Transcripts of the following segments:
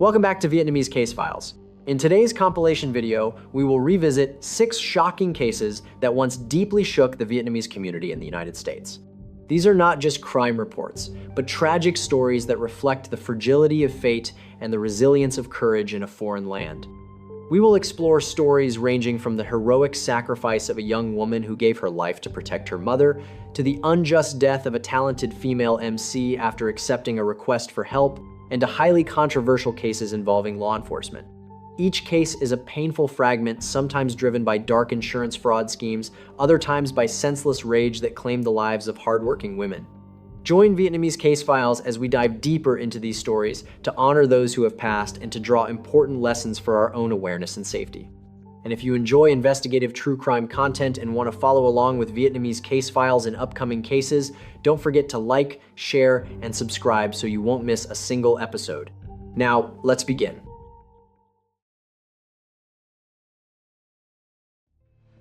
Welcome back to Vietnamese Case Files. In today's compilation video, we will revisit 6 shocking cases that once deeply shook the Vietnamese community in the United States. These are not just crime reports, but tragic stories that reflect the fragility of fate and the resilience of courage in a foreign land. We will explore stories ranging from the heroic sacrifice of a young woman who gave her life to protect her mother, to the unjust death of a talented female MC after accepting a request for help, and to highly controversial cases involving law enforcement. Each case is a painful fragment, sometimes driven by dark insurance fraud schemes, other times by senseless rage that claimed the lives of hardworking women. Join Vietnamese Case Files as we dive deeper into these stories to honor those who have passed and to draw important lessons for our own awareness and safety. And if you enjoy investigative true crime content and want to follow along with Vietnamese Case Files in upcoming cases, don't forget to like, share, and subscribe so you won't miss a single episode. Now, let's begin.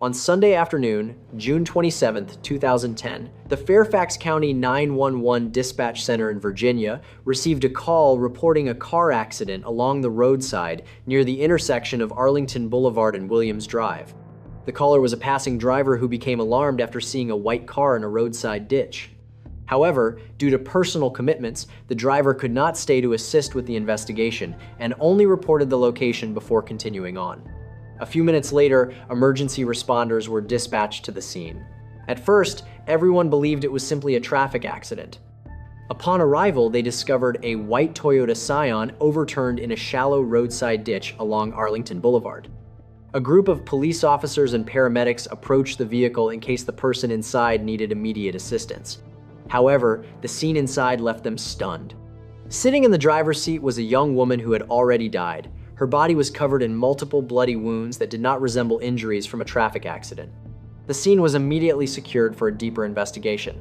On Sunday afternoon, June 27, 2010, the Fairfax County 911 Dispatch Center in Virginia received a call reporting a car accident along the roadside near the intersection of Arlington Boulevard and Williams Drive. The caller was a passing driver who became alarmed after seeing a white car in a roadside ditch. However, due to personal commitments, the driver could not stay to assist with the investigation and only reported the location before continuing on. A few minutes later, emergency responders were dispatched to the scene. At first, everyone believed it was simply a traffic accident. Upon arrival, they discovered a white Toyota Scion overturned in a shallow roadside ditch along Arlington Boulevard. A group of police officers and paramedics approached the vehicle in case the person inside needed immediate assistance. However, the scene inside left them stunned. Sitting in the driver's seat was a young woman who had already died. Her body was covered in multiple bloody wounds that did not resemble injuries from a traffic accident. The scene was immediately secured for a deeper investigation.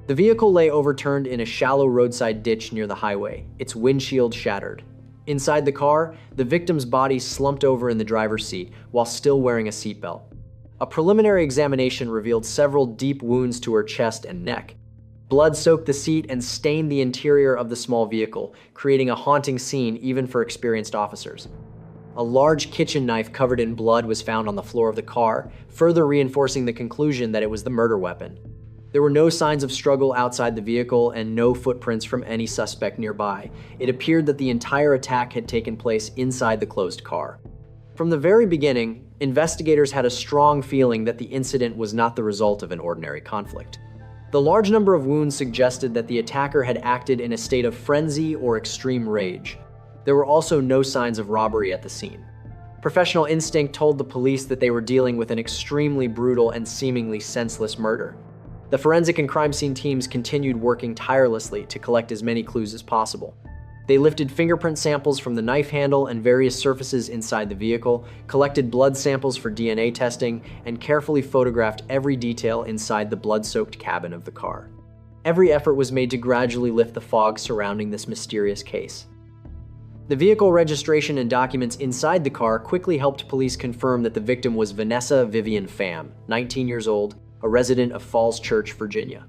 The vehicle lay overturned in a shallow roadside ditch near the highway, its windshield shattered. Inside the car, the victim's body slumped over in the driver's seat while still wearing a seatbelt. A preliminary examination revealed several deep wounds to her chest and neck. Blood soaked the seat and stained the interior of the small vehicle, creating a haunting scene even for experienced officers. A large kitchen knife covered in blood was found on the floor of the car, further reinforcing the conclusion that it was the murder weapon. There were no signs of struggle outside the vehicle and no footprints from any suspect nearby. It appeared that the entire attack had taken place inside the closed car. From the very beginning, investigators had a strong feeling that the incident was not the result of an ordinary conflict. The large number of wounds suggested that the attacker had acted in a state of frenzy or extreme rage. There were also no signs of robbery at the scene. Professional instinct told the police that they were dealing with an extremely brutal and seemingly senseless murder. The forensic and crime scene teams continued working tirelessly to collect as many clues as possible. They lifted fingerprint samples from the knife handle and various surfaces inside the vehicle, collected blood samples for DNA testing, and carefully photographed every detail inside the blood-soaked cabin of the car. Every effort was made to gradually lift the fog surrounding this mysterious case. The vehicle registration and documents inside the car quickly helped police confirm that the victim was Vanessa Vivian Pham, 19 years old, a resident of Falls Church, Virginia.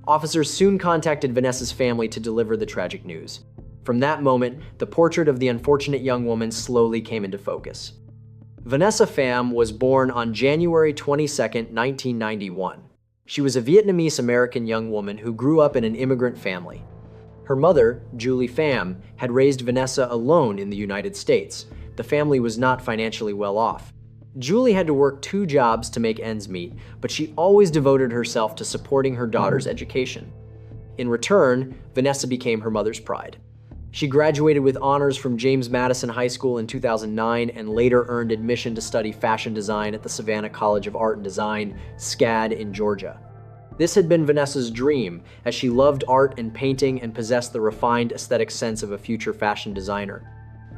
Officers soon contacted Vanessa's family to deliver the tragic news. From that moment, the portrait of the unfortunate young woman slowly came into focus. Vanessa Pham was born on January 22, 1991. She was a Vietnamese-American young woman who grew up in an immigrant family. Her mother, Julie Pham, had raised Vanessa alone in the United States. The family was not financially well off. Julie had to work 2 jobs to make ends meet, but she always devoted herself to supporting her daughter's education. In return, Vanessa became her mother's pride. She graduated with honors from James Madison High School in 2009 and later earned admission to study fashion design at the Savannah College of Art and Design, SCAD, in Georgia. This had been Vanessa's dream, as she loved art and painting and possessed the refined aesthetic sense of a future fashion designer.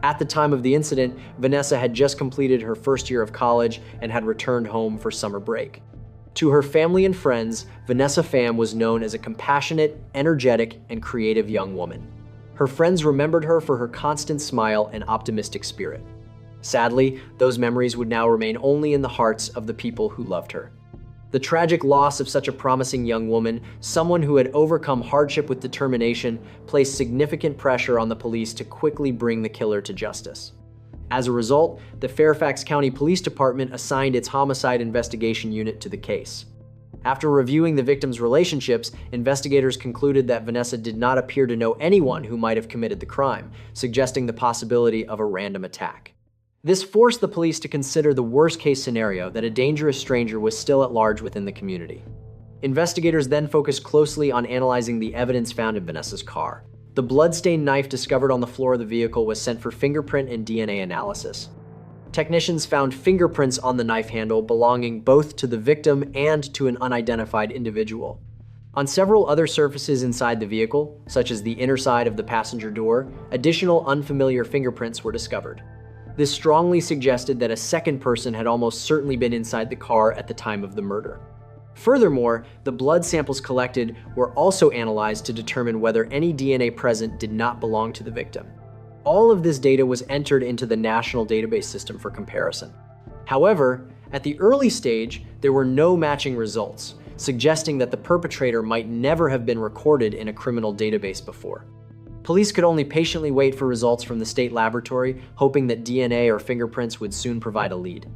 At the time of the incident, Vanessa had just completed her first year of college and had returned home for summer break. To her family and friends, Vanessa Pham was known as a compassionate, energetic, and creative young woman. Her friends remembered her for her constant smile and optimistic spirit. Sadly, those memories would now remain only in the hearts of the people who loved her. The tragic loss of such a promising young woman, someone who had overcome hardship with determination, placed significant pressure on the police to quickly bring the killer to justice. As a result, the Fairfax County Police Department assigned its homicide investigation unit to the case. After reviewing the victims' relationships, investigators concluded that Vanessa did not appear to know anyone who might have committed the crime, suggesting the possibility of a random attack. This forced the police to consider the worst-case scenario that a dangerous stranger was still at large within the community. Investigators then focused closely on analyzing the evidence found in Vanessa's car. The blood-stained knife discovered on the floor of the vehicle was sent for fingerprint and DNA analysis. Technicians found fingerprints on the knife handle belonging both to the victim and to an unidentified individual. On several other surfaces inside the vehicle, such as the inner side of the passenger door, additional unfamiliar fingerprints were discovered. This strongly suggested that a second person had almost certainly been inside the car at the time of the murder. Furthermore, the blood samples collected were also analyzed to determine whether any DNA present did not belong to the victim. All of this data was entered into the national database system for comparison. However, at the early stage, there were no matching results, suggesting that the perpetrator might never have been recorded in a criminal database before. Police could only patiently wait for results from the state laboratory, hoping that DNA or fingerprints would soon provide a lead.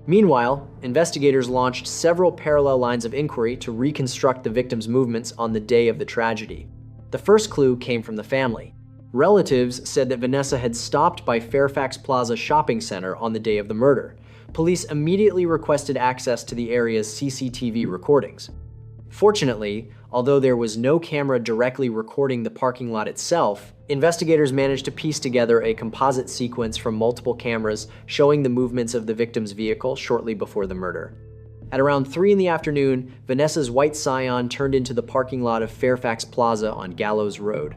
Meanwhile, investigators launched several parallel lines of inquiry to reconstruct the victim's movements on the day of the tragedy. The first clue came from the family. Relatives said that Vanessa had stopped by Fairfax Plaza Shopping Center on the day of the murder. Police immediately requested access to the area's CCTV recordings. Fortunately, although there was no camera directly recording the parking lot itself, investigators managed to piece together a composite sequence from multiple cameras showing the movements of the victim's vehicle shortly before the murder. At around 3 in the afternoon, Vanessa's white Scion turned into the parking lot of Fairfax Plaza on Gallows Road.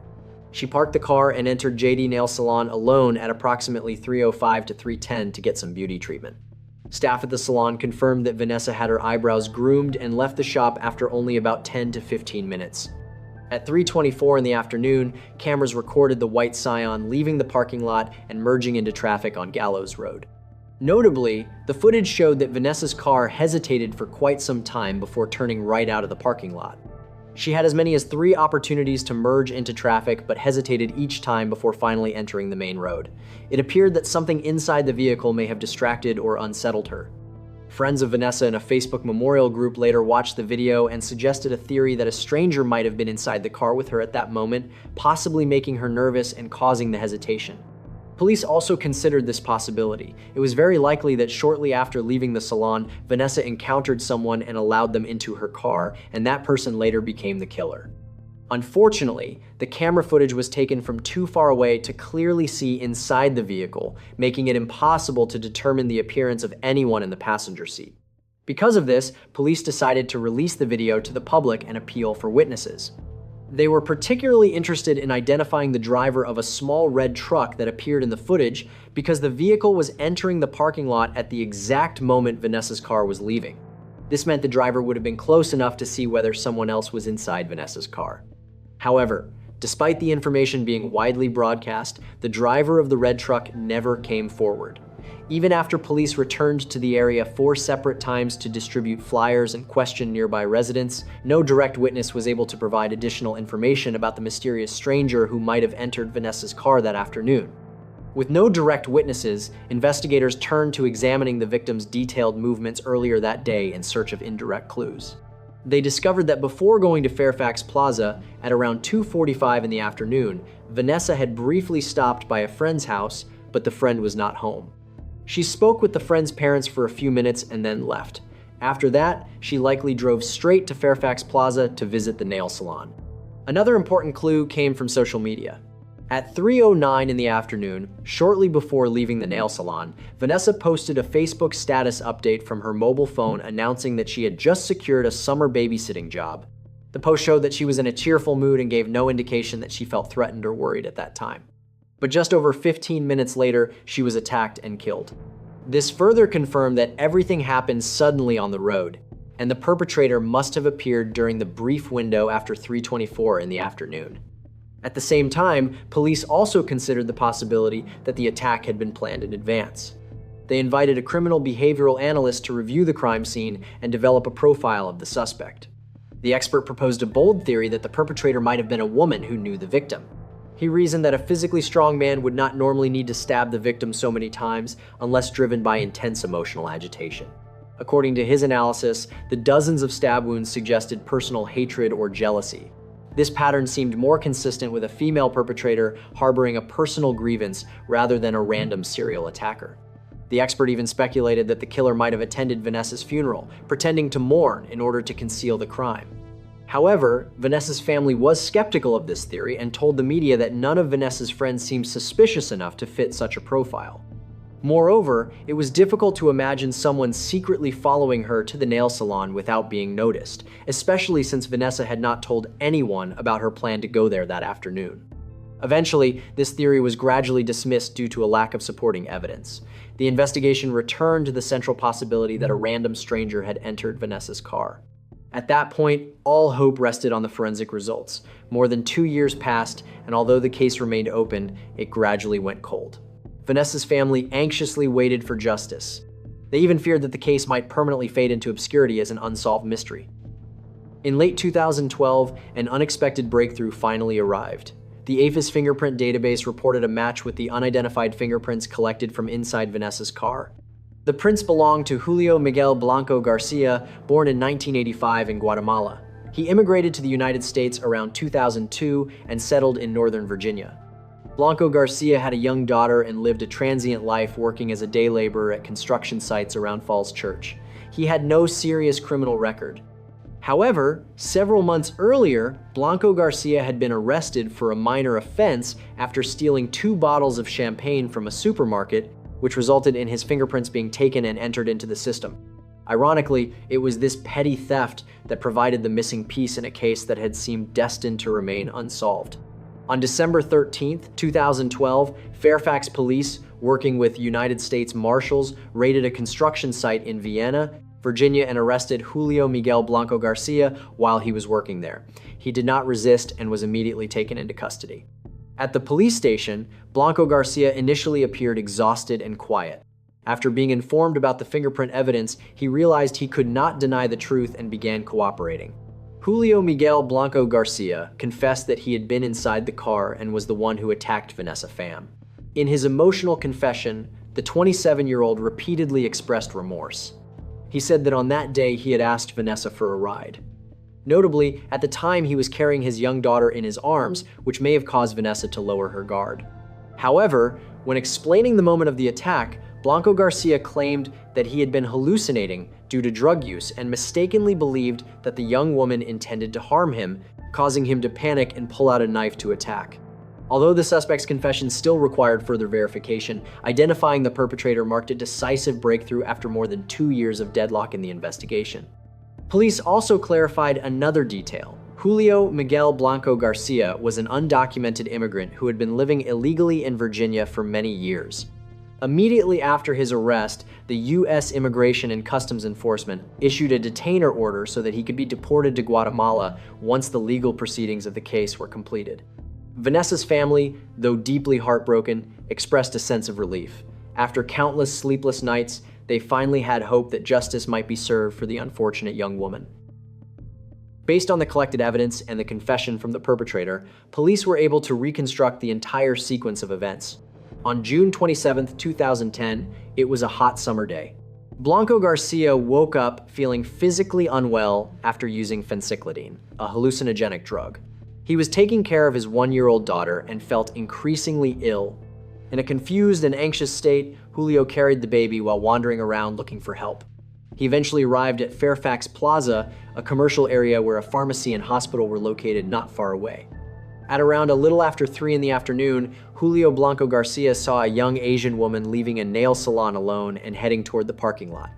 She parked the car and entered JD Nail Salon alone at approximately 3:05 to 3:10 to get some beauty treatment. Staff at the salon confirmed that Vanessa had her eyebrows groomed and left the shop after only about 10 to 15 minutes. At 3:24 in the afternoon, cameras recorded the white Scion leaving the parking lot and merging into traffic on Gallows Road. Notably, the footage showed that Vanessa's car hesitated for quite some time before turning right out of the parking lot. She had as many as 3 opportunities to merge into traffic, but hesitated each time before finally entering the main road. It appeared that something inside the vehicle may have distracted or unsettled her. Friends of Vanessa in a Facebook memorial group later watched the video and suggested a theory that a stranger might have been inside the car with her at that moment, possibly making her nervous and causing the hesitation. Police also considered this possibility. It was very likely that shortly after leaving the salon, Vanessa encountered someone and allowed them into her car, and that person later became the killer. Unfortunately, the camera footage was taken from too far away to clearly see inside the vehicle, making it impossible to determine the appearance of anyone in the passenger seat. Because of this, police decided to release the video to the public and appeal for witnesses. They were particularly interested in identifying the driver of a small red truck that appeared in the footage because the vehicle was entering the parking lot at the exact moment Vanessa's car was leaving. This meant the driver would have been close enough to see whether someone else was inside Vanessa's car. However, despite the information being widely broadcast, the driver of the red truck never came forward. Even after police returned to the area 4 separate times to distribute flyers and question nearby residents, no direct witness was able to provide additional information about the mysterious stranger who might have entered Vanessa's car that afternoon. With no direct witnesses, investigators turned to examining the victim's detailed movements earlier that day in search of indirect clues. They discovered that before going to Fairfax Plaza, at around 2:45 in the afternoon, Vanessa had briefly stopped by a friend's house, but the friend was not home. She spoke with the friend's parents for a few minutes and then left. After that, she likely drove straight to Fairfax Plaza to visit the nail salon. Another important clue came from social media. At 3:09 in the afternoon, shortly before leaving the nail salon, Vanessa posted a Facebook status update from her mobile phone announcing that she had just secured a summer babysitting job. The post showed that she was in a cheerful mood and gave no indication that she felt threatened or worried at that time. But just over 15 minutes later, she was attacked and killed. This further confirmed that everything happened suddenly on the road, and the perpetrator must have appeared during the brief window after 3:24 in the afternoon. At the same time, police also considered the possibility that the attack had been planned in advance. They invited a criminal behavioral analyst to review the crime scene and develop a profile of the suspect. The expert proposed a bold theory that the perpetrator might have been a woman who knew the victim. He reasoned that a physically strong man would not normally need to stab the victim so many times unless driven by intense emotional agitation. According to his analysis, the dozens of stab wounds suggested personal hatred or jealousy. This pattern seemed more consistent with a female perpetrator harboring a personal grievance rather than a random serial attacker. The expert even speculated that the killer might have attended Vanessa's funeral, pretending to mourn in order to conceal the crime. However, Vanessa's family was skeptical of this theory and told the media that none of Vanessa's friends seemed suspicious enough to fit such a profile. Moreover, it was difficult to imagine someone secretly following her to the nail salon without being noticed, especially since Vanessa had not told anyone about her plan to go there that afternoon. Eventually, this theory was gradually dismissed due to a lack of supporting evidence. The investigation returned to the central possibility that a random stranger had entered Vanessa's car. At that point, all hope rested on the forensic results. More than 2 years passed, and although the case remained open, it gradually went cold. Vanessa's family anxiously waited for justice. They even feared that the case might permanently fade into obscurity as an unsolved mystery. In late 2012, an unexpected breakthrough finally arrived. The APHIS fingerprint database reported a match with the unidentified fingerprints collected from inside Vanessa's car. The prints belonged to Julio Miguel Blanco Garcia, born in 1985 in Guatemala. He immigrated to the United States around 2002 and settled in Northern Virginia. Blanco Garcia had a young daughter and lived a transient life working as a day laborer at construction sites around Falls Church. He had no serious criminal record. However, several months earlier, Blanco Garcia had been arrested for a minor offense after stealing 2 bottles of champagne from a supermarket, which resulted in his fingerprints being taken and entered into the system. Ironically, it was this petty theft that provided the missing piece in a case that had seemed destined to remain unsolved. On December 13, 2012, Fairfax police, working with United States Marshals, raided a construction site in Vienna, Virginia, and arrested Julio Miguel Blanco Garcia while he was working there. He did not resist and was immediately taken into custody. At the police station, Blanco Garcia initially appeared exhausted and quiet. After being informed about the fingerprint evidence, he realized he could not deny the truth and began cooperating. Julio Miguel Blanco Garcia confessed that he had been inside the car and was the one who attacked Vanessa Pham. In his emotional confession, the 27-year-old repeatedly expressed remorse. He said that on that day he had asked Vanessa for a ride. Notably, at the time he was carrying his young daughter in his arms, which may have caused Vanessa to lower her guard. However, when explaining the moment of the attack, Blanco Garcia claimed that he had been hallucinating due to drug use and mistakenly believed that the young woman intended to harm him, causing him to panic and pull out a knife to attack. Although the suspect's confession still required further verification, identifying the perpetrator marked a decisive breakthrough after more than 2 years of deadlock in the investigation. Police also clarified another detail. Julio Miguel Blanco Garcia was an undocumented immigrant who had been living illegally in Virginia for many years. Immediately after his arrest, the U.S. Immigration and Customs Enforcement issued a detainer order so that he could be deported to Guatemala once the legal proceedings of the case were completed. Vanessa's family, though deeply heartbroken, expressed a sense of relief. After countless sleepless nights, they finally had hope that justice might be served for the unfortunate young woman. Based on the collected evidence and the confession from the perpetrator, police were able to reconstruct the entire sequence of events. On June 27, 2010, it was a hot summer day. Blanco Garcia woke up feeling physically unwell after using phencyclidine, a hallucinogenic drug. He was taking care of his 1-year-old daughter and felt increasingly ill. In a confused and anxious state, Julio carried the baby while wandering around looking for help. He eventually arrived at Fairfax Plaza, a commercial area where a pharmacy and hospital were located not far away. At around a little after 3 in the afternoon, Julio Blanco Garcia saw a young Asian woman leaving a nail salon alone and heading toward the parking lot.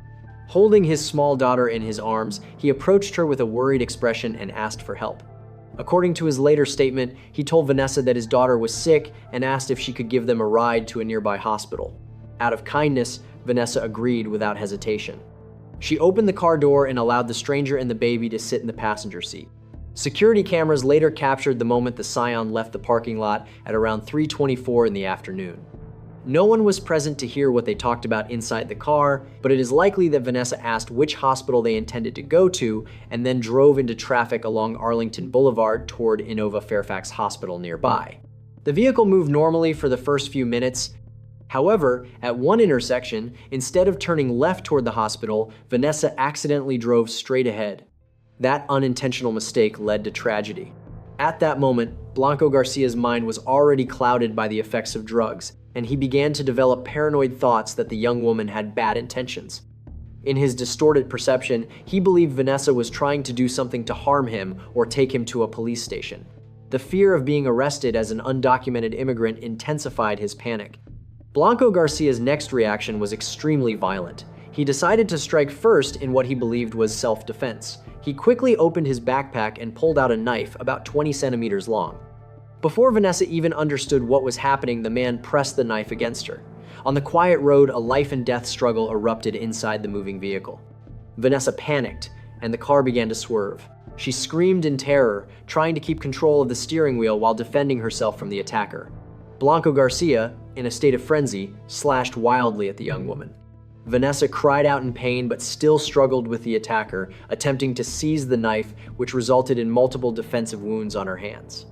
Holding his small daughter in his arms, he approached her with a worried expression and asked for help. According to his later statement, he told Vanessa that his daughter was sick and asked if she could give them a ride to a nearby hospital. Out of kindness, Vanessa agreed without hesitation. She opened the car door and allowed the stranger and the baby to sit in the passenger seat. Security cameras later captured the moment the Scion left the parking lot at around 3:24 in the afternoon. No one was present to hear what they talked about inside the car, but it is likely that Vanessa asked which hospital they intended to go to and then drove into traffic along Arlington Boulevard toward Inova Fairfax Hospital nearby. The vehicle moved normally for the first few minutes. However, at one intersection, instead of turning left toward the hospital, Vanessa accidentally drove straight ahead. That unintentional mistake led to tragedy. At that moment, Blanco Garcia's mind was already clouded by the effects of drugs, and he began to develop paranoid thoughts that the young woman had bad intentions. In his distorted perception, he believed Vanessa was trying to do something to harm him or take him to a police station. The fear of being arrested as an undocumented immigrant intensified his panic. Blanco Garcia's next reaction was extremely violent. He decided to strike first in what he believed was self-defense. He quickly opened his backpack and pulled out a knife about 20 centimeters long. Before Vanessa even understood what was happening, the man pressed the knife against her. On the quiet road, a life-and-death struggle erupted inside the moving vehicle. Vanessa panicked, and the car began to swerve. She screamed in terror, trying to keep control of the steering wheel while defending herself from the attacker. Blanco Garcia, in a state of frenzy, slashed wildly at the young woman. Vanessa cried out in pain but still struggled with the attacker, attempting to seize the knife, which resulted in multiple defensive wounds on her hands.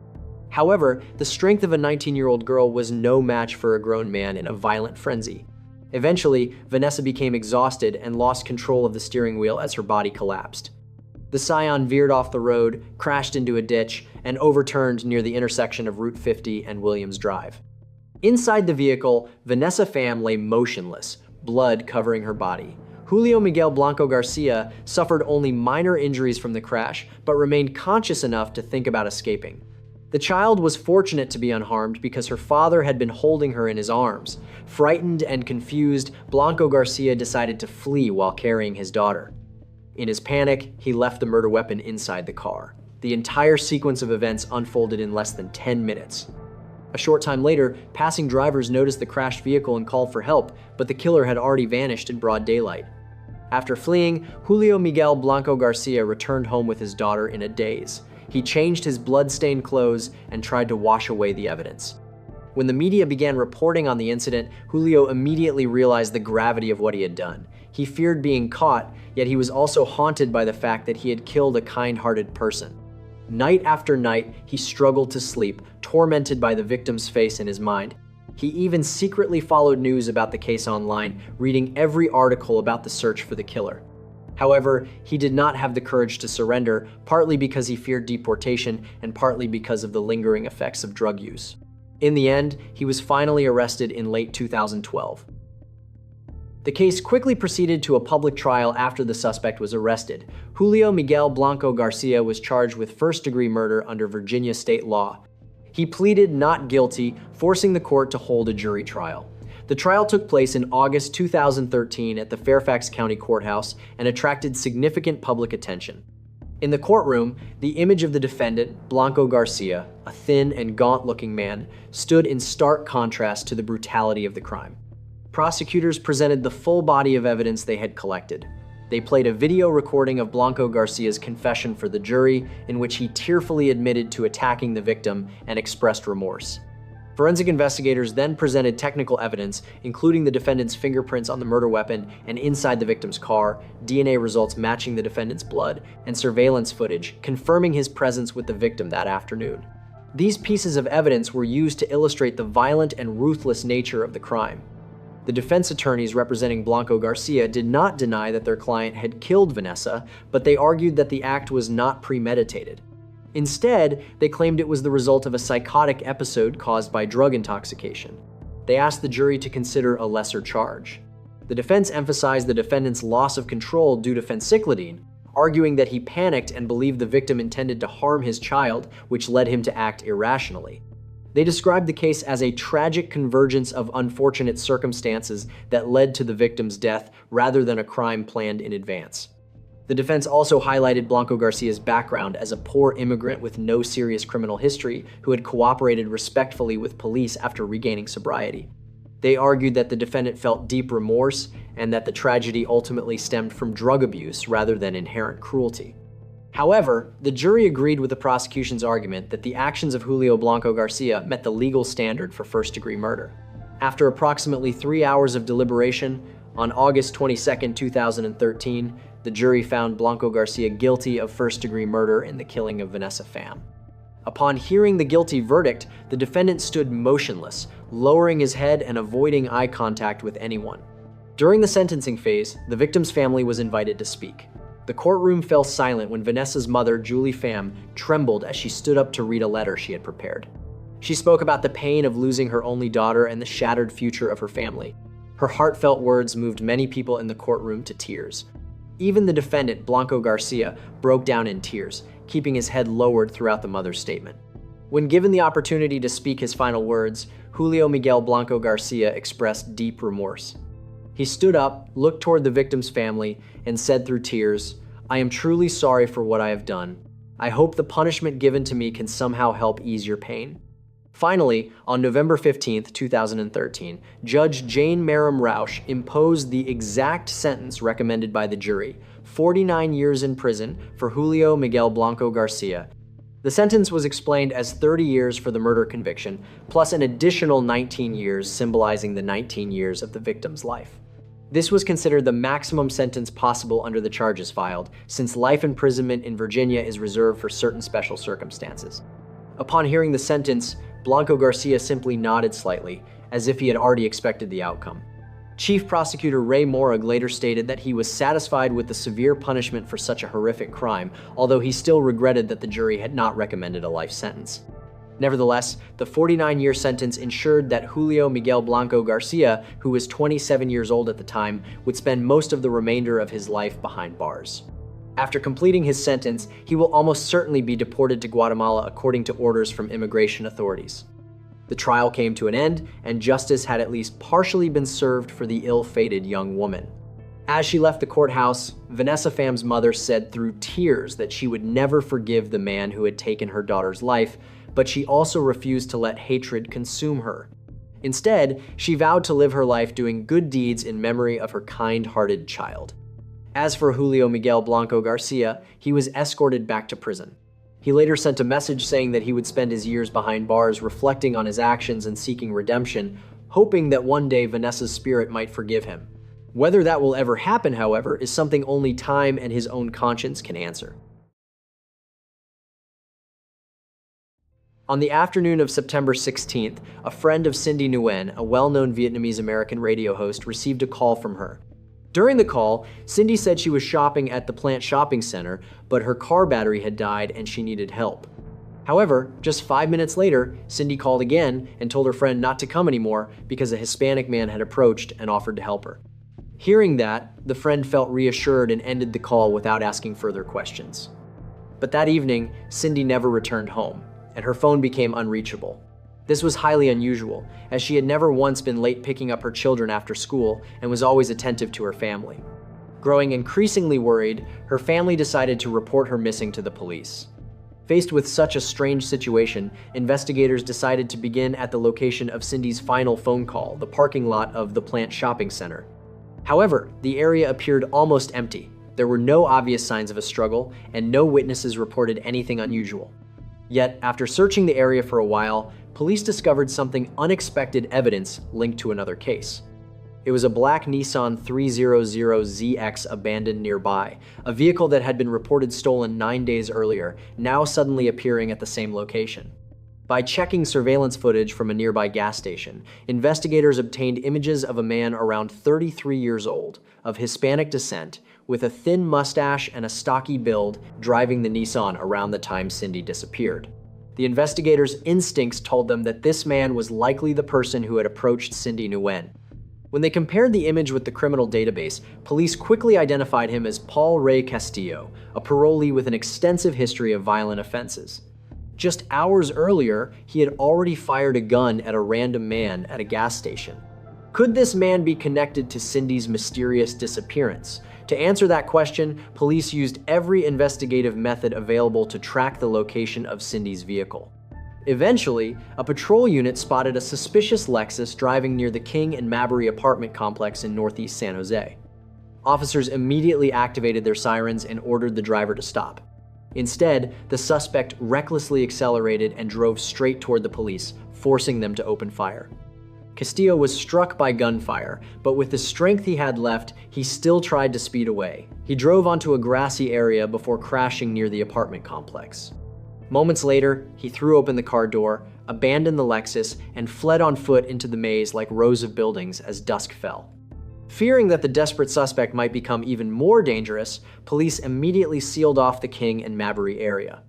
However, the strength of a 19-year-old girl was no match for a grown man in a violent frenzy. Eventually, Vanessa became exhausted and lost control of the steering wheel as her body collapsed. The Scion veered off the road, crashed into a ditch, and overturned near the intersection of Route 50 and Williams Drive. Inside the vehicle, Vanessa Pham lay motionless, blood covering her body. Julio Miguel Blanco Garcia suffered only minor injuries from the crash, but remained conscious enough to think about escaping. The child was fortunate to be unharmed because her father had been holding her in his arms. Frightened and confused, Blanco Garcia decided to flee while carrying his daughter. In his panic, he left the murder weapon inside the car. The entire sequence of events unfolded in less than 10 minutes. A short time later, passing drivers noticed the crashed vehicle and called for help, but the killer had already vanished in broad daylight. After fleeing, Julio Miguel Blanco Garcia returned home with his daughter in a daze. He changed his blood-stained clothes and tried to wash away the evidence. When the media began reporting on the incident, Julio immediately realized the gravity of what he had done. He feared being caught, yet he was also haunted by the fact that he had killed a kind-hearted person. Night after night, he struggled to sleep, tormented by the victim's face in his mind. He even secretly followed news about the case online, reading every article about the search for the killer. However, he did not have the courage to surrender, partly because he feared deportation and partly because of the lingering effects of drug use. In the end, he was finally arrested in late 2012. The case quickly proceeded to a public trial after the suspect was arrested. Julio Miguel Blanco Garcia was charged with first-degree murder under Virginia state law. He pleaded not guilty, forcing the court to hold a jury trial. The trial took place in August 2013 at the Fairfax County Courthouse and attracted significant public attention. In the courtroom, the image of the defendant, Blanco Garcia, a thin and gaunt-looking man, stood in stark contrast to the brutality of the crime. Prosecutors presented the full body of evidence they had collected. They played a video recording of Blanco Garcia's confession for the jury, in which he tearfully admitted to attacking the victim and expressed remorse. Forensic investigators then presented technical evidence, including the defendant's fingerprints on the murder weapon and inside the victim's car, DNA results matching the defendant's blood, and surveillance footage confirming his presence with the victim that afternoon. These pieces of evidence were used to illustrate the violent and ruthless nature of the crime. The defense attorneys representing Blanco Garcia did not deny that their client had killed Vanessa, but they argued that the act was not premeditated. Instead, they claimed it was the result of a psychotic episode caused by drug intoxication. They asked the jury to consider a lesser charge. The defense emphasized the defendant's loss of control due to phencyclidine, arguing that he panicked and believed the victim intended to harm his child, which led him to act irrationally. They described the case as a tragic convergence of unfortunate circumstances that led to the victim's death rather than a crime planned in advance. The defense also highlighted Blanco Garcia's background as a poor immigrant with no serious criminal history who had cooperated respectfully with police after regaining sobriety. They argued that the defendant felt deep remorse and that the tragedy ultimately stemmed from drug abuse rather than inherent cruelty. However, the jury agreed with the prosecution's argument that the actions of Julio Blanco Garcia met the legal standard for first-degree murder. After approximately 3 hours of deliberation, on August 22, 2013, the jury found Blanco Garcia guilty of first-degree murder in the killing of Vanessa Pham. Upon hearing the guilty verdict, the defendant stood motionless, lowering his head and avoiding eye contact with anyone. During the sentencing phase, the victim's family was invited to speak. The courtroom fell silent when Vanessa's mother, Julie Pham, trembled as she stood up to read a letter she had prepared. She spoke about the pain of losing her only daughter and the shattered future of her family. Her heartfelt words moved many people in the courtroom to tears. Even the defendant, Blanco Garcia, broke down in tears, keeping his head lowered throughout the mother's statement. When given the opportunity to speak his final words, Julio Miguel Blanco Garcia expressed deep remorse. He stood up, looked toward the victim's family, and said through tears, "I am truly sorry for what I have done. I hope the punishment given to me can somehow help ease your pain." Finally, on November 15, 2013, Judge Jane Merrim Rausch imposed the exact sentence recommended by the jury, 49 years in prison for Julio Miguel Blanco Garcia. The sentence was explained as 30 years for the murder conviction, plus an additional 19 years symbolizing the 19 years of the victim's life. This was considered the maximum sentence possible under the charges filed, since life imprisonment in Virginia is reserved for certain special circumstances. Upon hearing the sentence, Blanco Garcia simply nodded slightly, as if he had already expected the outcome. Chief Prosecutor Ray Morag later stated that he was satisfied with the severe punishment for such a horrific crime, although he still regretted that the jury had not recommended a life sentence. Nevertheless, the 49-year sentence ensured that Julio Miguel Blanco Garcia, who was 27 years old at the time, would spend most of the remainder of his life behind bars. After completing his sentence, he will almost certainly be deported to Guatemala according to orders from immigration authorities. The trial came to an end, and justice had at least partially been served for the ill-fated young woman. As she left the courthouse, Vanessa Pham's mother said through tears that she would never forgive the man who had taken her daughter's life, but she also refused to let hatred consume her. Instead, she vowed to live her life doing good deeds in memory of her kind-hearted child. As for Julio Miguel Blanco Garcia, he was escorted back to prison. He later sent a message saying that he would spend his years behind bars reflecting on his actions and seeking redemption, hoping that one day Vanessa's spirit might forgive him. Whether that will ever happen, however, is something only time and his own conscience can answer. On the afternoon of September 16th, a friend of Cindy Nguyen, a well-known Vietnamese-American radio host, received a call from her. During the call, Cindy said she was shopping at the Plant Shopping Center, but her car battery had died and she needed help. However, just 5 minutes later, Cindy called again and told her friend not to come anymore because a Hispanic man had approached and offered to help her. Hearing that, the friend felt reassured and ended the call without asking further questions. But that evening, Cindy never returned home, and her phone became unreachable. This was highly unusual, as she had never once been late picking up her children after school and was always attentive to her family. Growing increasingly worried, her family decided to report her missing to the police. Faced with such a strange situation, investigators decided to begin at the location of Cindy's final phone call, the parking lot of the Plant Shopping Center. However, the area appeared almost empty. There were no obvious signs of a struggle, and no witnesses reported anything unusual. Yet, after searching the area for a while, police discovered something unexpected evidence linked to another case. It was a black Nissan 300ZX abandoned nearby, a vehicle that had been reported stolen 9 days earlier, now suddenly appearing at the same location. By checking surveillance footage from a nearby gas station, investigators obtained images of a man around 33 years old, of Hispanic descent, with a thin mustache and a stocky build, driving the Nissan around the time Cindy disappeared. The investigators' instincts told them that this man was likely the person who had approached Cindy Nguyen. When they compared the image with the criminal database, police quickly identified him as Paul Ray Castillo, a parolee with an extensive history of violent offenses. Just hours earlier, he had already fired a gun at a random man at a gas station. Could this man be connected to Cindy's mysterious disappearance? To answer that question, police used every investigative method available to track the location of Cindy's vehicle. Eventually, a patrol unit spotted a suspicious Lexus driving near the King and Mabry apartment complex in northeast San Jose. Officers immediately activated their sirens and ordered the driver to stop. Instead, the suspect recklessly accelerated and drove straight toward the police, forcing them to open fire. Castillo was struck by gunfire, but with the strength he had left, he still tried to speed away. He drove onto a grassy area before crashing near the apartment complex. Moments later, he threw open the car door, abandoned the Lexus, and fled on foot into the maze like rows of buildings as dusk fell. Fearing that the desperate suspect might become even more dangerous, police immediately sealed off the King and Mabry area.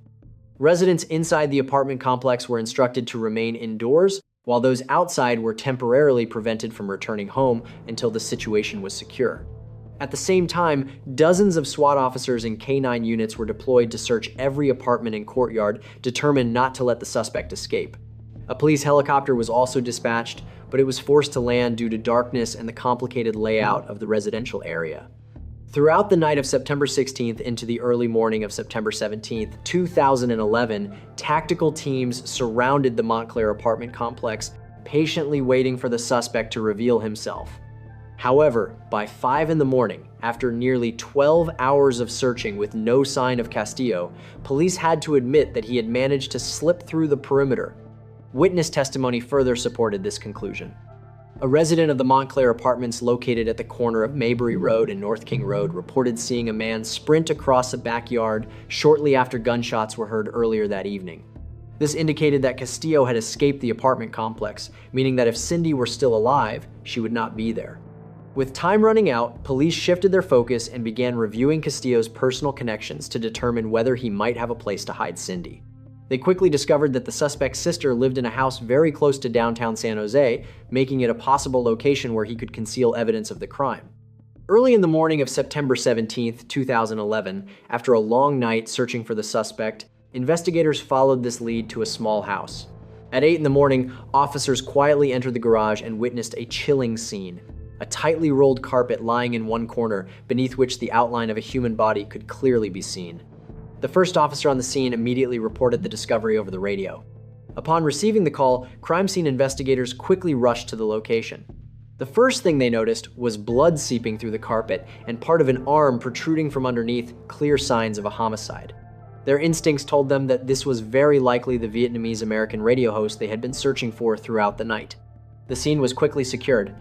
Residents inside the apartment complex were instructed to remain indoors, while those outside were temporarily prevented from returning home until the situation was secure. At the same time, dozens of SWAT officers and K-9 units were deployed to search every apartment and courtyard, determined not to let the suspect escape. A police helicopter was also dispatched, but it was forced to land due to darkness and the complicated layout of the residential area. Throughout the night of September 16th into the early morning of September 17th, 2011, tactical teams surrounded the Montclair apartment complex, patiently waiting for the suspect to reveal himself. However, by 5 in the morning, after nearly 12 hours of searching with no sign of Castillo, police had to admit that he had managed to slip through the perimeter. Witness testimony further supported this conclusion. A resident of the Montclair apartments located at the corner of Maybury Road and North King Road reported seeing a man sprint across a backyard shortly after gunshots were heard earlier that evening. This indicated that Castillo had escaped the apartment complex, meaning that if Cindy were still alive, she would not be there. With time running out, police shifted their focus and began reviewing Castillo's personal connections to determine whether he might have a place to hide Cindy. They quickly discovered that the suspect's sister lived in a house very close to downtown San Jose, making it a possible location where he could conceal evidence of the crime. Early in the morning of September 17, 2011, after a long night searching for the suspect, investigators followed this lead to a small house. At 8 in the morning, officers quietly entered the garage and witnessed a chilling scene. A tightly rolled carpet lying in one corner, beneath which the outline of a human body could clearly be seen. The first officer on the scene immediately reported the discovery over the radio. Upon receiving the call, crime scene investigators quickly rushed to the location. The first thing they noticed was blood seeping through the carpet and part of an arm protruding from underneath, clear signs of a homicide. Their instincts told them that this was very likely the Vietnamese American radio host they had been searching for throughout the night. The scene was quickly secured.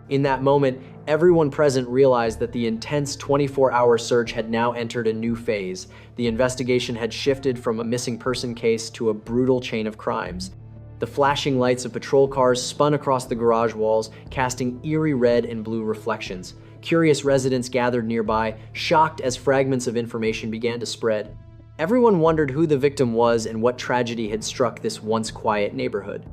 In that moment, everyone present realized that the intense 24-hour search had now entered a new phase. The investigation had shifted from a missing person case to a brutal chain of crimes. The flashing lights of patrol cars spun across the garage walls, casting eerie red and blue reflections. Curious residents gathered nearby, shocked as fragments of information began to spread. Everyone wondered who the victim was and what tragedy had struck this once quiet neighborhood.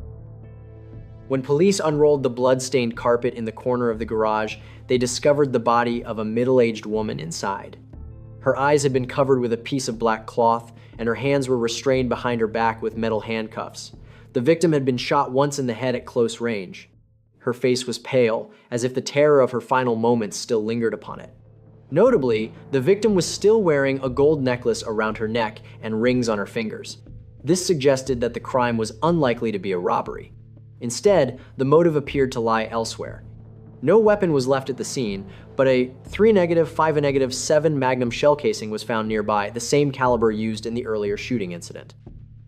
When police unrolled the blood-stained carpet in the corner of the garage, they discovered the body of a middle-aged woman inside. Her eyes had been covered with a piece of black cloth, and her hands were restrained behind her back with metal handcuffs. The victim had been shot once in the head at close range. Her face was pale, as if the terror of her final moments still lingered upon it. Notably, the victim was still wearing a gold necklace around her neck and rings on her fingers. This suggested that the crime was unlikely to be a robbery. Instead, the motive appeared to lie elsewhere. No weapon was left at the scene, but a 3-, 5-, 7 Magnum shell casing was found nearby, the same caliber used in the earlier shooting incident.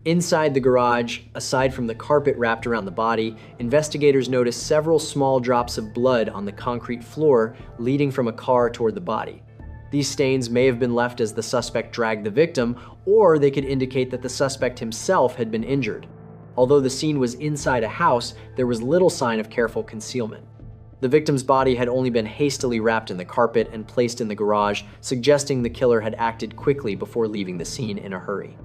Inside the garage, aside from the carpet wrapped around the body, investigators noticed several small drops of blood on the concrete floor leading from a car toward the body. These stains may have been left as the suspect dragged the victim, or they could indicate that the suspect himself had been injured. Although the scene was inside a house, there was little sign of careful concealment. The victim's body had only been hastily wrapped in the carpet and placed in the garage, suggesting the killer had acted quickly before leaving the scene in a hurry.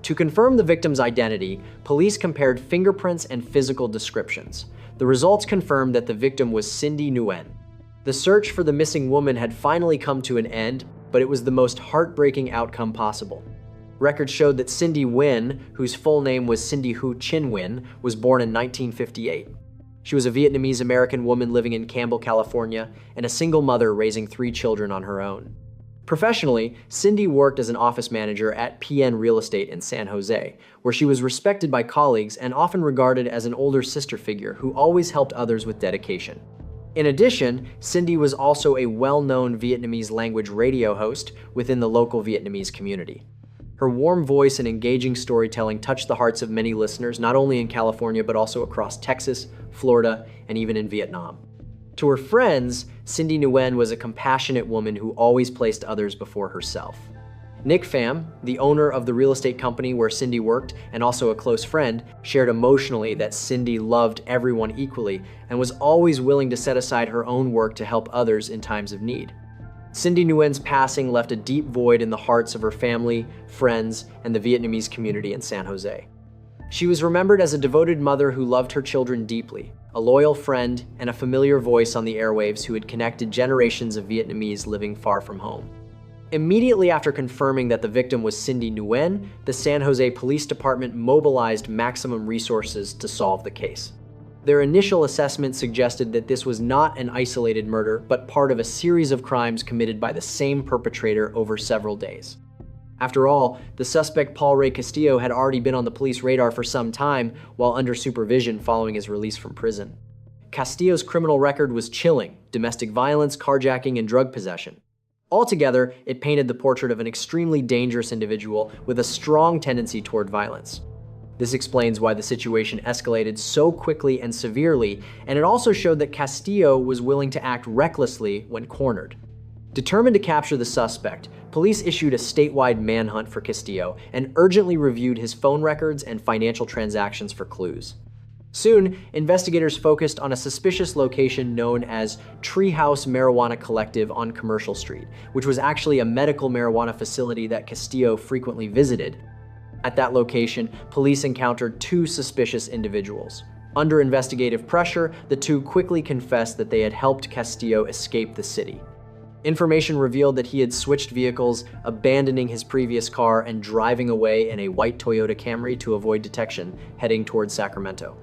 To confirm the victim's identity, police compared fingerprints and physical descriptions. The results confirmed that the victim was Cindy Nguyen. The search for the missing woman had finally come to an end, but it was the most heartbreaking outcome possible. Records showed that Cindy Nguyen, whose full name was Cindy Hu Chin Nguyen, was born in 1958. She was a Vietnamese American woman living in Campbell, California, and a single mother raising 3 children on her own. Professionally, Cindy worked as an office manager at PN Real Estate in San Jose, where she was respected by colleagues and often regarded as an older sister figure who always helped others with dedication. In addition, Cindy was also a well-known Vietnamese language radio host within the local Vietnamese community. Her warm voice and engaging storytelling touched the hearts of many listeners, not only in California but also across Texas, Florida, and even in Vietnam. To her friends, Cindy Nguyen was a compassionate woman who always placed others before herself. Nick Pham, the owner of the real estate company where Cindy worked and also a close friend, shared emotionally that Cindy loved everyone equally and was always willing to set aside her own work to help others in times of need. Cindy Nguyen's passing left a deep void in the hearts of her family, friends, and the Vietnamese community in San Jose. She was remembered as a devoted mother who loved her children deeply, a loyal friend, and a familiar voice on the airwaves who had connected generations of Vietnamese living far from home. Immediately after confirming that the victim was Cindy Nguyen, the San Jose Police Department mobilized maximum resources to solve the case. Their initial assessment suggested that this was not an isolated murder, but part of a series of crimes committed by the same perpetrator over several days. After all, the suspect Paul Ray Castillo had already been on the police radar for some time while under supervision following his release from prison. Castillo's criminal record was chilling: domestic violence, carjacking, and drug possession. Altogether, it painted the portrait of an extremely dangerous individual with a strong tendency toward violence. This explains why the situation escalated so quickly and severely, and it also showed that Castillo was willing to act recklessly when cornered. Determined to capture the suspect, police issued a statewide manhunt for Castillo and urgently reviewed his phone records and financial transactions for clues. Soon, investigators focused on a suspicious location known as Treehouse Marijuana Collective on Commercial Street, which was actually a medical marijuana facility that Castillo frequently visited. At that location, police encountered two suspicious individuals. Under investigative pressure, the two quickly confessed that they had helped Castillo escape the city. Information revealed that he had switched vehicles, abandoning his previous car and driving away in a white Toyota Camry to avoid detection, heading towards Sacramento.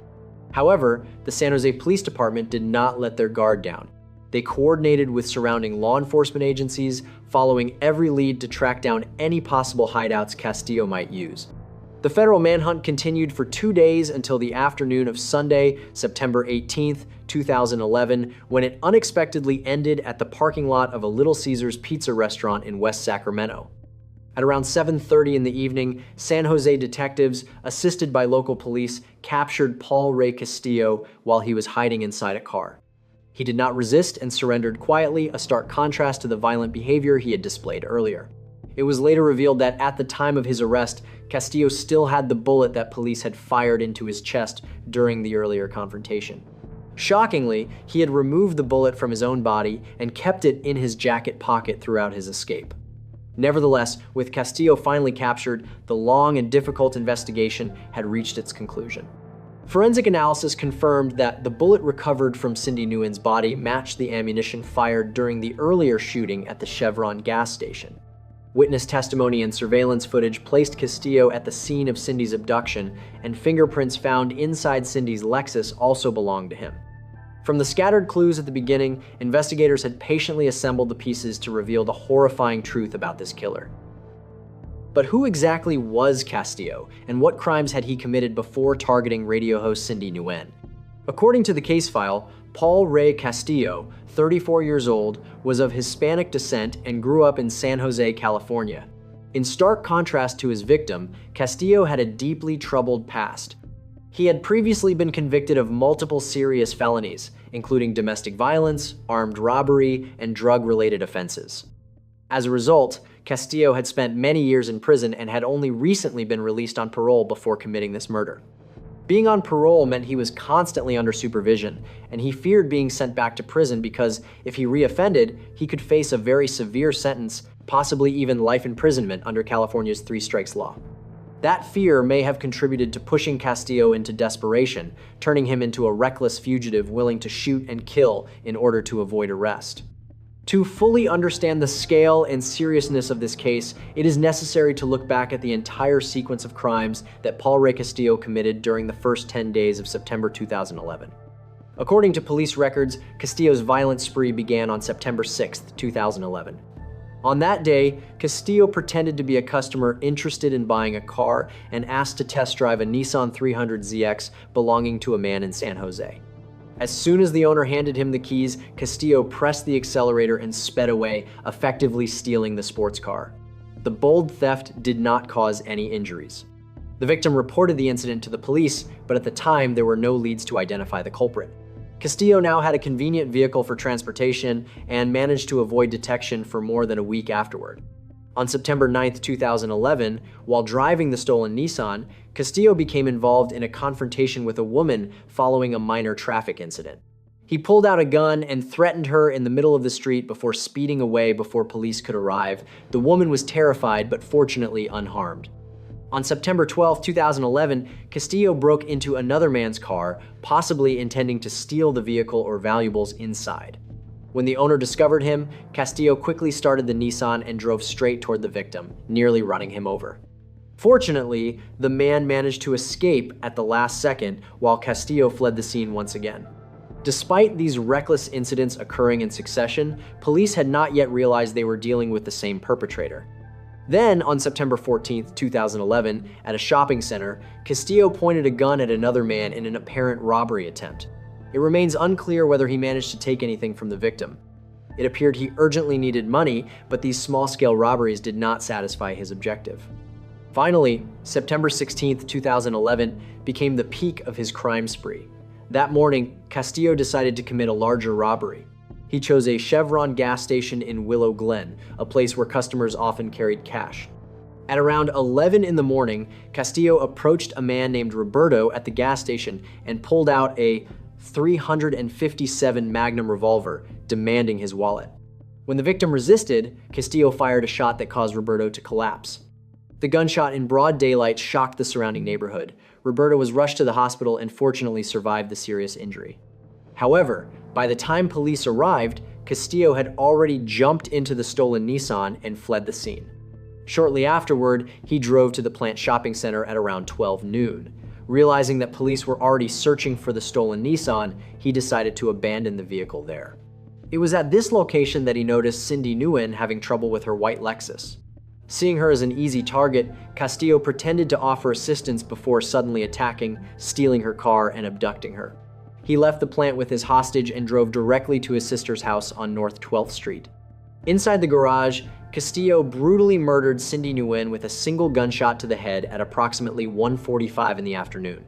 However, the San Jose Police Department did not let their guard down. They coordinated with surrounding law enforcement agencies, following every lead to track down any possible hideouts Castillo might use. The federal manhunt continued for 2 days until the afternoon of Sunday, September 18th, 2011, when it unexpectedly ended at the parking lot of a Little Caesars pizza restaurant in West Sacramento. At around 7:30 in the evening, San Jose detectives, assisted by local police, captured Paul Ray Castillo while he was hiding inside a car. He did not resist and surrendered quietly, a stark contrast to the violent behavior he had displayed earlier. It was later revealed that at the time of his arrest, Castillo still had the bullet that police had fired into his chest during the earlier confrontation. Shockingly, he had removed the bullet from his own body and kept it in his jacket pocket throughout his escape. Nevertheless, with Castillo finally captured, the long and difficult investigation had reached its conclusion. Forensic analysis confirmed that the bullet recovered from Cindy Nguyen's body matched the ammunition fired during the earlier shooting at the Chevron gas station. Witness testimony and surveillance footage placed Castillo at the scene of Cindy's abduction, and fingerprints found inside Cindy's Lexus also belonged to him. From the scattered clues at the beginning, investigators had patiently assembled the pieces to reveal the horrifying truth about this killer. But who exactly was Castillo, and what crimes had he committed before targeting radio host Cindy Nguyen? According to the case file, Paul Ray Castillo, 34 years old, was of Hispanic descent and grew up in San Jose, California. In stark contrast to his victim, Castillo had a deeply troubled past. He had previously been convicted of multiple serious felonies, including domestic violence, armed robbery, and drug-related offenses. As a result, Castillo had spent many years in prison and had only recently been released on parole before committing this murder. Being on parole meant he was constantly under supervision, and he feared being sent back to prison because if he reoffended, he could face a very severe sentence, possibly even life imprisonment under California's three strikes law. That fear may have contributed to pushing Castillo into desperation, turning him into a reckless fugitive willing to shoot and kill in order to avoid arrest. To fully understand the scale and seriousness of this case, it is necessary to look back at the entire sequence of crimes that Paul Ray Castillo committed during the first 10 days of September 2011. According to police records, Castillo's violent spree began on September 6, 2011. On that day, Castillo pretended to be a customer interested in buying a car and asked to test drive a Nissan 300ZX belonging to a man in San Jose. As soon as the owner handed him the keys, Castillo pressed the accelerator and sped away, effectively stealing the sports car. The bold theft did not cause any injuries. The victim reported the incident to the police, but at the time, there were no leads to identify the culprit. Castillo now had a convenient vehicle for transportation and managed to avoid detection for more than a week afterward. On September 9, 2011, while driving the stolen Nissan, Castillo became involved in a confrontation with a woman following a minor traffic incident. He pulled out a gun and threatened her in the middle of the street before speeding away before police could arrive. The woman was terrified, but fortunately unharmed. On September 12, 2011, Castillo broke into another man's car, possibly intending to steal the vehicle or valuables inside. When the owner discovered him, Castillo quickly started the Nissan and drove straight toward the victim, nearly running him over. Fortunately, the man managed to escape at the last second while Castillo fled the scene once again. Despite these reckless incidents occurring in succession, police had not yet realized they were dealing with the same perpetrator. Then, on September 14, 2011, at a shopping center, Castillo pointed a gun at another man in an apparent robbery attempt. It remains unclear whether he managed to take anything from the victim. It appeared he urgently needed money, but these small-scale robberies did not satisfy his objective. Finally, September 16, 2011, became the peak of his crime spree. That morning, Castillo decided to commit a larger robbery. He chose a Chevron gas station in Willow Glen, a place where customers often carried cash. At around 11 in the morning, Castillo approached a man named Roberto at the gas station and pulled out a .357 Magnum revolver, demanding his wallet. When the victim resisted, Castillo fired a shot that caused Roberto to collapse. The gunshot in broad daylight shocked the surrounding neighborhood. Roberto was rushed to the hospital and fortunately survived the serious injury. However, by the time police arrived, Castillo had already jumped into the stolen Nissan and fled the scene. Shortly afterward, he drove to the Plant Shopping Center at around 12 noon. Realizing that police were already searching for the stolen Nissan, he decided to abandon the vehicle there. It was at this location that he noticed Cindy Nguyen having trouble with her white Lexus. Seeing her as an easy target, Castillo pretended to offer assistance before suddenly attacking, stealing her car, and abducting her. He left the plant with his hostage and drove directly to his sister's house on North 12th Street. Inside the garage, Castillo brutally murdered Cindy Nguyen with a single gunshot to the head at approximately 1:45 in the afternoon.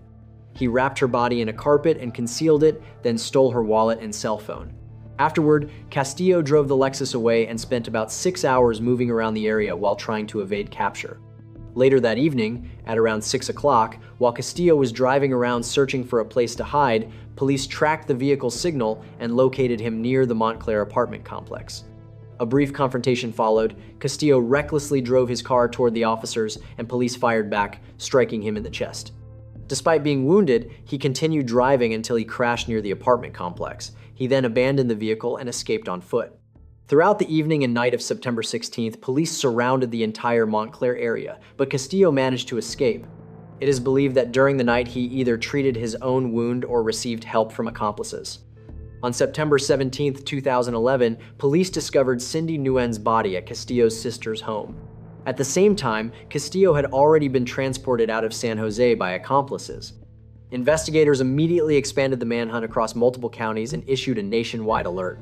He wrapped her body in a carpet and concealed it, then stole her wallet and cell phone. Afterward, Castillo drove the Lexus away and spent about 6 hours moving around the area while trying to evade capture. Later that evening, at around 6 o'clock, while Castillo was driving around searching for a place to hide, police tracked the vehicle's signal and located him near the Montclair apartment complex. A brief confrontation followed. Castillo recklessly drove his car toward the officers, and police fired back, striking him in the chest. Despite being wounded, he continued driving until he crashed near the apartment complex. He then abandoned the vehicle and escaped on foot. Throughout the evening and night of September 16th, police surrounded the entire Montclair area, but Castillo managed to escape. It is believed that during the night he either treated his own wound or received help from accomplices. On September 17, 2011, police discovered Cindy Nguyen's body at Castillo's sister's home. At the same time, Castillo had already been transported out of San Jose by accomplices. Investigators immediately expanded the manhunt across multiple counties and issued a nationwide alert.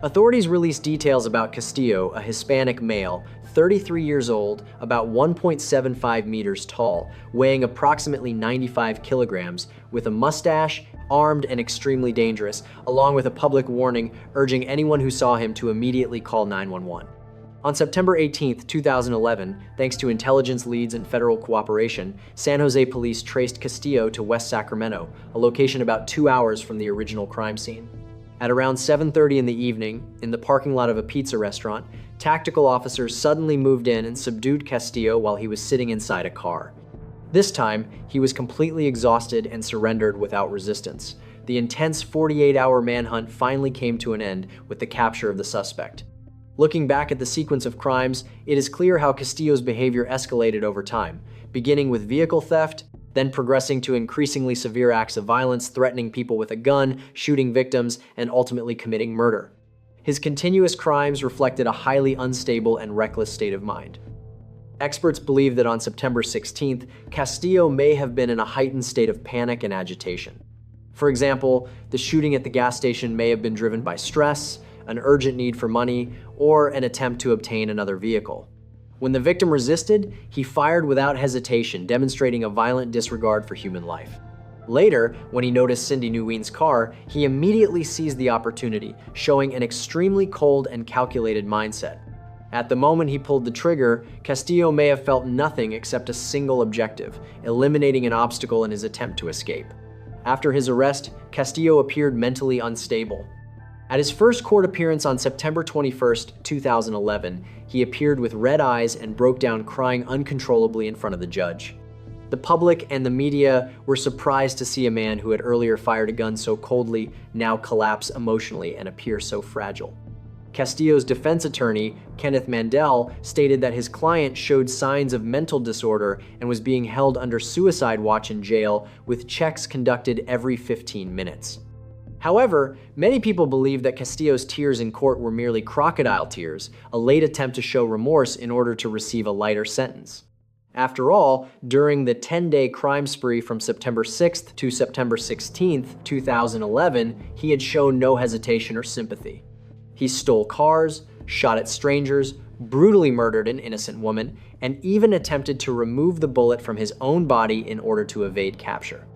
Authorities released details about Castillo, a Hispanic male, 33 years old, about 1.75 meters tall, weighing approximately 95 kilograms, with a mustache, armed and extremely dangerous, along with a public warning urging anyone who saw him to immediately call 911. On September 18, 2011, thanks to intelligence leads and federal cooperation, San Jose police traced Castillo to West Sacramento, a location about 2 hours from the original crime scene. At around 7:30 in the evening, in the parking lot of a pizza restaurant, tactical officers suddenly moved in and subdued Castillo while he was sitting inside a car. This time, he was completely exhausted and surrendered without resistance. The intense 48-hour manhunt finally came to an end with the capture of the suspect. Looking back at the sequence of crimes, it is clear how Castillo's behavior escalated over time, beginning with vehicle theft, then progressing to increasingly severe acts of violence, threatening people with a gun, shooting victims, and ultimately committing murder. His continuous crimes reflected a highly unstable and reckless state of mind. Experts believe that on September 16th, Castillo may have been in a heightened state of panic and agitation. For example, the shooting at the gas station may have been driven by stress, an urgent need for money, or an attempt to obtain another vehicle. When the victim resisted, he fired without hesitation, demonstrating a violent disregard for human life. Later, when he noticed Cindy Nguyen's car, he immediately seized the opportunity, showing an extremely cold and calculated mindset. At the moment he pulled the trigger, Castillo may have felt nothing except a single objective: eliminating an obstacle in his attempt to escape. After his arrest, Castillo appeared mentally unstable. At his first court appearance on September 21, 2011, he appeared with red eyes and broke down crying uncontrollably in front of the judge. The public and the media were surprised to see a man who had earlier fired a gun so coldly now collapse emotionally and appear so fragile. Castillo's defense attorney, Kenneth Mandel, stated that his client showed signs of mental disorder and was being held under suicide watch in jail, with checks conducted every 15 minutes. However, many people believe that Castillo's tears in court were merely crocodile tears, a late attempt to show remorse in order to receive a lighter sentence. After all, during the 10-day crime spree from September 6th to September 16th, 2011, he had shown no hesitation or sympathy. He stole cars, shot at strangers, brutally murdered an innocent woman, and even attempted to remove the bullet from his own body in order to evade capture.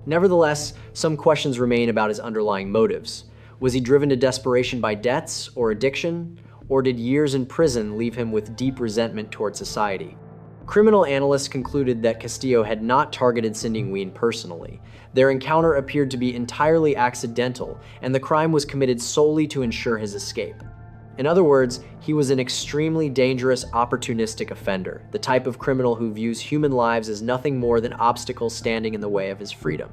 Nevertheless, some questions remain about his underlying motives. Was he driven to desperation by debts or addiction? Or did years in prison leave him with deep resentment toward society? Criminal analysts concluded that Castillo had not targeted Cindy Nguyen personally. Their encounter appeared to be entirely accidental, and the crime was committed solely to ensure his escape. In other words, he was an extremely dangerous, opportunistic offender, the type of criminal who views human lives as nothing more than obstacles standing in the way of his freedom.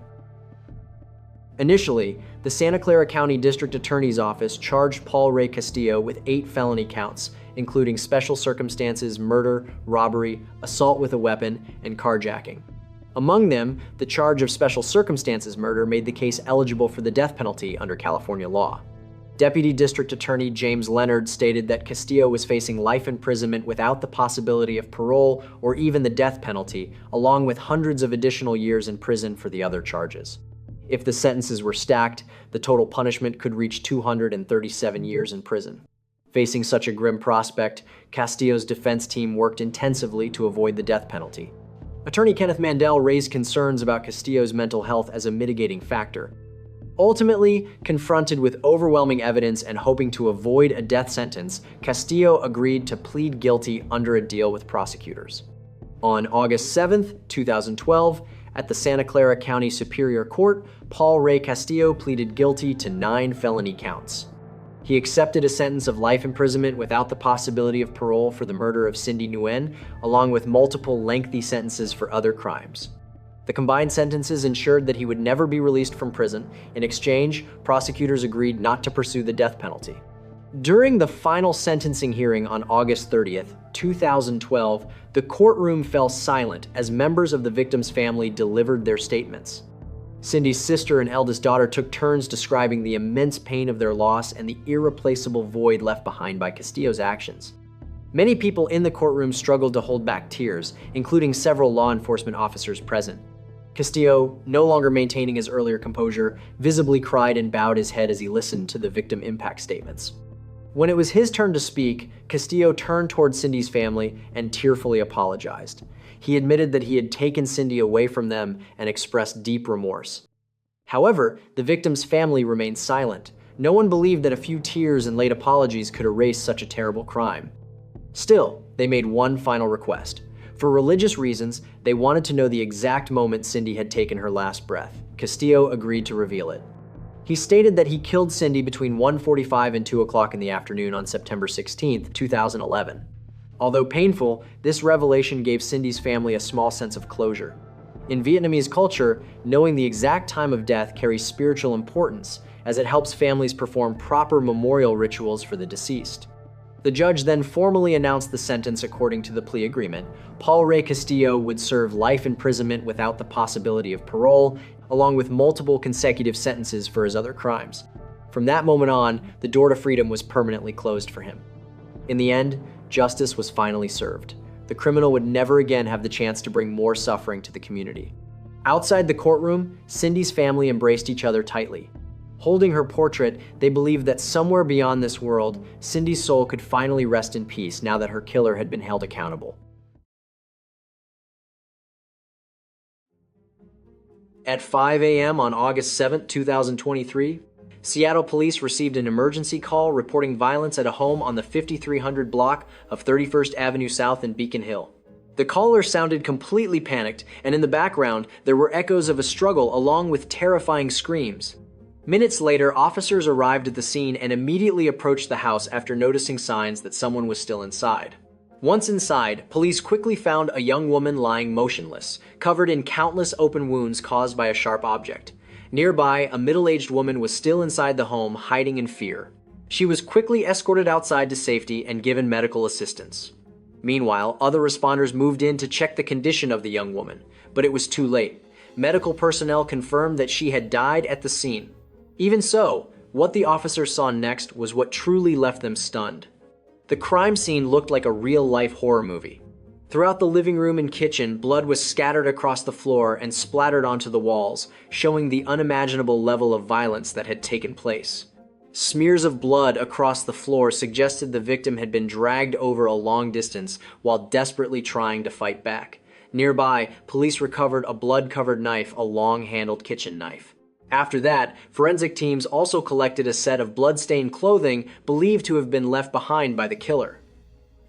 Initially, the Santa Clara County District Attorney's Office charged Paul Ray Castillo with 8 felony counts, including special circumstances, murder, robbery, assault with a weapon, and carjacking. Among them, the charge of special circumstances murder made the case eligible for the death penalty under California law. Deputy District Attorney James Leonard stated that Castillo was facing life imprisonment without the possibility of parole or even the death penalty, along with hundreds of additional years in prison for the other charges. If the sentences were stacked, the total punishment could reach 237 years in prison. Facing such a grim prospect, Castillo's defense team worked intensively to avoid the death penalty. Attorney Kenneth Mandel raised concerns about Castillo's mental health as a mitigating factor. Ultimately, confronted with overwhelming evidence and hoping to avoid a death sentence, Castillo agreed to plead guilty under a deal with prosecutors. On August 7, 2012, at the Santa Clara County Superior Court, Paul Ray Castillo pleaded guilty to 9 felony counts. He accepted a sentence of life imprisonment without the possibility of parole for the murder of Cindy Nguyen, along with multiple lengthy sentences for other crimes. The combined sentences ensured that he would never be released from prison. In exchange, prosecutors agreed not to pursue the death penalty. During the final sentencing hearing on August 30th, 2012, the courtroom fell silent as members of the victim's family delivered their statements. Cindy's sister and eldest daughter took turns describing the immense pain of their loss and the irreplaceable void left behind by Castillo's actions. Many people in the courtroom struggled to hold back tears, including several law enforcement officers present. Castillo, no longer maintaining his earlier composure, visibly cried and bowed his head as he listened to the victim impact statements. When it was his turn to speak, Castillo turned toward Cindy's family and tearfully apologized. He admitted that he had taken Cindy away from them and expressed deep remorse. However, the victim's family remained silent. No one believed that a few tears and late apologies could erase such a terrible crime. Still, they made one final request. For religious reasons, they wanted to know the exact moment Cindy had taken her last breath. Castillo agreed to reveal it. He stated that he killed Cindy between 1:45 and 2 o'clock in the afternoon on September 16, 2011. Although painful, this revelation gave Cindy's family a small sense of closure. In Vietnamese culture, knowing the exact time of death carries spiritual importance, as it helps families perform proper memorial rituals for the deceased. The judge then formally announced the sentence according to the plea agreement. Paul Ray Castillo would serve life imprisonment without the possibility of parole, along with multiple consecutive sentences for his other crimes. From that moment on, the door to freedom was permanently closed for him. In the end, justice was finally served. The criminal would never again have the chance to bring more suffering to the community. Outside the courtroom, Cindy's family embraced each other tightly. Holding her portrait, they believed that somewhere beyond this world, Cindy's soul could finally rest in peace now that her killer had been held accountable. At 5 a.m. on August 7, 2023, Seattle police received an emergency call reporting violence at a home on the 5300 block of 31st Avenue South in Beacon Hill. The caller sounded completely panicked, and in the background, there were echoes of a struggle along with terrifying screams. Minutes later, officers arrived at the scene and immediately approached the house after noticing signs that someone was still inside. Once inside, police quickly found a young woman lying motionless, covered in countless open wounds caused by a sharp object. Nearby, a middle-aged woman was still inside the home, hiding in fear. She was quickly escorted outside to safety and given medical assistance. Meanwhile, other responders moved in to check the condition of the young woman, but it was too late. Medical personnel confirmed that she had died at the scene. Even so, what the officers saw next was what truly left them stunned. The crime scene looked like a real-life horror movie. Throughout the living room and kitchen, blood was scattered across the floor and splattered onto the walls, showing the unimaginable level of violence that had taken place. Smears of blood across the floor suggested the victim had been dragged over a long distance while desperately trying to fight back. Nearby, police recovered a blood-covered knife, a long-handled kitchen knife. After that, forensic teams also collected a set of blood-stained clothing believed to have been left behind by the killer.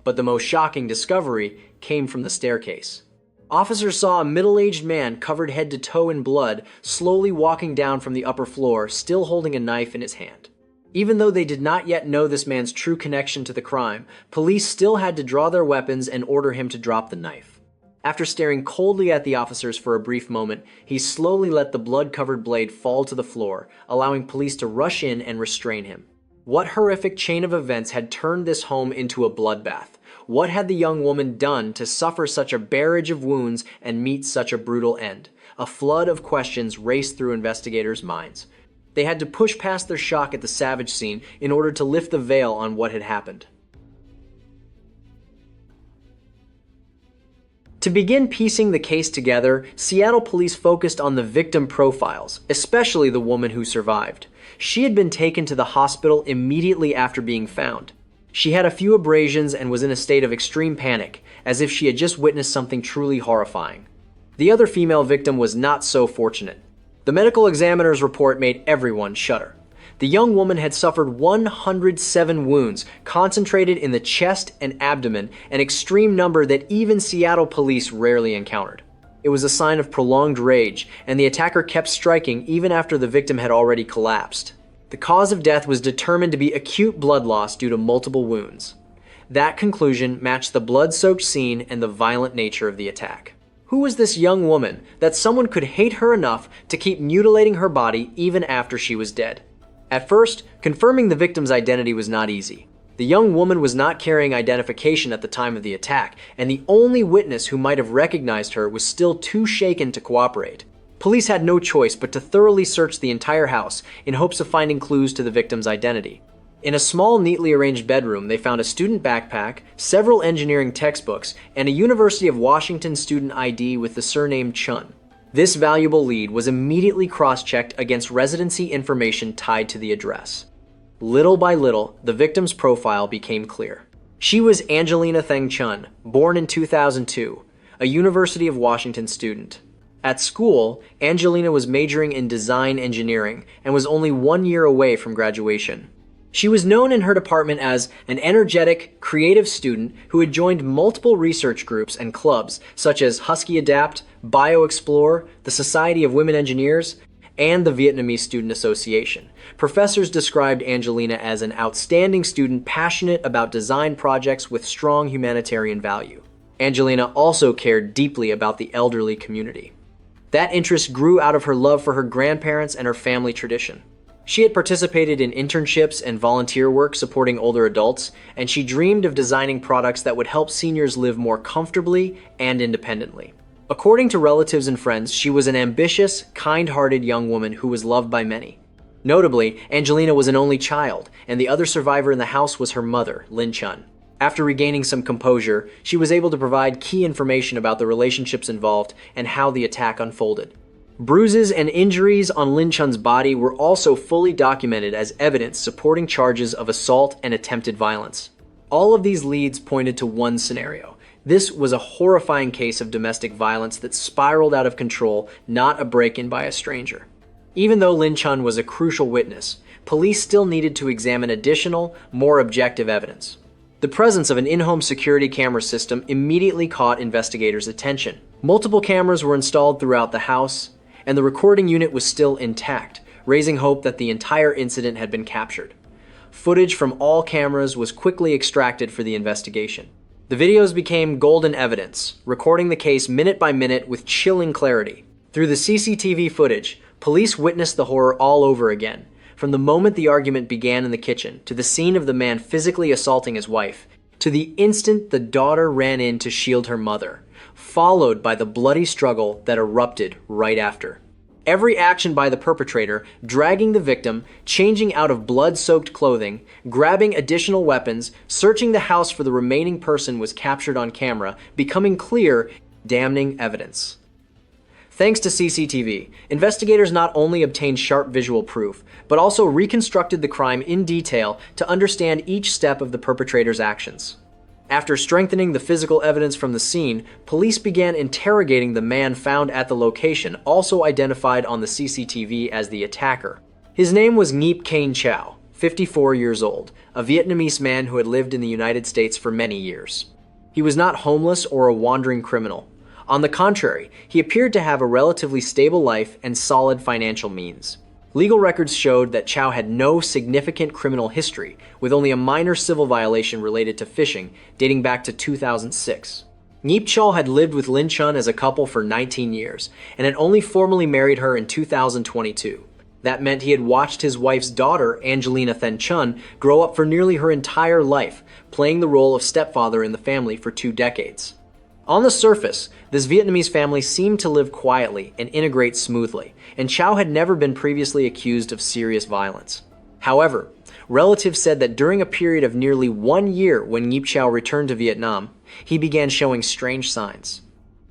But the most shocking discovery came from the staircase. Officers saw a middle-aged man covered head to toe in blood slowly walking down from the upper floor, still holding a knife in his hand. Even though they did not yet know this man's true connection to the crime, police still had to draw their weapons and order him to drop the knife. After staring coldly at the officers for a brief moment, he slowly let the blood-covered blade fall to the floor, allowing police to rush in and restrain him. What horrific chain of events had turned this home into a bloodbath? What had the young woman done to suffer such a barrage of wounds and meet such a brutal end? A flood of questions raced through investigators' minds. They had to push past their shock at the savage scene in order to lift the veil on what had happened. To begin piecing the case together, Seattle police focused on the victim profiles, especially the woman who survived. She had been taken to the hospital immediately after being found. She had a few abrasions and was in a state of extreme panic, as if she had just witnessed something truly horrifying. The other female victim was not so fortunate. The medical examiner's report made everyone shudder. The young woman had suffered 107 wounds, concentrated in the chest and abdomen, an extreme number that even Seattle police rarely encountered. It was a sign of prolonged rage, and the attacker kept striking even after the victim had already collapsed. The cause of death was determined to be acute blood loss due to multiple wounds. That conclusion matched the blood-soaked scene and the violent nature of the attack. Who was this young woman that someone could hate her enough to keep mutilating her body even after she was dead? At first, confirming the victim's identity was not easy. The young woman was not carrying identification at the time of the attack, and the only witness who might have recognized her was still too shaken to cooperate. Police had no choice but to thoroughly search the entire house in hopes of finding clues to the victim's identity. In a small, neatly arranged bedroom, they found a student backpack, several engineering textbooks, and a University of Washington student ID with the surname Chun. This valuable lead was immediately cross-checked against residency information tied to the address. Little by little, the victim's profile became clear. She was Angelina Theng Chun, born in 2002, a University of Washington student. At school, Angelina was majoring in design engineering and was only 1 year away from graduation. She was known in her department as an energetic, creative student who had joined multiple research groups and clubs such as Husky Adapt, BioExplore, the Society of Women Engineers, and the Vietnamese Student Association. Professors described Angelina as an outstanding student passionate about design projects with strong humanitarian value. Angelina also cared deeply about the elderly community. That interest grew out of her love for her grandparents and her family tradition. She had participated in internships and volunteer work supporting older adults, and she dreamed of designing products that would help seniors live more comfortably and independently. According to relatives and friends, she was an ambitious, kind-hearted young woman who was loved by many. Notably, Angelina was an only child, and the other survivor in the house was her mother, Lin Chun. After regaining some composure, she was able to provide key information about the relationships involved and how the attack unfolded. Bruises and injuries on Lin Chun's body were also fully documented as evidence supporting charges of assault and attempted violence. All of these leads pointed to one scenario. This was a horrifying case of domestic violence that spiraled out of control, not a break-in by a stranger. Even though Lin Chun was a crucial witness, police still needed to examine additional, more objective evidence. The presence of an in-home security camera system immediately caught investigators' attention. Multiple cameras were installed throughout the house, and the recording unit was still intact, raising hope that the entire incident had been captured. Footage from all cameras was quickly extracted for the investigation. The videos became golden evidence, recording the case minute by minute with chilling clarity. Through the CCTV footage, police witnessed the horror all over again, from the moment the argument began in the kitchen, to the scene of the man physically assaulting his wife, to the instant the daughter ran in to shield her mother, followed by the bloody struggle that erupted right after. Every action by the perpetrator, dragging the victim, changing out of blood-soaked clothing, grabbing additional weapons, searching the house for the remaining person was captured on camera, becoming clear, damning evidence. Thanks to CCTV, investigators not only obtained sharp visual proof, but also reconstructed the crime in detail to understand each step of the perpetrator's actions. After strengthening the physical evidence from the scene, police began interrogating the man found at the location, also identified on the CCTV as the attacker. His name was Nghip Kane Chow, 54 years old, a Vietnamese man who had lived in the United States for many years. He was not homeless or a wandering criminal. On the contrary, he appeared to have a relatively stable life and solid financial means. Legal records showed that Chow had no significant criminal history, with only a minor civil violation related to fishing, dating back to 2006. Nghip Chow had lived with Lin Chun as a couple for 19 years, and had only formally married her in 2022. That meant he had watched his wife's daughter, Angelina Then Chun, grow up for nearly her entire life, playing the role of stepfather in the family for 2 decades. On the surface, this Vietnamese family seemed to live quietly and integrate smoothly, and Chow had never been previously accused of serious violence. However, relatives said that during a period of nearly 1 year when Nghip Chow returned to Vietnam, he began showing strange signs.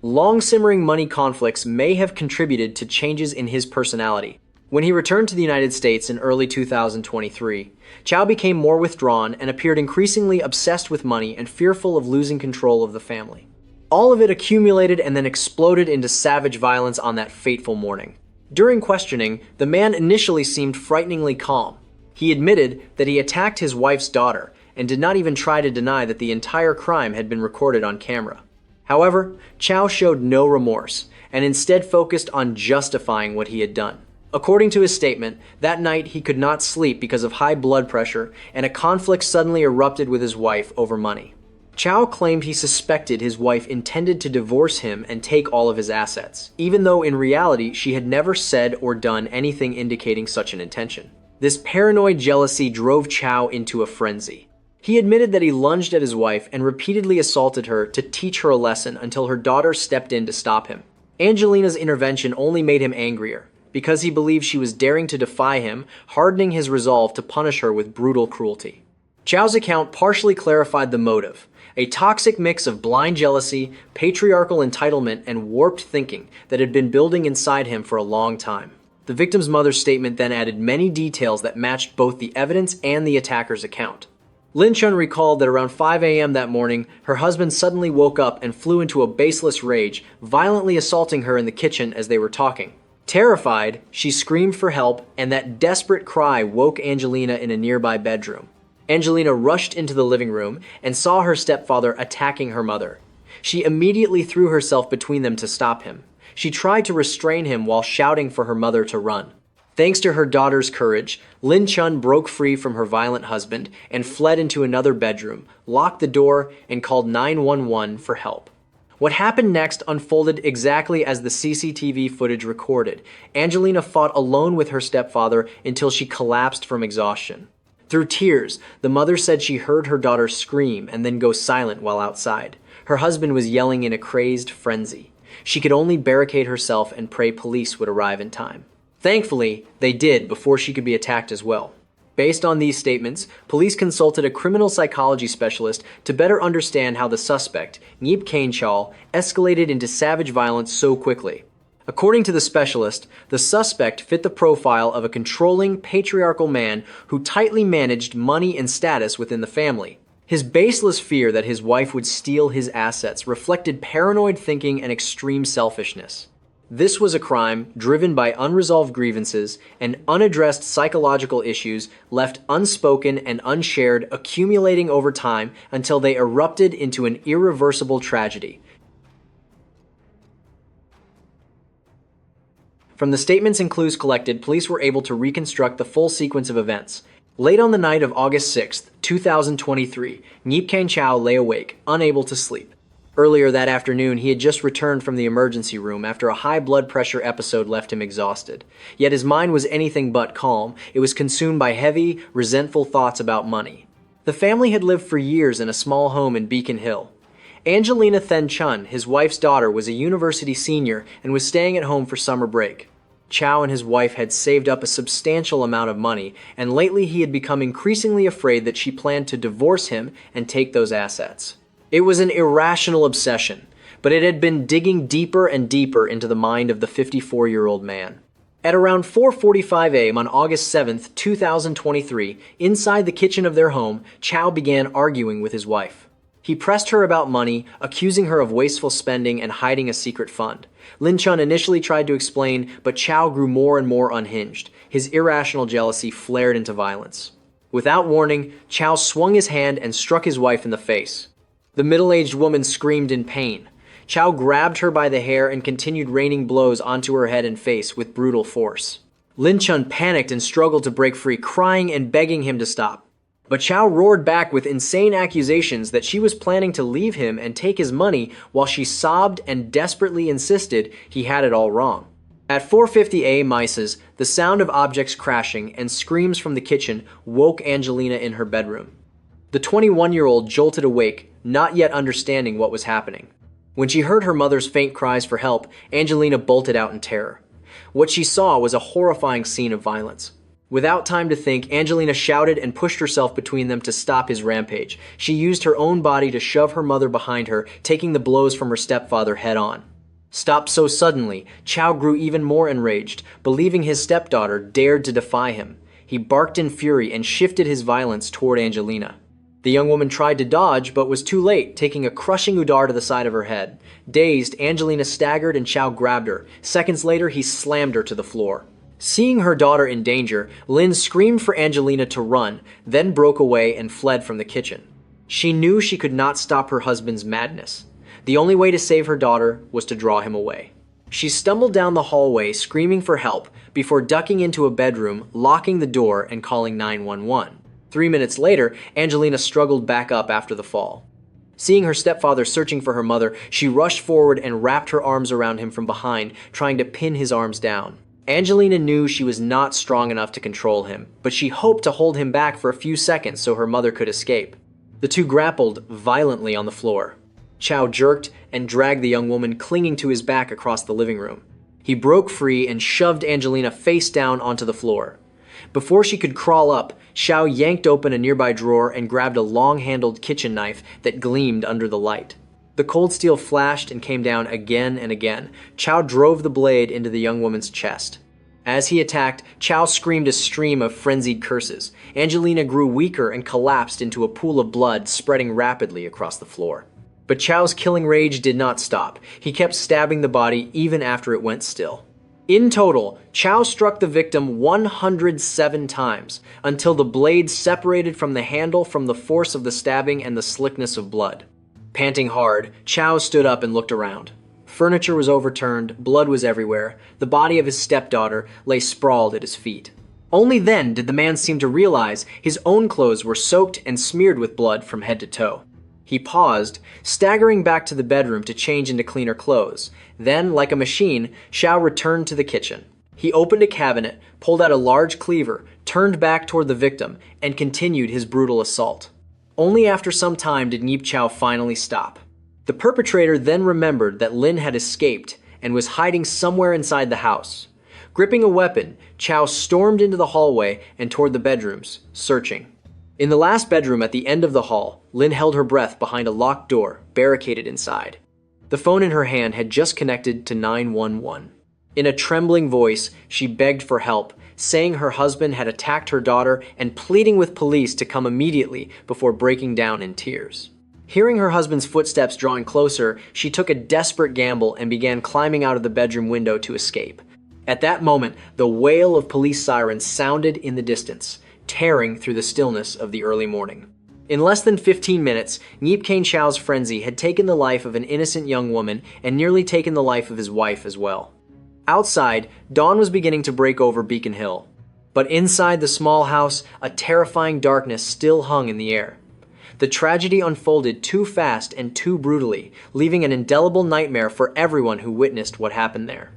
Long-simmering money conflicts may have contributed to changes in his personality. When he returned to the United States in early 2023, Chow became more withdrawn and appeared increasingly obsessed with money and fearful of losing control of the family. All of it accumulated and then exploded into savage violence on that fateful morning. During questioning, the man initially seemed frighteningly calm. He admitted that he attacked his wife's daughter and did not even try to deny that the entire crime had been recorded on camera. However, Chow showed no remorse and instead focused on justifying what he had done. According to his statement, that night he could not sleep because of high blood pressure and a conflict suddenly erupted with his wife over money. Chow claimed he suspected his wife intended to divorce him and take all of his assets, even though in reality she had never said or done anything indicating such an intention. This paranoid jealousy drove Chow into a frenzy. He admitted that he lunged at his wife and repeatedly assaulted her to teach her a lesson until her daughter stepped in to stop him. Angelina's intervention only made him angrier, because he believed she was daring to defy him, hardening his resolve to punish her with brutal cruelty. Chow's account partially clarified the motive, a toxic mix of blind jealousy, patriarchal entitlement, and warped thinking that had been building inside him for a long time. The victim's mother's statement then added many details that matched both the evidence and the attacker's account. Lin Chun recalled that around 5 a.m. that morning, her husband suddenly woke up and flew into a baseless rage, violently assaulting her in the kitchen as they were talking. Terrified, she screamed for help, and that desperate cry woke Angelina in a nearby bedroom. Angelina rushed into the living room and saw her stepfather attacking her mother. She immediately threw herself between them to stop him. She tried to restrain him while shouting for her mother to run. Thanks to her daughter's courage, Lin Chun broke free from her violent husband and fled into another bedroom, locked the door, and called 911 for help. What happened next unfolded exactly as the CCTV footage recorded. Angelina fought alone with her stepfather until she collapsed from exhaustion. Through tears, the mother said she heard her daughter scream and then go silent while outside. Her husband was yelling in a crazed frenzy. She could only barricade herself and pray police would arrive in time. Thankfully, they did before she could be attacked as well. Based on these statements, police consulted a criminal psychology specialist to better understand how the suspect, Nghip Kane Chow, escalated into savage violence so quickly. According to the specialist, the suspect fit the profile of a controlling, patriarchal man who tightly managed money and status within the family. His baseless fear that his wife would steal his assets reflected paranoid thinking and extreme selfishness. This was a crime driven by unresolved grievances and unaddressed psychological issues left unspoken and unshared, accumulating over time until they erupted into an irreversible tragedy. From the statements and clues collected, police were able to reconstruct the full sequence of events. Late on the night of August 6, 2023, Nhip Kang Chow lay awake, unable to sleep. Earlier that afternoon, he had just returned from the emergency room after a high blood pressure episode left him exhausted. Yet his mind was anything but calm. It was consumed by heavy, resentful thoughts about money. The family had lived for years in a small home in Beacon Hill. Angelina Then Chun, his wife's daughter, was a university senior and was staying at home for summer break. Chow and his wife had saved up a substantial amount of money, and lately he had become increasingly afraid that she planned to divorce him and take those assets. It was an irrational obsession, but it had been digging deeper and deeper into the mind of the 54-year-old man. At around 4:45 a.m. on August 7, 2023, inside the kitchen of their home, Chow began arguing with his wife. He pressed her about money, accusing her of wasteful spending and hiding a secret fund. Lin Chun initially tried to explain, but Chow grew more and more unhinged. His irrational jealousy flared into violence. Without warning, Chow swung his hand and struck his wife in the face. The middle-aged woman screamed in pain. Chow grabbed her by the hair and continued raining blows onto her head and face with brutal force. Lin Chun panicked and struggled to break free, crying and begging him to stop. But Chow roared back with insane accusations that she was planning to leave him and take his money while she sobbed and desperately insisted he had it all wrong. At 4:50 a.m. Mises, the sound of objects crashing and screams from the kitchen woke Angelina in her bedroom. The 21-year-old jolted awake, not yet understanding what was happening. When she heard her mother's faint cries for help, Angelina bolted out in terror. What she saw was a horrifying scene of violence. Without time to think, Angelina shouted and pushed herself between them to stop his rampage. She used her own body to shove her mother behind her, taking the blows from her stepfather head on. Stopped so suddenly, Chow grew even more enraged, believing his stepdaughter dared to defy him. He barked in fury and shifted his violence toward Angelina. The young woman tried to dodge, but was too late, taking a crushing udar to the side of her head. Dazed, Angelina staggered and Chow grabbed her. Seconds later, he slammed her to the floor. Seeing her daughter in danger, Lin screamed for Angelina to run, then broke away and fled from the kitchen. She knew she could not stop her husband's madness. The only way to save her daughter was to draw him away. She stumbled down the hallway, screaming for help, before ducking into a bedroom, locking the door, and calling 911. 3 minutes later, Angelina struggled back up after the fall. Seeing her stepfather searching for her mother, she rushed forward and wrapped her arms around him from behind, trying to pin his arms down. Angelina knew she was not strong enough to control him, but she hoped to hold him back for a few seconds so her mother could escape. The two grappled violently on the floor. Chow jerked and dragged the young woman clinging to his back across the living room. He broke free and shoved Angelina face down onto the floor. Before she could crawl up, Chow yanked open a nearby drawer and grabbed a long-handled kitchen knife that gleamed under the light. The cold steel flashed and came down again and again. Chow drove the blade into the young woman's chest. As he attacked, Chow screamed a stream of frenzied curses. Angelina grew weaker and collapsed into a pool of blood spreading rapidly across the floor. But Chow's killing rage did not stop. He kept stabbing the body even after it went still. In total, Chow struck the victim 107 times, until the blade separated from the handle from the force of the stabbing and the slickness of blood. Panting hard, Chow stood up and looked around. Furniture was overturned, blood was everywhere. The body of his stepdaughter lay sprawled at his feet. Only then did the man seem to realize his own clothes were soaked and smeared with blood from head to toe. He paused, staggering back to the bedroom to change into cleaner clothes. Then, like a machine, Chow returned to the kitchen. He opened a cabinet, pulled out a large cleaver, turned back toward the victim, and continued his brutal assault. Only after some time did Nhip Chow finally stop. The perpetrator then remembered that Lin had escaped and was hiding somewhere inside the house. Gripping a weapon, Chow stormed into the hallway and toward the bedrooms, searching. In the last bedroom at the end of the hall, Lin held her breath behind a locked door, barricaded inside. The phone in her hand had just connected to 911. In a trembling voice, she begged for help, saying her husband had attacked her daughter and pleading with police to come immediately before breaking down in tears. Hearing her husband's footsteps drawing closer, she took a desperate gamble and began climbing out of the bedroom window to escape. At that moment, the wail of police sirens sounded in the distance, tearing through the stillness of the early morning. In less than 15 minutes, Nghip Kane Chau's frenzy had taken the life of an innocent young woman and nearly taken the life of his wife as well. Outside, dawn was beginning to break over Beacon Hill. But inside the small house, a terrifying darkness still hung in the air. The tragedy unfolded too fast and too brutally, leaving an indelible nightmare for everyone who witnessed what happened there.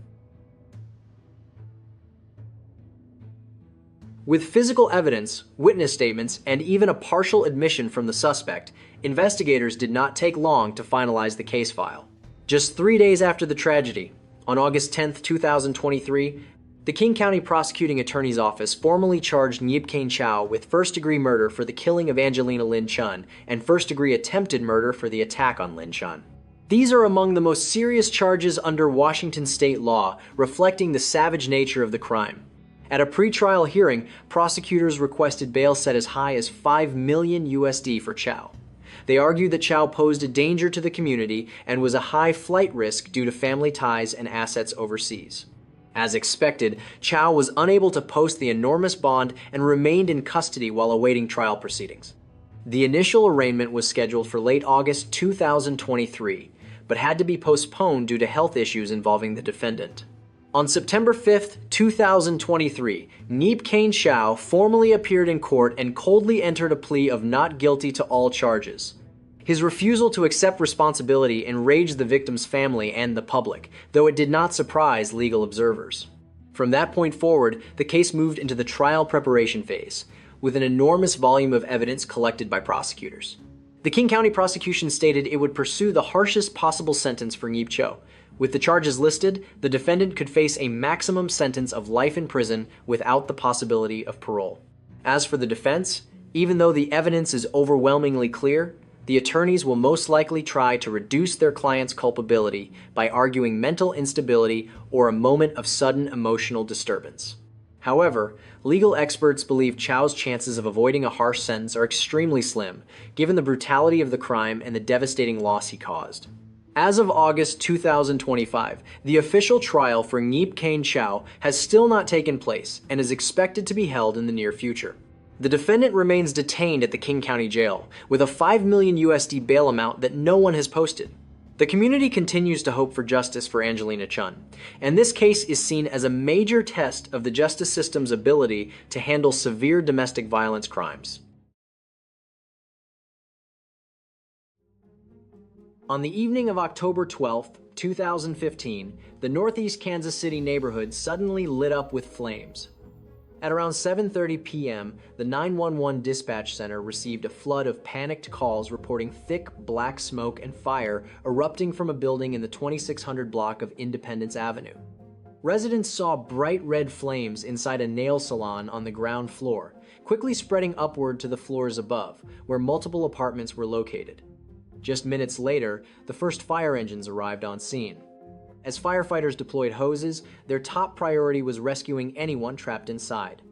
With physical evidence, witness statements, and even a partial admission from the suspect, investigators did not take long to finalize the case file. Just 3 days after the tragedy, on August 10, 2023, the King County Prosecuting Attorney's Office formally charged Nghip Kane Chau with first-degree murder for the killing of Angelina Lin Chun and first-degree attempted murder for the attack on Lin Chun. These are among the most serious charges under Washington state law, reflecting the savage nature of the crime. At a pretrial hearing, prosecutors requested bail set as high as $5 million for Chau. They argued that Chau posed a danger to the community and was a high flight risk due to family ties and assets overseas. As expected, Chau was unable to post the enormous bond and remained in custody while awaiting trial proceedings. The initial arraignment was scheduled for late August 2023, but had to be postponed due to health issues involving the defendant. On September 5, 2023, Nghip Kane Chau formally appeared in court and coldly entered a plea of not guilty to all charges. His refusal to accept responsibility enraged the victim's family and the public, though it did not surprise legal observers. From that point forward, the case moved into the trial preparation phase, with an enormous volume of evidence collected by prosecutors. The King County prosecution stated it would pursue the harshest possible sentence for Nghip Chau. With the charges listed, the defendant could face a maximum sentence of life in prison without the possibility of parole. As for the defense, even though the evidence is overwhelmingly clear, the attorneys will most likely try to reduce their client's culpability by arguing mental instability or a moment of sudden emotional disturbance. However, legal experts believe Chau's chances of avoiding a harsh sentence are extremely slim, given the brutality of the crime and the devastating loss he caused. As of August 2025, the official trial for Nghip Kane Chau has still not taken place and is expected to be held in the near future. The defendant remains detained at the King County Jail, with a $5 million bail amount that no one has posted. The community continues to hope for justice for Angelina Chun, and this case is seen as a major test of the justice system's ability to handle severe domestic violence crimes. On the evening of October 12, 2015, the Northeast Kansas City neighborhood suddenly lit up with flames. At around 7:30 p.m., the 911 dispatch center received a flood of panicked calls reporting thick black smoke and fire erupting from a building in the 2600 block of Independence Avenue. Residents saw bright red flames inside a nail salon on the ground floor, quickly spreading upward to the floors above, where multiple apartments were located. Just minutes later, the first fire engines arrived on scene. As firefighters deployed hoses, their top priority was rescuing anyone trapped inside.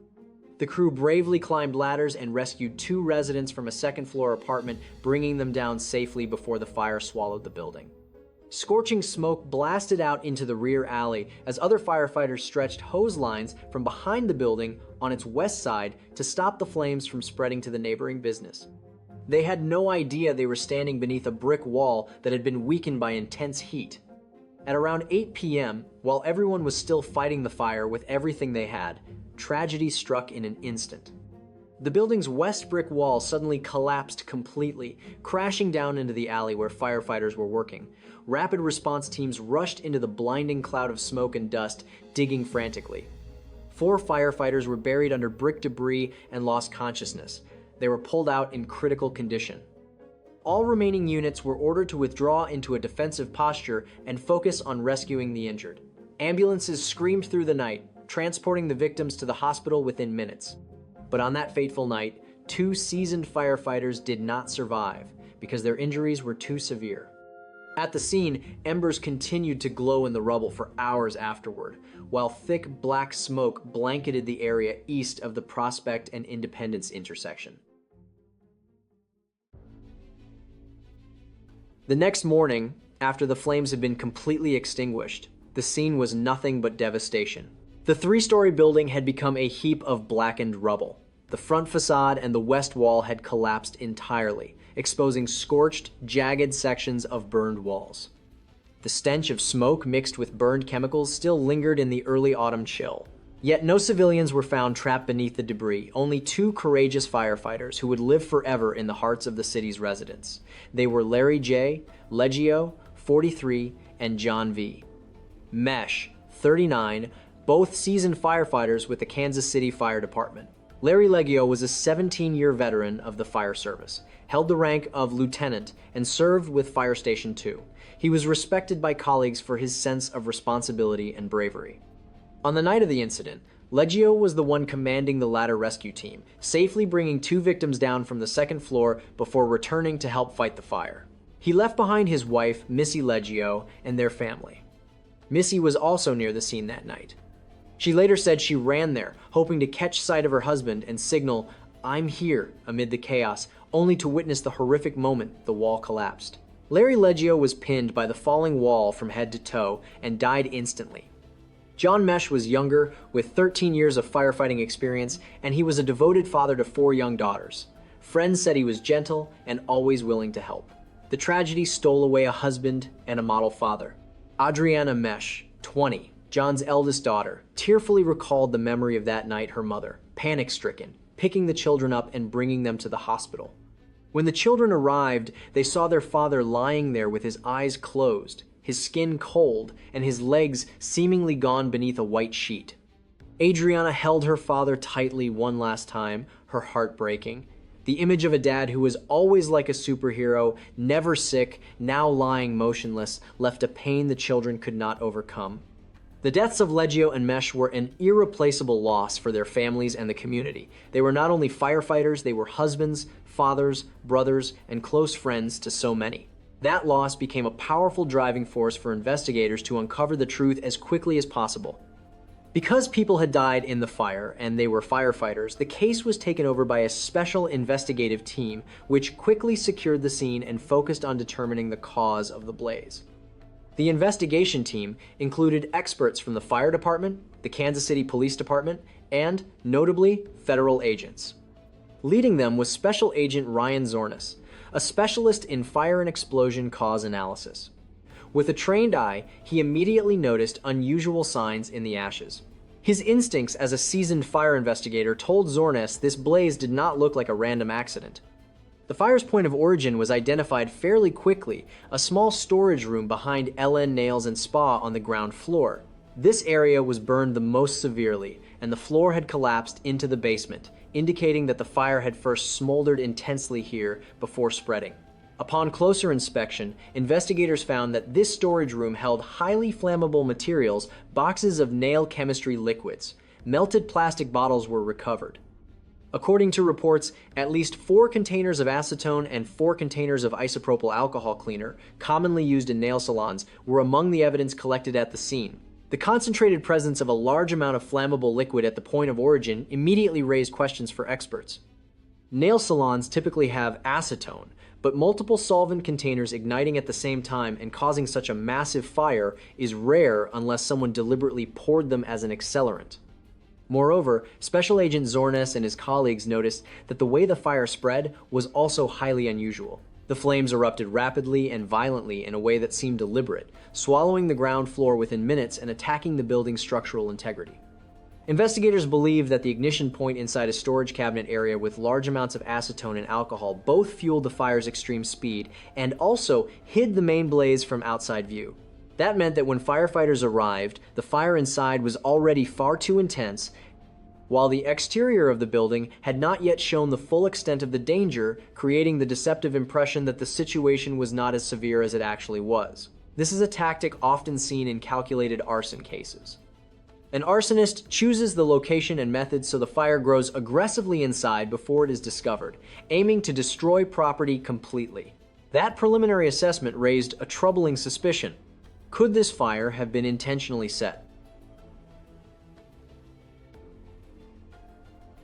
The crew bravely climbed ladders and rescued 2 residents from a second-floor apartment, bringing them down safely before the fire swallowed the building. Scorching smoke blasted out into the rear alley as other firefighters stretched hose lines from behind the building on its west side to stop the flames from spreading to the neighboring business. They had no idea they were standing beneath a brick wall that had been weakened by intense heat. At around 8 p.m., while everyone was still fighting the fire with everything they had, tragedy struck in an instant. The building's west brick wall suddenly collapsed completely, crashing down into the alley where firefighters were working. Rapid response teams rushed into the blinding cloud of smoke and dust, digging frantically. 4 firefighters were buried under brick debris and lost consciousness. They were pulled out in critical condition. All remaining units were ordered to withdraw into a defensive posture and focus on rescuing the injured. Ambulances screamed through the night, transporting the victims to the hospital within minutes. But on that fateful night, 2 seasoned firefighters did not survive because their injuries were too severe. At the scene, embers continued to glow in the rubble for hours afterward, while thick black smoke blanketed the area east of the Prospect and Independence intersection. The next morning, after the flames had been completely extinguished, the scene was nothing but devastation. The three-story building had become a heap of blackened rubble. The front facade and the west wall had collapsed entirely, exposing scorched, jagged sections of burned walls. The stench of smoke mixed with burned chemicals still lingered in the early autumn chill. Yet no civilians were found trapped beneath the debris, only two courageous firefighters who would live forever in the hearts of the city's residents. They were Larry J., Leggio, 43, and John V. Mesh, 39, both seasoned firefighters with the Kansas City Fire Department. Larry Leggio was a 17-year veteran of the fire service, held the rank of lieutenant, and served with Fire Station 2. He was respected by colleagues for his sense of responsibility and bravery. On the night of the incident, Leggio was the one commanding the ladder rescue team, safely bringing two victims down from the second floor before returning to help fight the fire. He left behind his wife, Missy Leggio, and their family. Missy was also near the scene that night. She later said she ran there, hoping to catch sight of her husband and signal, "I'm here," amid the chaos, only to witness the horrific moment the wall collapsed. Larry Leggio was pinned by the falling wall from head to toe and died instantly. John Mesh was younger, with 13 years of firefighting experience, and he was a devoted father to 4 young daughters. Friends said he was gentle and always willing to help. The tragedy stole away a husband and a model father. Adriana Mesh, 20, John's eldest daughter, tearfully recalled the memory of that night her mother, panic-stricken, picking the children up and bringing them to the hospital. When the children arrived, they saw their father lying there with his eyes closed, his skin cold, and his legs seemingly gone beneath a white sheet. Adriana held her father tightly one last time, her heart breaking. The image of a dad who was always like a superhero, never sick, now lying motionless, left a pain the children could not overcome. The deaths of Leggio and Mesh were an irreplaceable loss for their families and the community. They were not only firefighters, they were husbands, fathers, brothers, and close friends to so many. That loss became a powerful driving force for investigators to uncover the truth as quickly as possible. Because people had died in the fire and they were firefighters, the case was taken over by a special investigative team, which quickly secured the scene and focused on determining the cause of the blaze. The investigation team included experts from the fire department, the Kansas City Police Department, and, notably, federal agents. Leading them was Special Agent Ryan Zornes, a specialist in fire and explosion cause analysis. With a trained eye, he immediately noticed unusual signs in the ashes. His instincts as a seasoned fire investigator told Zornes this blaze did not look like a random accident. The fire's point of origin was identified fairly quickly, a small storage room behind LN Nails and Spa on the ground floor. This area was burned the most severely, and the floor had collapsed into the basement, indicating that the fire had first smoldered intensely here before spreading. Upon closer inspection, investigators found that this storage room held highly flammable materials, boxes of nail chemistry liquids. Melted plastic bottles were recovered. According to reports, at least 4 containers of acetone and 4 containers of isopropyl alcohol cleaner, commonly used in nail salons, were among the evidence collected at the scene. The concentrated presence of a large amount of flammable liquid at the point of origin immediately raised questions for experts. Nail salons typically have acetone, but multiple solvent containers igniting at the same time and causing such a massive fire is rare unless someone deliberately poured them as an accelerant. Moreover, Special Agent Zornes and his colleagues noticed that the way the fire spread was also highly unusual. The flames erupted rapidly and violently in a way that seemed deliberate, swallowing the ground floor within minutes and attacking the building's structural integrity. Investigators believe that the ignition point inside a storage cabinet area with large amounts of acetone and alcohol both fueled the fire's extreme speed and also hid the main blaze from outside view. That meant that when firefighters arrived, the fire inside was already far too intense, while the exterior of the building had not yet shown the full extent of the danger, creating the deceptive impression that the situation was not as severe as it actually was. This is a tactic often seen in calculated arson cases. An arsonist chooses the location and methods so the fire grows aggressively inside before it is discovered, aiming to destroy property completely. That preliminary assessment raised a troubling suspicion. Could this fire have been intentionally set?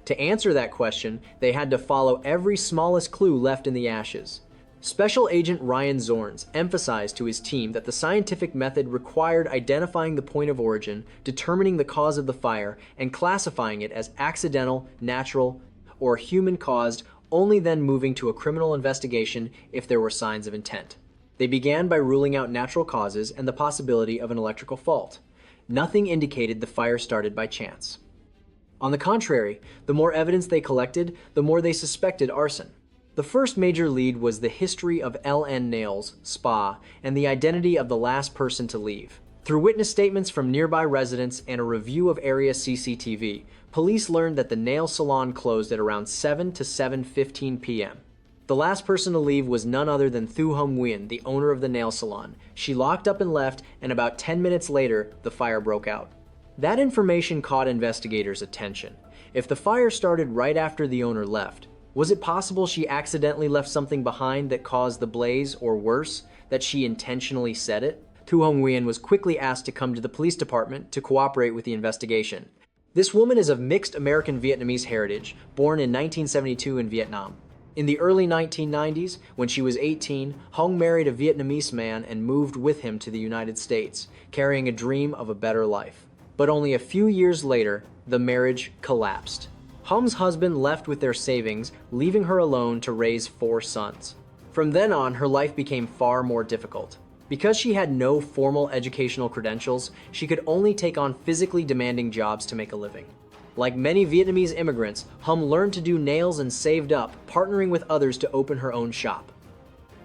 To answer that question, they had to follow every smallest clue left in the ashes. Special Agent Ryan Zorns emphasized to his team that the scientific method required identifying the point of origin, determining the cause of the fire, and classifying it as accidental, natural, or human-caused, only then moving to a criminal investigation if there were signs of intent. They began by ruling out natural causes and the possibility of an electrical fault. Nothing indicated the fire started by chance. On the contrary, the more evidence they collected, the more they suspected arson. The first major lead was the history of L.N. Nails Spa and the identity of the last person to leave. Through witness statements from nearby residents and a review of area CCTV, police learned that the nail salon closed at around 7 to 7:15 p.m. The last person to leave was none other than Thu Hung Nguyen, the owner of the nail salon. She locked up and left, and about 10 minutes later, the fire broke out. That information caught investigators' attention. If the fire started right after the owner left, was it possible she accidentally left something behind that caused the blaze, or worse, that she intentionally set it? Thu Hung Nguyen was quickly asked to come to the police department to cooperate with the investigation. This woman is of mixed American Vietnamese heritage, born in 1972 in Vietnam. In the early 1990s, when she was 18, Hung married a Vietnamese man and moved with him to the United States, carrying a dream of a better life. But only a few years later, the marriage collapsed. Hung's husband left with their savings, leaving her alone to raise 4 sons. From then on, her life became far more difficult. Because she had no formal educational credentials, she could only take on physically demanding jobs to make a living. Like many Vietnamese immigrants, Hung learned to do nails and saved up, partnering with others to open her own shop.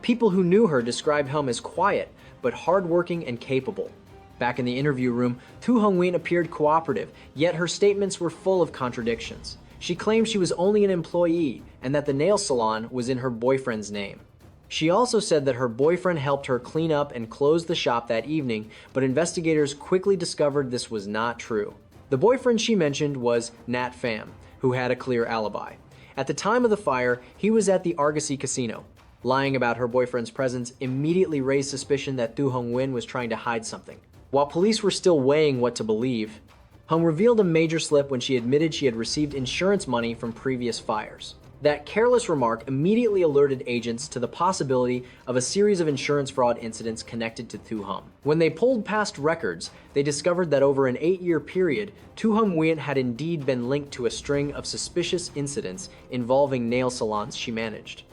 People who knew her described Hung as quiet, but hardworking and capable. Back in the interview room, Thu Hung Nguyen appeared cooperative, yet her statements were full of contradictions. She claimed she was only an employee and that the nail salon was in her boyfriend's name. She also said that her boyfriend helped her clean up and close the shop that evening, but investigators quickly discovered this was not true. The boyfriend she mentioned was Nat Pham, who had a clear alibi. At the time of the fire, he was at the Argosy Casino. Lying about her boyfriend's presence immediately raised suspicion that Thu Hung Nguyen was trying to hide something. While police were still weighing what to believe, Hung revealed a major slip when she admitted she had received insurance money from previous fires. That careless remark immediately alerted agents to the possibility of a series of insurance fraud incidents connected to Thu Hung. When they pulled past records, they discovered that over an 8-year period, Thu Hung Nguyen had indeed been linked to a string of suspicious incidents involving nail salons she managed.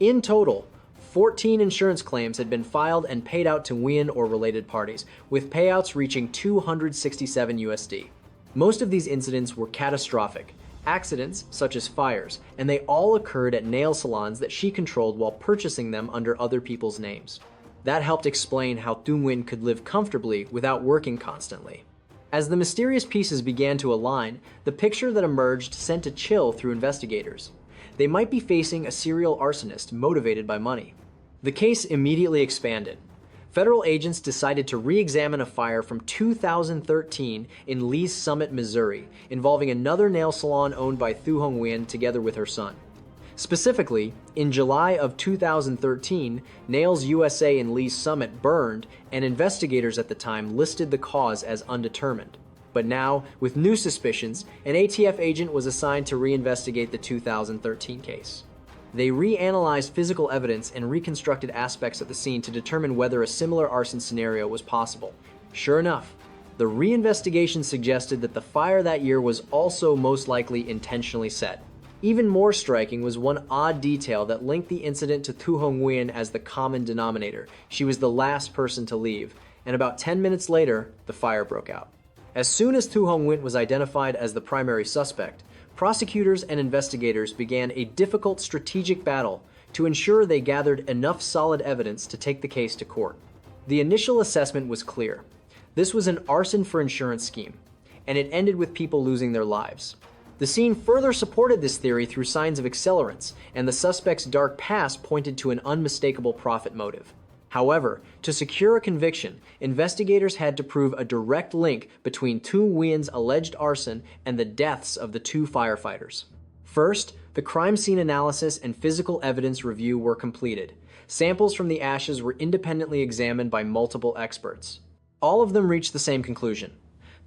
In total, 14 insurance claims had been filed and paid out to Nguyen or related parties, with payouts reaching 267 USD. Most of these incidents were catastrophic, accidents such as fires, and they all occurred at nail salons that she controlled while purchasing them under other people's names. That helped explain how Thu Nguyen could live comfortably without working constantly. As the mysterious pieces began to align, the picture that emerged sent a chill through investigators. They might be facing a serial arsonist motivated by money. The case immediately expanded. Federal agents decided to re-examine a fire from 2013 in Lee's Summit, Missouri, involving another nail salon owned by Thu Hung Nguyen together with her son. Specifically, in July of 2013, Nails USA in Lee's Summit burned, and investigators at the time listed the cause as undetermined. But now, with new suspicions, an ATF agent was assigned to reinvestigate the 2013 case. They reanalyzed physical evidence and reconstructed aspects of the scene to determine whether a similar arson scenario was possible. Sure enough, the reinvestigation suggested that the fire that year was also most likely intentionally set. Even more striking was one odd detail that linked the incident to Thu Hung Nguyen as the common denominator. She was the last person to leave, and about 10 minutes later, the fire broke out. As soon as Thu Hung Nguyen was identified as the primary suspect, prosecutors and investigators began a difficult strategic battle to ensure they gathered enough solid evidence to take the case to court. The initial assessment was clear. This was an arson for insurance scheme, and it ended with people losing their lives. The scene further supported this theory through signs of accelerants, and the suspect's dark past pointed to an unmistakable profit motive. However, to secure a conviction, investigators had to prove a direct link between Thu Nguyen's alleged arson and the deaths of the 2 firefighters. First, The crime scene analysis and physical evidence review were completed. Samples from the ashes were independently examined by multiple experts. All of them reached the same conclusion.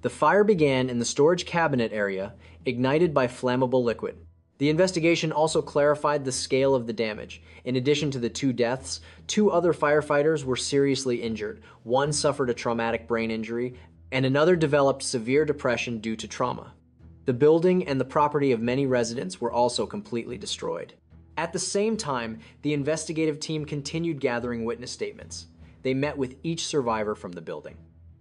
The fire began in the storage cabinet area, ignited by flammable liquid. The investigation also clarified the scale of the damage. In addition to the 2 deaths, 2 other firefighters were seriously injured. One suffered a traumatic brain injury, and another developed severe depression due to trauma. The building and the property of many residents were also completely destroyed. At the same time, the investigative team continued gathering witness statements. They met with each survivor from the building.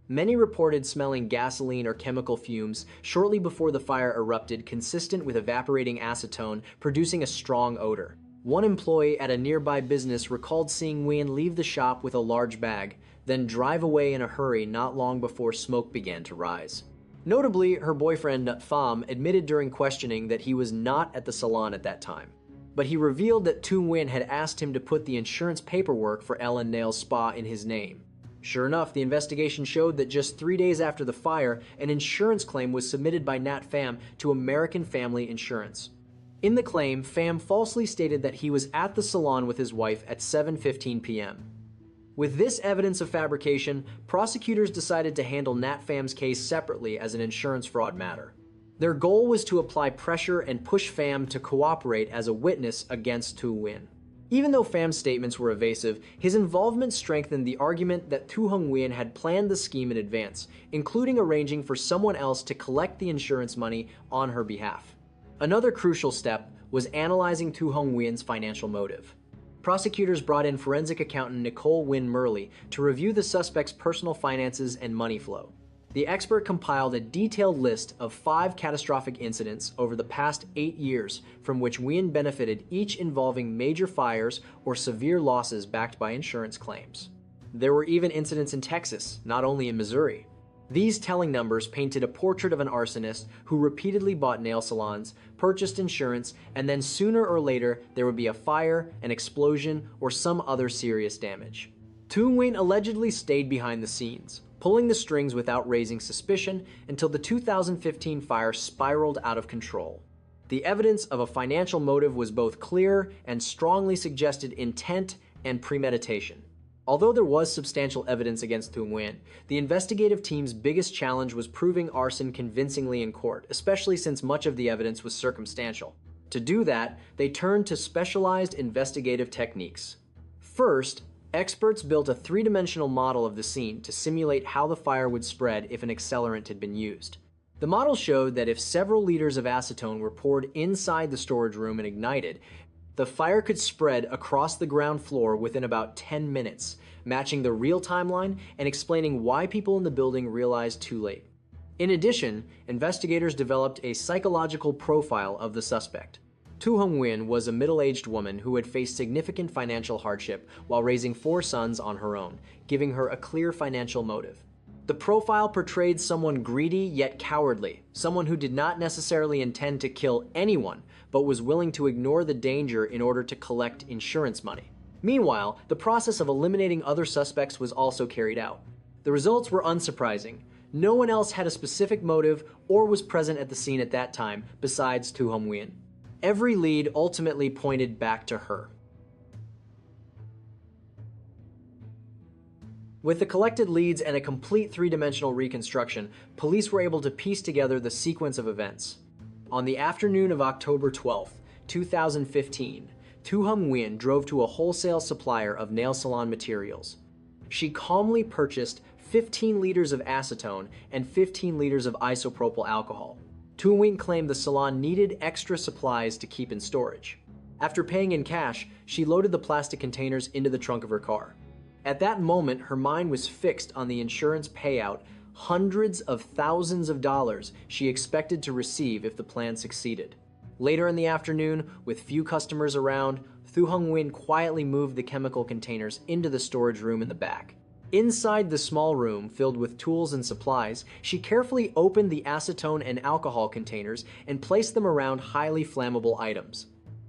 Many reported smelling gasoline or chemical fumes shortly before the fire erupted, consistent with evaporating acetone, producing a strong odor. One employee at a nearby business recalled seeing Nguyen leave the shop with a large bag, then drive away in a hurry not long before smoke began to rise. Notably, her boyfriend, Pham, admitted during questioning that he was not at the salon at that time. But he revealed that Tu Nguyen had asked him to put the insurance paperwork for Ellen Nails Spa in his name. Sure enough, the investigation showed that just 3 days after the fire, an insurance claim was submitted by Nat Pham to American Family Insurance. In the claim, Pham falsely stated that he was at the salon with his wife at 7:15 p.m. With this evidence of fabrication, prosecutors decided to handle Nat Pham's case separately as an insurance fraud matter. Their goal was to apply pressure and push Pham to cooperate as a witness against Tu Nguyen. Even though Pham's statements were evasive, his involvement strengthened the argument that Tu Nguyen had planned the scheme in advance, including arranging for someone else to collect the insurance money on her behalf. Another crucial step was analyzing Tu Nguyen's financial motive. Prosecutors brought in forensic accountant Nicole Wynn Murley to review the suspect's personal finances and money flow. The expert compiled a detailed list of 5 catastrophic incidents over the past 8 years from which Nguyen benefited, each involving major fires or severe losses backed by insurance claims. There were even incidents in Texas, not only in Missouri. These telling numbers painted a portrait of an arsonist who repeatedly bought nail salons, purchased insurance, and then sooner or later there would be a fire, an explosion, or some other serious damage. Tu Nguyen allegedly stayed behind the scenes, pulling the strings without raising suspicion until the 2015 fire spiraled out of control. The evidence of a financial motive was both clear and strongly suggested intent and premeditation. Although there was substantial evidence against Tu Nguyen, the investigative team's biggest challenge was proving arson convincingly in court, especially since much of the evidence was circumstantial. To do that, they turned to specialized investigative techniques. First, experts built a 3-dimensional model of the scene to simulate how the fire would spread if an accelerant had been used. The model showed that if several liters of acetone were poured inside the storage room and ignited, the fire could spread across the ground floor within about 10 minutes, matching the real timeline and explaining why people in the building realized too late. In addition, investigators developed a psychological profile of the suspect. Tu Nguyen was a middle-aged woman who had faced significant financial hardship while raising 4 sons on her own, giving her a clear financial motive. The profile portrayed someone greedy yet cowardly, someone who did not necessarily intend to kill anyone, but was willing to ignore the danger in order to collect insurance money. Meanwhile, the process of eliminating other suspects was also carried out. The results were unsurprising. No one else had a specific motive or was present at the scene at that time besides Tu Nguyen. Every lead ultimately pointed back to her. With the collected leads and a complete 3-dimensional reconstruction, police were able to piece together the sequence of events. On the afternoon of October 12, 2015, Tu Nguyen drove to a wholesale supplier of nail salon materials. She calmly purchased 15 liters of acetone and 15 liters of isopropyl alcohol. Tu Nguyen claimed the salon needed extra supplies to keep in storage. After paying in cash, she loaded the plastic containers into the trunk of her car. At that moment, her mind was fixed on the insurance payout, hundreds of thousands of dollars she expected to receive if the plan succeeded. Later in the afternoon, with few customers around, Tu Nguyen quietly moved the chemical containers into the storage room in the back. Inside the small room, filled with tools and supplies, she carefully opened the acetone and alcohol containers and placed them around highly flammable items.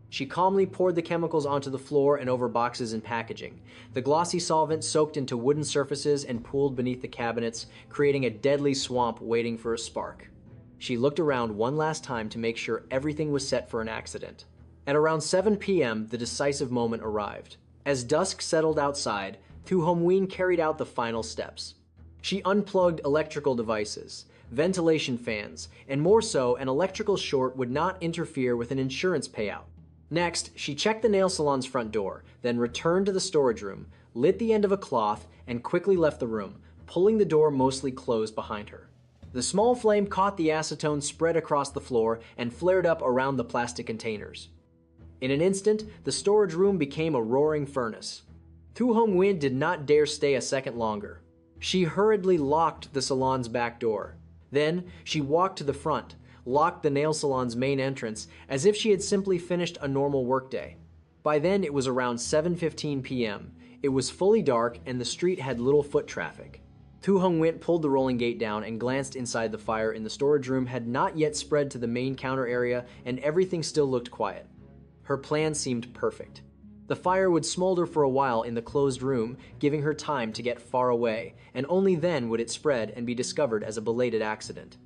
She calmly poured the chemicals onto the floor and over boxes and packaging. The glossy solvent soaked into wooden surfaces and pooled beneath the cabinets, creating a deadly swamp waiting for a spark. She looked around one last time to make sure everything was set for an accident. At around 7 p.m., the decisive moment arrived. As dusk settled outside, Thu Hom Nguyen carried out the final steps. She unplugged electrical devices, ventilation fans, and more so, an electrical short would not interfere with an insurance payout. Next, she checked the nail salon's front door, then returned to the storage room, lit the end of a cloth, and quickly left the room, pulling the door mostly closed behind her. The small flame caught the acetone spread across the floor and flared up around the plastic containers. In an instant, the storage room became a roaring furnace. Thu Hom Nguyen did not dare stay a second longer. She hurriedly locked the salon's back door. Then, she walked to the front, locked the nail salon's main entrance as if she had simply finished a normal workday. By then, it was around 7:15 p.m. It was fully dark and the street had little foot traffic. Thu Hom Nguyen pulled the rolling gate down and glanced inside. The fire in the storage room had not yet spread to the main counter area and everything still looked quiet. Her plan seemed perfect. The fire would smolder for a while in the closed room, giving her time to get far away, and only then would it spread and be discovered as a belated accident.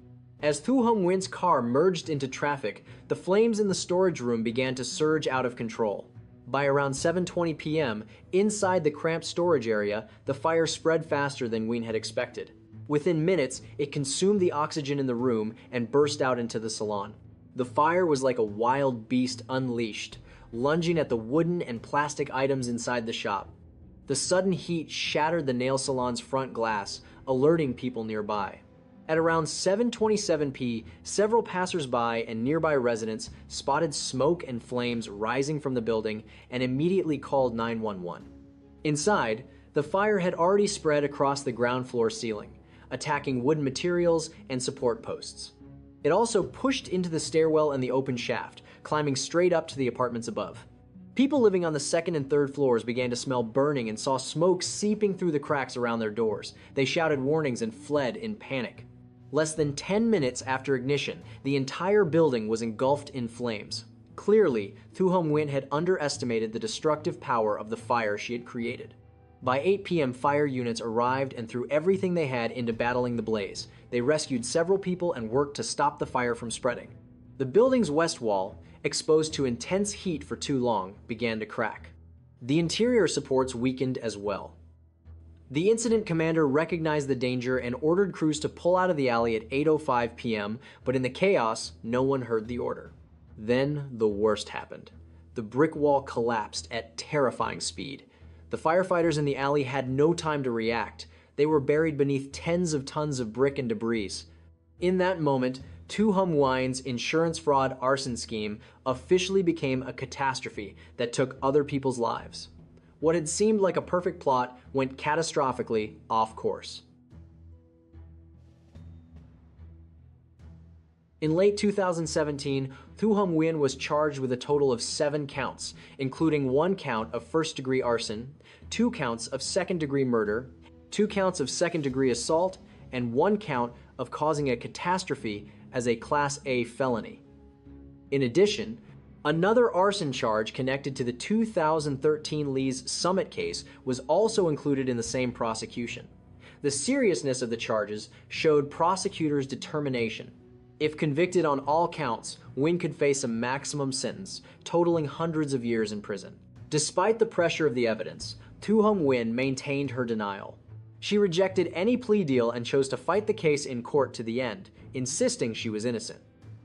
As Thu Hom Nguyen's car merged into traffic, the flames in the storage room began to surge out of control. By around 7:20 p.m., inside the cramped storage area, the fire spread faster than Nguyen had expected. Within minutes, it consumed the oxygen in the room and burst out into the salon. The fire was like a wild beast unleashed, lunging at the wooden and plastic items inside the shop. The sudden heat shattered the nail salon's front glass, alerting people nearby. At around 7:27 p., several passersby and nearby residents spotted smoke and flames rising from the building and immediately called 911. Inside, the fire had already spread across the ground floor ceiling, attacking wooden materials and support posts. It also pushed into the stairwell and the open shaft, climbing straight up to the apartments above. People living on the second and third floors began to smell burning and saw smoke seeping through the cracks around their doors. They shouted warnings and fled in panic. Less than 10 minutes after ignition, the entire building was engulfed in flames. Clearly, Thu Hom Nguyen had underestimated the destructive power of the fire she had created. By 8 p.m., fire units arrived and threw everything they had into battling the blaze. They rescued several people and worked to stop the fire from spreading. The building's west wall, exposed to intense heat for too long, began to crack. The interior supports weakened as well. The incident commander recognized the danger and ordered crews to pull out of the alley at 8:05 p.m., but in the chaos, no one heard the order. Then the worst happened. The brick wall collapsed at terrifying speed. The firefighters in the alley had no time to react. They were buried beneath tens of tons of brick and debris. In that moment, Thu Hom Nguyen's insurance fraud arson scheme officially became a catastrophe that took other people's lives. What had seemed like a perfect plot went catastrophically off course. In late 2017, Thu Hom Nguyen was charged with a total of 7 counts, including 1 count of first-degree arson, 2 counts of second-degree murder, 2 counts of second-degree assault, and 1 count of causing a catastrophe as a Class A felony. In addition, another arson charge connected to the 2013 Lee's Summit case was also included in the same prosecution. The seriousness of the charges showed prosecutors' determination. If convicted on all counts, Nguyen could face a maximum sentence, totaling hundreds of years in prison. Despite the pressure of the evidence, Thu Hom Nguyen maintained her denial. She rejected any plea deal and chose to fight the case in court to the end, insisting she was innocent.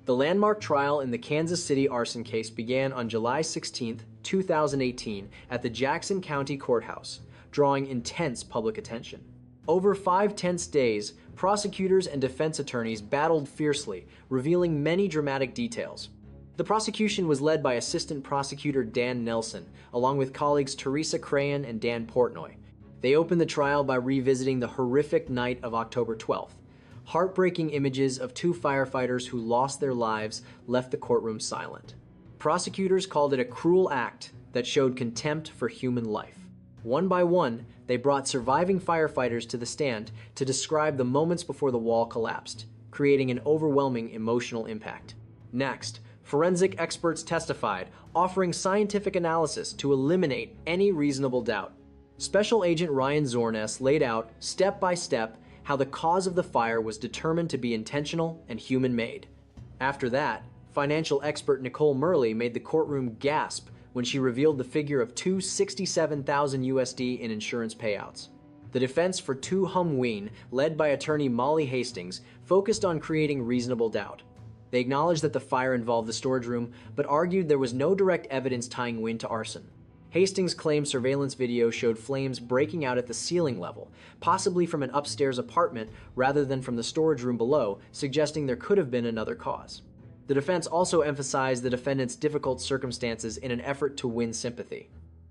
The landmark trial in the Kansas City arson case began on July 16, 2018 at the Jackson County Courthouse, drawing intense public attention. Over 5 tense days, prosecutors and defense attorneys battled fiercely, revealing many dramatic details. The prosecution was led by Assistant Prosecutor Dan Nelson, along with colleagues Teresa Crayon and Dan Portnoy. They opened the trial by revisiting the horrific night of October 12th. Heartbreaking images of 2 firefighters who lost their lives left the courtroom silent. Prosecutors called it a cruel act that showed contempt for human life. One by one, they brought surviving firefighters to the stand to describe the moments before the wall collapsed, creating an overwhelming emotional impact. Next, forensic experts testified, offering scientific analysis to eliminate any reasonable doubt. Special Agent Ryan Zornes laid out, step by step, how the cause of the fire was determined to be intentional and human-made. After that, Financial expert Nicole Murley made the courtroom gasp when she revealed the figure of $267,000 in insurance payouts. The defense for Tu Hum Nguyen, led by attorney Molly Hastings, focused on creating reasonable doubt. They acknowledged that the fire involved the storage room, but argued there was no direct evidence tying Nguyen to arson. Hastings claimed surveillance video showed flames breaking out at the ceiling level, possibly from an upstairs apartment rather than from the storage room below, suggesting there could have been another cause. The defense also emphasized the defendant's difficult circumstances in an effort to win sympathy.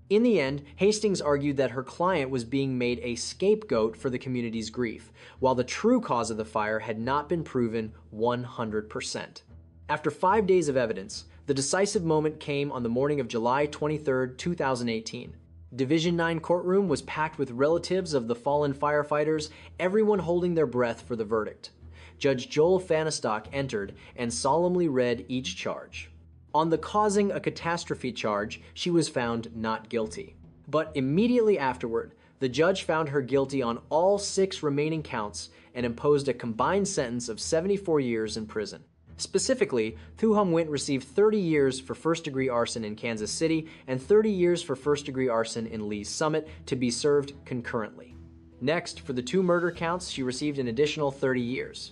In the end, Hastings argued that her client was being made a scapegoat for the community's grief, while the true cause of the fire had not been proven 100%. After 5 days of evidence, the decisive moment came on the morning of July 23, 2018. Division 9 courtroom was packed with relatives of the fallen firefighters, everyone holding their breath for the verdict. Judge Joel Fanistock entered and solemnly read each charge. On the causing a catastrophe charge, she was found not guilty. But immediately afterward, the judge found her guilty on all 6 remaining counts and imposed a combined sentence of 74 years in prison. Specifically, Tu Hum Nguyen received 30 years for first-degree arson in Kansas City and 30 years for first-degree arson in Lee's Summit to be served concurrently. Next, for the 2 murder counts, she received an additional 30 years.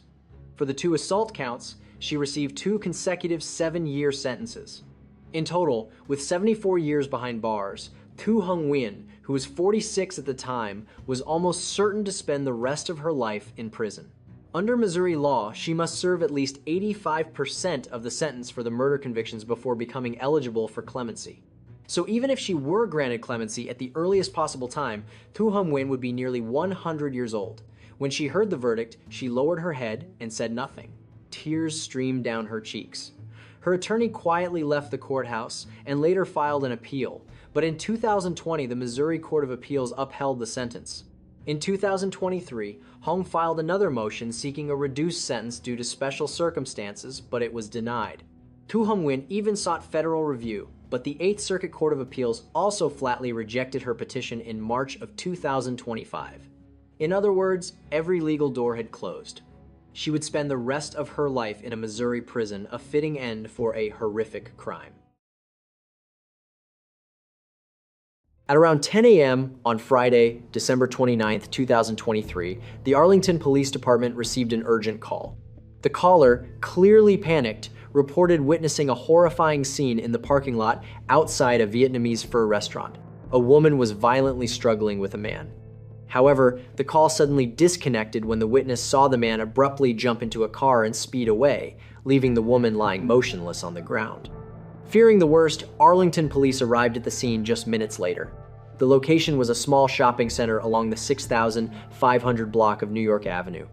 For the 2 assault counts, she received 2 consecutive 7-year sentences. In total, with 74 years behind bars, Tu Hum Nguyen, who was 46 at the time, was almost certain to spend the rest of her life in prison. Under Missouri law, she must serve at least 85% of the sentence for the murder convictions before becoming eligible for clemency. So even if she were granted clemency at the earliest possible time, Tu Hum Nguyen would be nearly 100 years old. When she heard the verdict, she lowered her head and said nothing. Tears streamed down her cheeks. Her attorney quietly left the courthouse and later filed an appeal, but in 2020, the Missouri Court of Appeals upheld the sentence. In 2023, Hong filed another motion seeking a reduced sentence due to special circumstances, but it was denied. Tu Hum Nguyen even sought federal review, but the 8th Circuit Court of Appeals also flatly rejected her petition in March of 2025. In other words, every legal door had closed. She would spend the rest of her life in a Missouri prison, a fitting end for a horrific crime. At around 10 a.m. on Friday, December 29, 2023, the Arlington Police Department received an urgent call. The caller, clearly panicked, reported witnessing a horrifying scene in the parking lot outside a Vietnamese pho restaurant. A woman was violently struggling with a man. However, the call suddenly disconnected when the witness saw the man abruptly jump into a car and speed away, leaving the woman lying motionless on the ground. Fearing the worst, Arlington police arrived at the scene just minutes later. The location was a small shopping center along the 6,500 block of New York Avenue.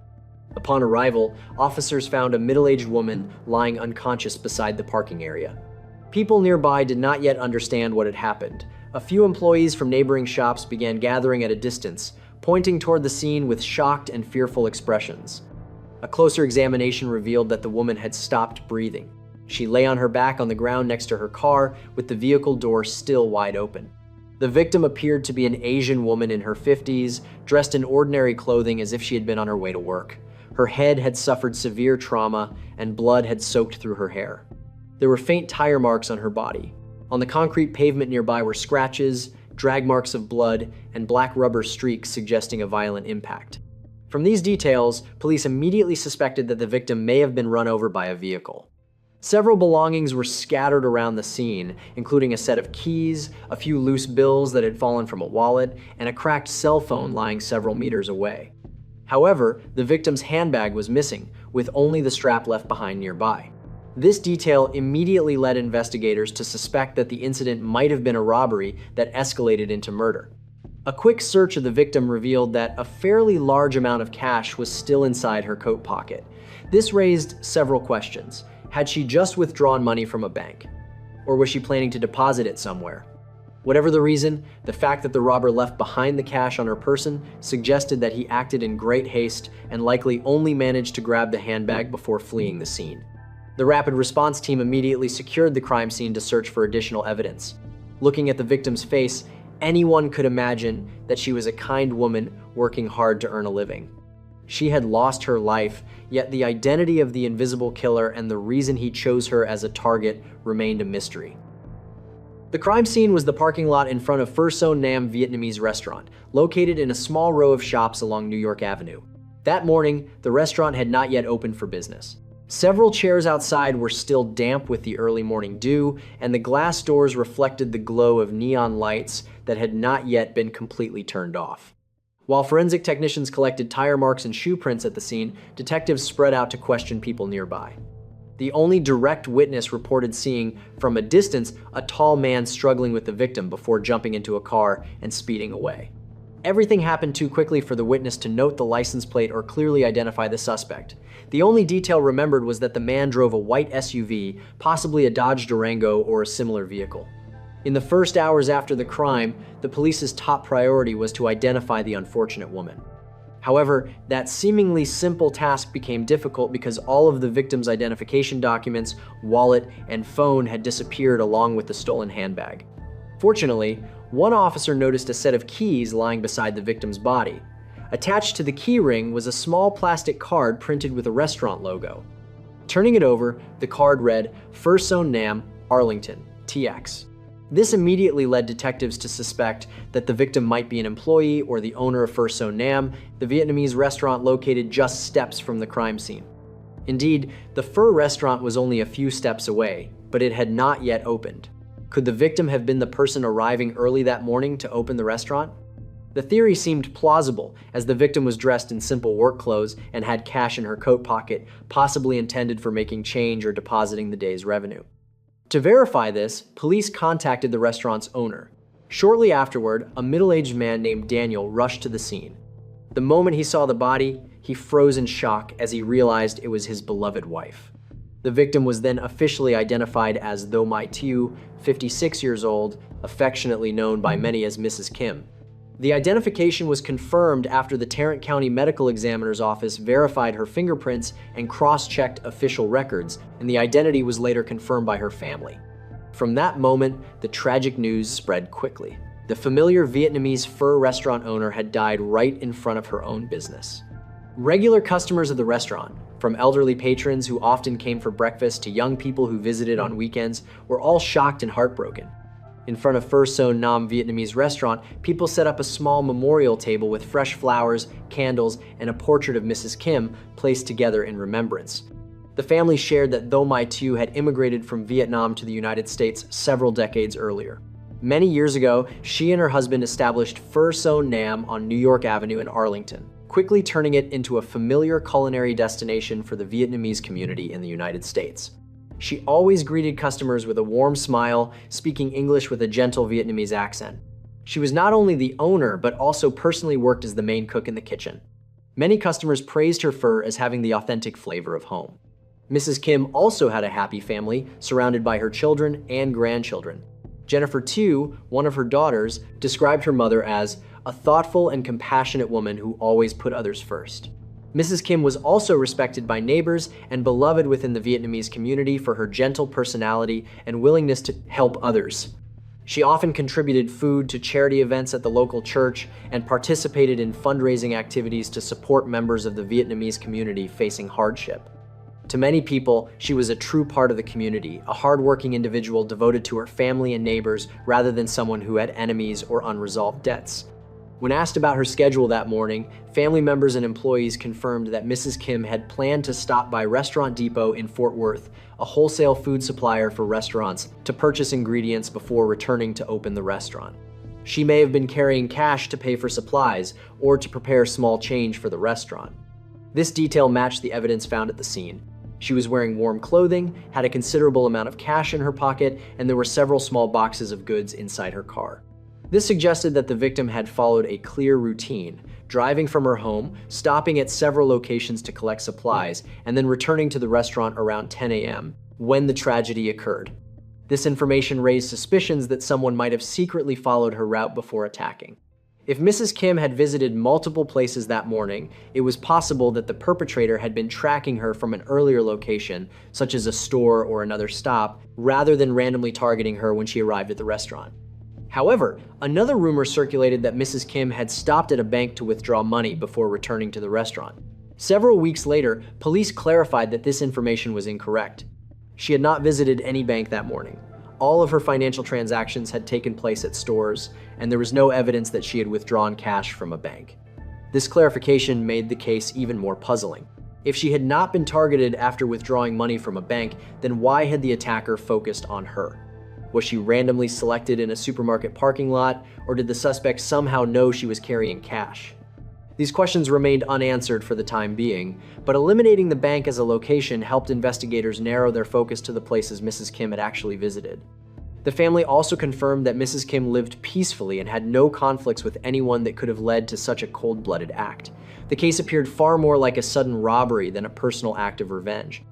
Upon arrival, officers found a middle-aged woman lying unconscious beside the parking area. People nearby did not yet understand what had happened. A few employees from neighboring shops began gathering at a distance, pointing toward the scene with shocked and fearful expressions. A closer examination revealed that the woman had stopped breathing. She lay on her back on the ground next to her car, with the vehicle door still wide open. The victim appeared to be an Asian woman in her 50s, dressed in ordinary clothing as if she had been on her way to work. Her head had suffered severe trauma, and blood had soaked through her hair. There were faint tire marks on her body. On the concrete pavement nearby were scratches, drag marks of blood, and black rubber streaks suggesting a violent impact. From these details, police immediately suspected that the victim may have been run over by a vehicle. Several belongings were scattered around the scene, including a set of keys, a few loose bills that had fallen from a wallet, and a cracked cell phone lying several meters away. However, the victim's handbag was missing, with only the strap left behind nearby. This detail immediately led investigators to suspect that the incident might have been a robbery that escalated into murder. A quick search of the victim revealed that a fairly large amount of cash was still inside her coat pocket. This raised several questions. Had she just withdrawn money from a bank? Or was she planning to deposit it somewhere? Whatever the reason, the fact that the robber left behind the cash on her person suggested that he acted in great haste and likely only managed to grab the handbag before fleeing the scene. The rapid response team immediately secured the crime scene to search for additional evidence. Looking at the victim's face, anyone could imagine that she was a kind woman working hard to earn a living. She had lost her life, yet the identity of the invisible killer and the reason he chose her as a target remained a mystery. The crime scene was the parking lot in front of Pho So Nam Vietnamese restaurant, located in a small row of shops along New York Avenue. That morning, the restaurant had not yet opened for business. Several chairs outside were still damp with the early morning dew, and the glass doors reflected the glow of neon lights that had not yet been completely turned off. While forensic technicians collected tire marks and shoe prints at the scene, detectives spread out to question people nearby. The only direct witness reported seeing, from a distance, a tall man struggling with the victim before jumping into a car and speeding away. Everything happened too quickly for the witness to note the license plate or clearly identify the suspect. The only detail remembered was that the man drove a white SUV, possibly a Dodge Durango or a similar vehicle. In the first hours after the crime, the police's top priority was to identify the unfortunate woman. However, that seemingly simple task became difficult because all of the victim's identification documents, wallet, and phone had disappeared along with the stolen handbag. Fortunately, one officer noticed a set of keys lying beside the victim's body. Attached to the key ring was a small plastic card printed with a restaurant logo. Turning it over, the card read, Pho So Nam, Arlington, TX. This immediately led detectives to suspect that the victim might be an employee or the owner of Pho So Nam, the Vietnamese restaurant located just steps from the crime scene. Indeed, the Pho restaurant was only a few steps away, but it had not yet opened. Could the victim have been the person arriving early that morning to open the restaurant? The theory seemed plausible, as the victim was dressed in simple work clothes and had cash in her coat pocket, possibly intended for making change or depositing the day's revenue. To verify this, police contacted the restaurant's owner. Shortly afterward, a middle-aged man named Daniel rushed to the scene. The moment he saw the body, he froze in shock as he realized it was his beloved wife. The victim was then officially identified as Tho Mai Tiu, 56 years old, affectionately known by many as Mrs. Kim. The identification was confirmed after the Tarrant County Medical Examiner's Office verified her fingerprints and cross-checked official records, and the identity was later confirmed by her family. From that moment, the tragic news spread quickly. The familiar Vietnamese Pho restaurant owner had died right in front of her own business. Regular customers of the restaurant, from elderly patrons who often came for breakfast to young people who visited on weekends, were all shocked and heartbroken. In front of Pho So Nam Vietnamese restaurant, people set up a small memorial table with fresh flowers, candles, and a portrait of Mrs. Kim placed together in remembrance. The family shared that Tho Mai Tiu had immigrated from Vietnam to the United States several decades earlier. Many years ago, she and her husband established Pho So Nam on New York Avenue in Arlington, quickly turning it into a familiar culinary destination for the Vietnamese community in the United States. She always greeted customers with a warm smile, speaking English with a gentle Vietnamese accent. She was not only the owner, but also personally worked as the main cook in the kitchen. Many customers praised her pho as having the authentic flavor of home. Mrs. Kim also had a happy family, surrounded by her children and grandchildren. Jennifer Tiu, one of her daughters, described her mother as a thoughtful and compassionate woman who always put others first. Mrs. Kim was also respected by neighbors and beloved within the Vietnamese community for her gentle personality and willingness to help others. She often contributed food to charity events at the local church and participated in fundraising activities to support members of the Vietnamese community facing hardship. To many people, she was a true part of the community, a hardworking individual devoted to her family and neighbors rather than someone who had enemies or unresolved debts. When asked about her schedule that morning, family members and employees confirmed that Mrs. Kim had planned to stop by Restaurant Depot in Fort Worth, a wholesale food supplier for restaurants, to purchase ingredients before returning to open the restaurant. She may have been carrying cash to pay for supplies or to prepare small change for the restaurant. This detail matched the evidence found at the scene. She was wearing warm clothing, had a considerable amount of cash in her pocket, and there were several small boxes of goods inside her car. This suggested that the victim had followed a clear routine, driving from her home, stopping at several locations to collect supplies, and then returning to the restaurant around 10 a.m., when the tragedy occurred. This information raised suspicions that someone might have secretly followed her route before attacking. If Mrs. Kim had visited multiple places that morning, it was possible that the perpetrator had been tracking her from an earlier location, such as a store or another stop, rather than randomly targeting her when she arrived at the restaurant. However, another rumor circulated that Mrs. Kim had stopped at a bank to withdraw money before returning to the restaurant. Several weeks later, police clarified that this information was incorrect. She had not visited any bank that morning. All of her financial transactions had taken place at stores, and there was no evidence that she had withdrawn cash from a bank. This clarification made the case even more puzzling. If she had not been targeted after withdrawing money from a bank, then why had the attacker focused on her? Was she randomly selected in a supermarket parking lot, or did the suspect somehow know she was carrying cash? These questions remained unanswered for the time being, but eliminating the bank as a location helped investigators narrow their focus to the places Mrs. Kim had actually visited. The family also confirmed that Mrs. Kim lived peacefully and had no conflicts with anyone that could have led to such a cold-blooded act. The case appeared far more like a sudden robbery than a personal act of revenge.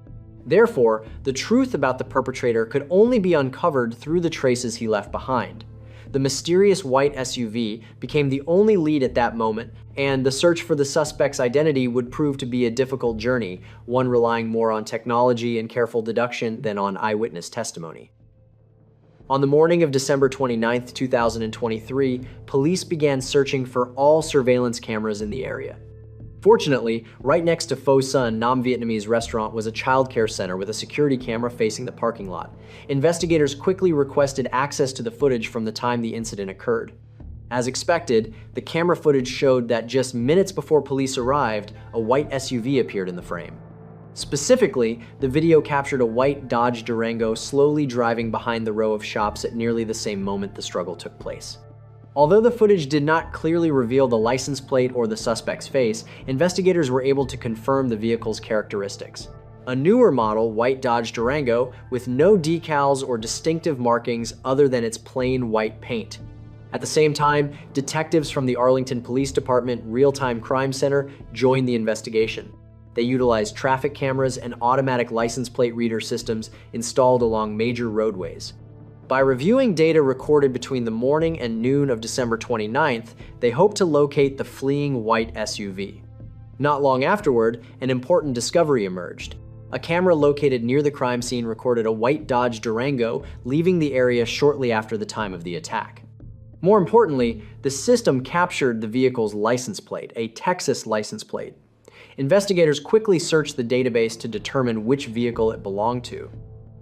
Therefore, the truth about the perpetrator could only be uncovered through the traces he left behind. The mysterious white SUV became the only lead at that moment, and the search for the suspect's identity would prove to be a difficult journey, one relying more on technology and careful deduction than on eyewitness testimony. On the morning of December 29, 2023, police began searching for all surveillance cameras in the area. Fortunately, right next to Pho Sun Nam Vietnamese restaurant was a childcare center with a security camera facing the parking lot. Investigators quickly requested access to the footage from the time the incident occurred. As expected, the camera footage showed that just minutes before police arrived, a white SUV appeared in the frame. Specifically, the video captured a white Dodge Durango slowly driving behind the row of shops at nearly the same moment the struggle took place. Although the footage did not clearly reveal the license plate or the suspect's face, investigators were able to confirm the vehicle's characteristics. A newer model, white Dodge Durango, with no decals or distinctive markings other than its plain white paint. At the same time, detectives from the Arlington Police Department Real-Time Crime Center joined the investigation. They utilized traffic cameras and automatic license plate reader systems installed along major roadways. By reviewing data recorded between the morning and noon of December 29th, they hoped to locate the fleeing white SUV. Not long afterward, an important discovery emerged. A camera located near the crime scene recorded a white Dodge Durango leaving the area shortly after the time of the attack. More importantly, the system captured the vehicle's license plate, a Texas license plate. Investigators quickly searched the database to determine which vehicle it belonged to.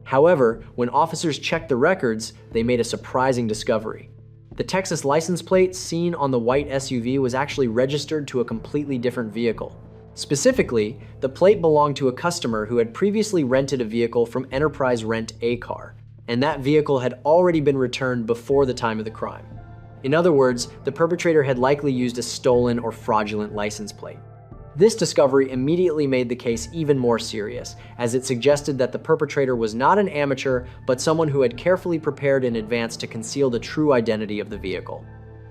However, when officers checked the records, they made a surprising discovery. The Texas license plate seen on the white SUV was actually registered to a completely different vehicle. Specifically, the plate belonged to a customer who had previously rented a vehicle from Enterprise Rent A Car, and that vehicle had already been returned before the time of the crime. In other words, the perpetrator had likely used a stolen or fraudulent license plate. This discovery immediately made the case even more serious, as it suggested that the perpetrator was not an amateur, but someone who had carefully prepared in advance to conceal the true identity of the vehicle.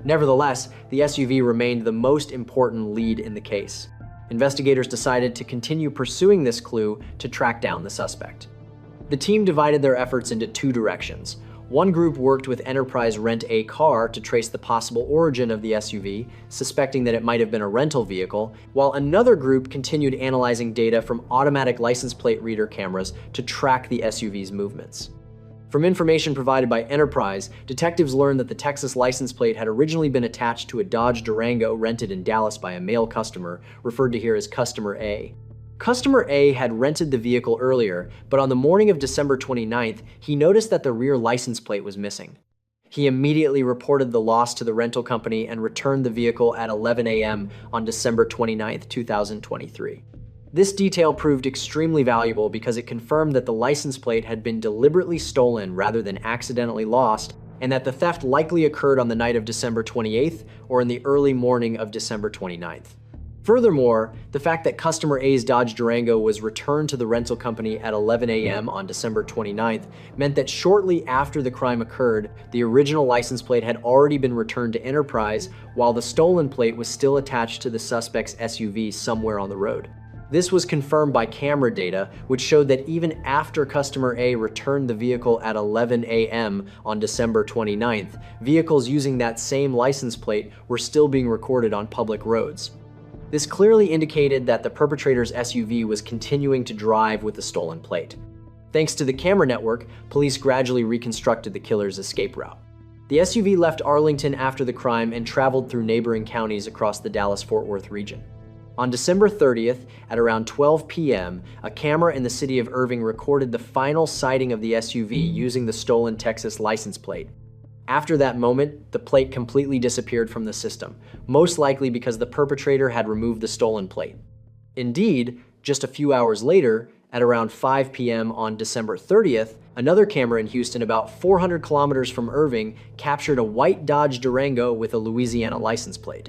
Nevertheless, the SUV remained the most important lead in the case. Investigators decided to continue pursuing this clue to track down the suspect. The team divided their efforts into two directions. One group worked with Enterprise Rent A Car to trace the possible origin of the SUV, suspecting that it might have been a rental vehicle, while another group continued analyzing data from automatic license plate reader cameras to track the SUV's movements. From information provided by Enterprise, detectives learned that the Texas license plate had originally been attached to a Dodge Durango rented in Dallas by a male customer, referred to here as Customer A. Customer A had rented the vehicle earlier, but on the morning of December 29th, he noticed that the rear license plate was missing. He immediately reported the loss to the rental company and returned the vehicle at 11 a.m. on December 29th, 2023. This detail proved extremely valuable because it confirmed that the license plate had been deliberately stolen rather than accidentally lost, and that the theft likely occurred on the night of December 28th or in the early morning of December 29th. Furthermore, the fact that Customer A's Dodge Durango was returned to the rental company at 11 a.m. on December 29th meant that shortly after the crime occurred, the original license plate had already been returned to Enterprise, while the stolen plate was still attached to the suspect's SUV somewhere on the road. This was confirmed by camera data, which showed that even after Customer A returned the vehicle at 11 a.m. on December 29th, vehicles using that same license plate were still being recorded on public roads. This clearly indicated that the perpetrator's SUV was continuing to drive with the stolen plate. Thanks to the camera network, police gradually reconstructed the killer's escape route. The SUV left Arlington after the crime and traveled through neighboring counties across the Dallas-Fort Worth region. On December 30th, at around 12 p.m., a camera in the city of Irving recorded the final sighting of the SUV using the stolen Texas license plate. After that moment, the plate completely disappeared from the system, most likely because the perpetrator had removed the stolen plate. Indeed, just a few hours later, at around 5 p.m. on December 30th, another camera in Houston about 400 kilometers from Irving captured a white Dodge Durango with a Louisiana license plate.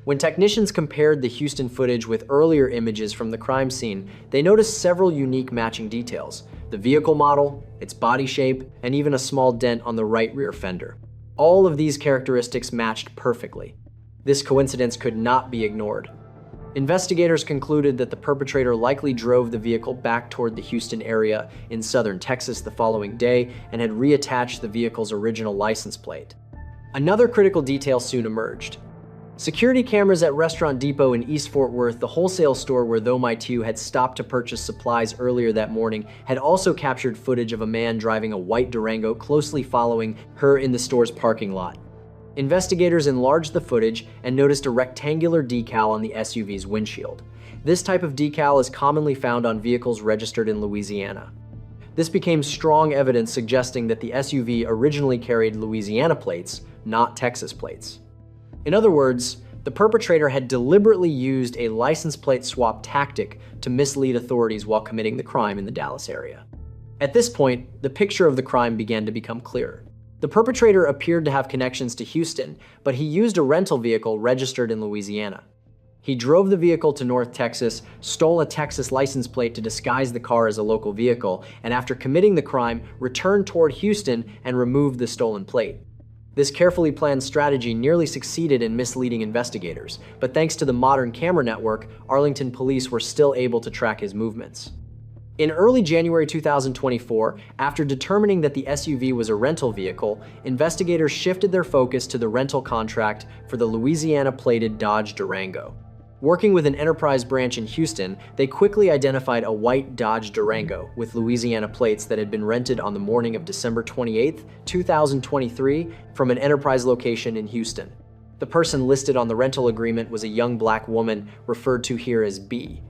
When technicians compared the Houston footage with earlier images from the crime scene, they noticed several unique matching details: the vehicle model, its body shape, and even a small dent on the right rear fender. All of these characteristics matched perfectly. This coincidence could not be ignored. Investigators concluded that the perpetrator likely drove the vehicle back toward the Houston area in southern Texas the following day and had reattached the vehicle's original license plate. Another critical detail soon emerged. Security cameras at Restaurant Depot in East Fort Worth, the wholesale store where Tho My Tue had stopped to purchase supplies earlier that morning, had also captured footage of a man driving a white Durango closely following her in the store's parking lot. Investigators enlarged the footage and noticed a rectangular decal on the SUV's windshield. This type of decal is commonly found on vehicles registered in Louisiana. This became strong evidence suggesting that the SUV originally carried Louisiana plates, not Texas plates. In other words, the perpetrator had deliberately used a license plate swap tactic to mislead authorities while committing the crime in the Dallas area. At this point, the picture of the crime began to become clearer. The perpetrator appeared to have connections to Houston, but he used a rental vehicle registered in Louisiana. He drove the vehicle to North Texas, stole a Texas license plate to disguise the car as a local vehicle, and after committing the crime, returned toward Houston and removed the stolen plate. This carefully planned strategy nearly succeeded in misleading investigators, but thanks to the modern camera network, Arlington police were still able to track his movements. In early January 2024, after determining that the SUV was a rental vehicle, investigators shifted their focus to the rental contract for the Louisiana-plated Dodge Durango. Working with an enterprise branch in Houston, they quickly identified a white Dodge Durango with Louisiana plates that had been rented on the morning of December 28, 2023, from an enterprise location in Houston. The person listed on the rental agreement was a young black woman referred to here as B.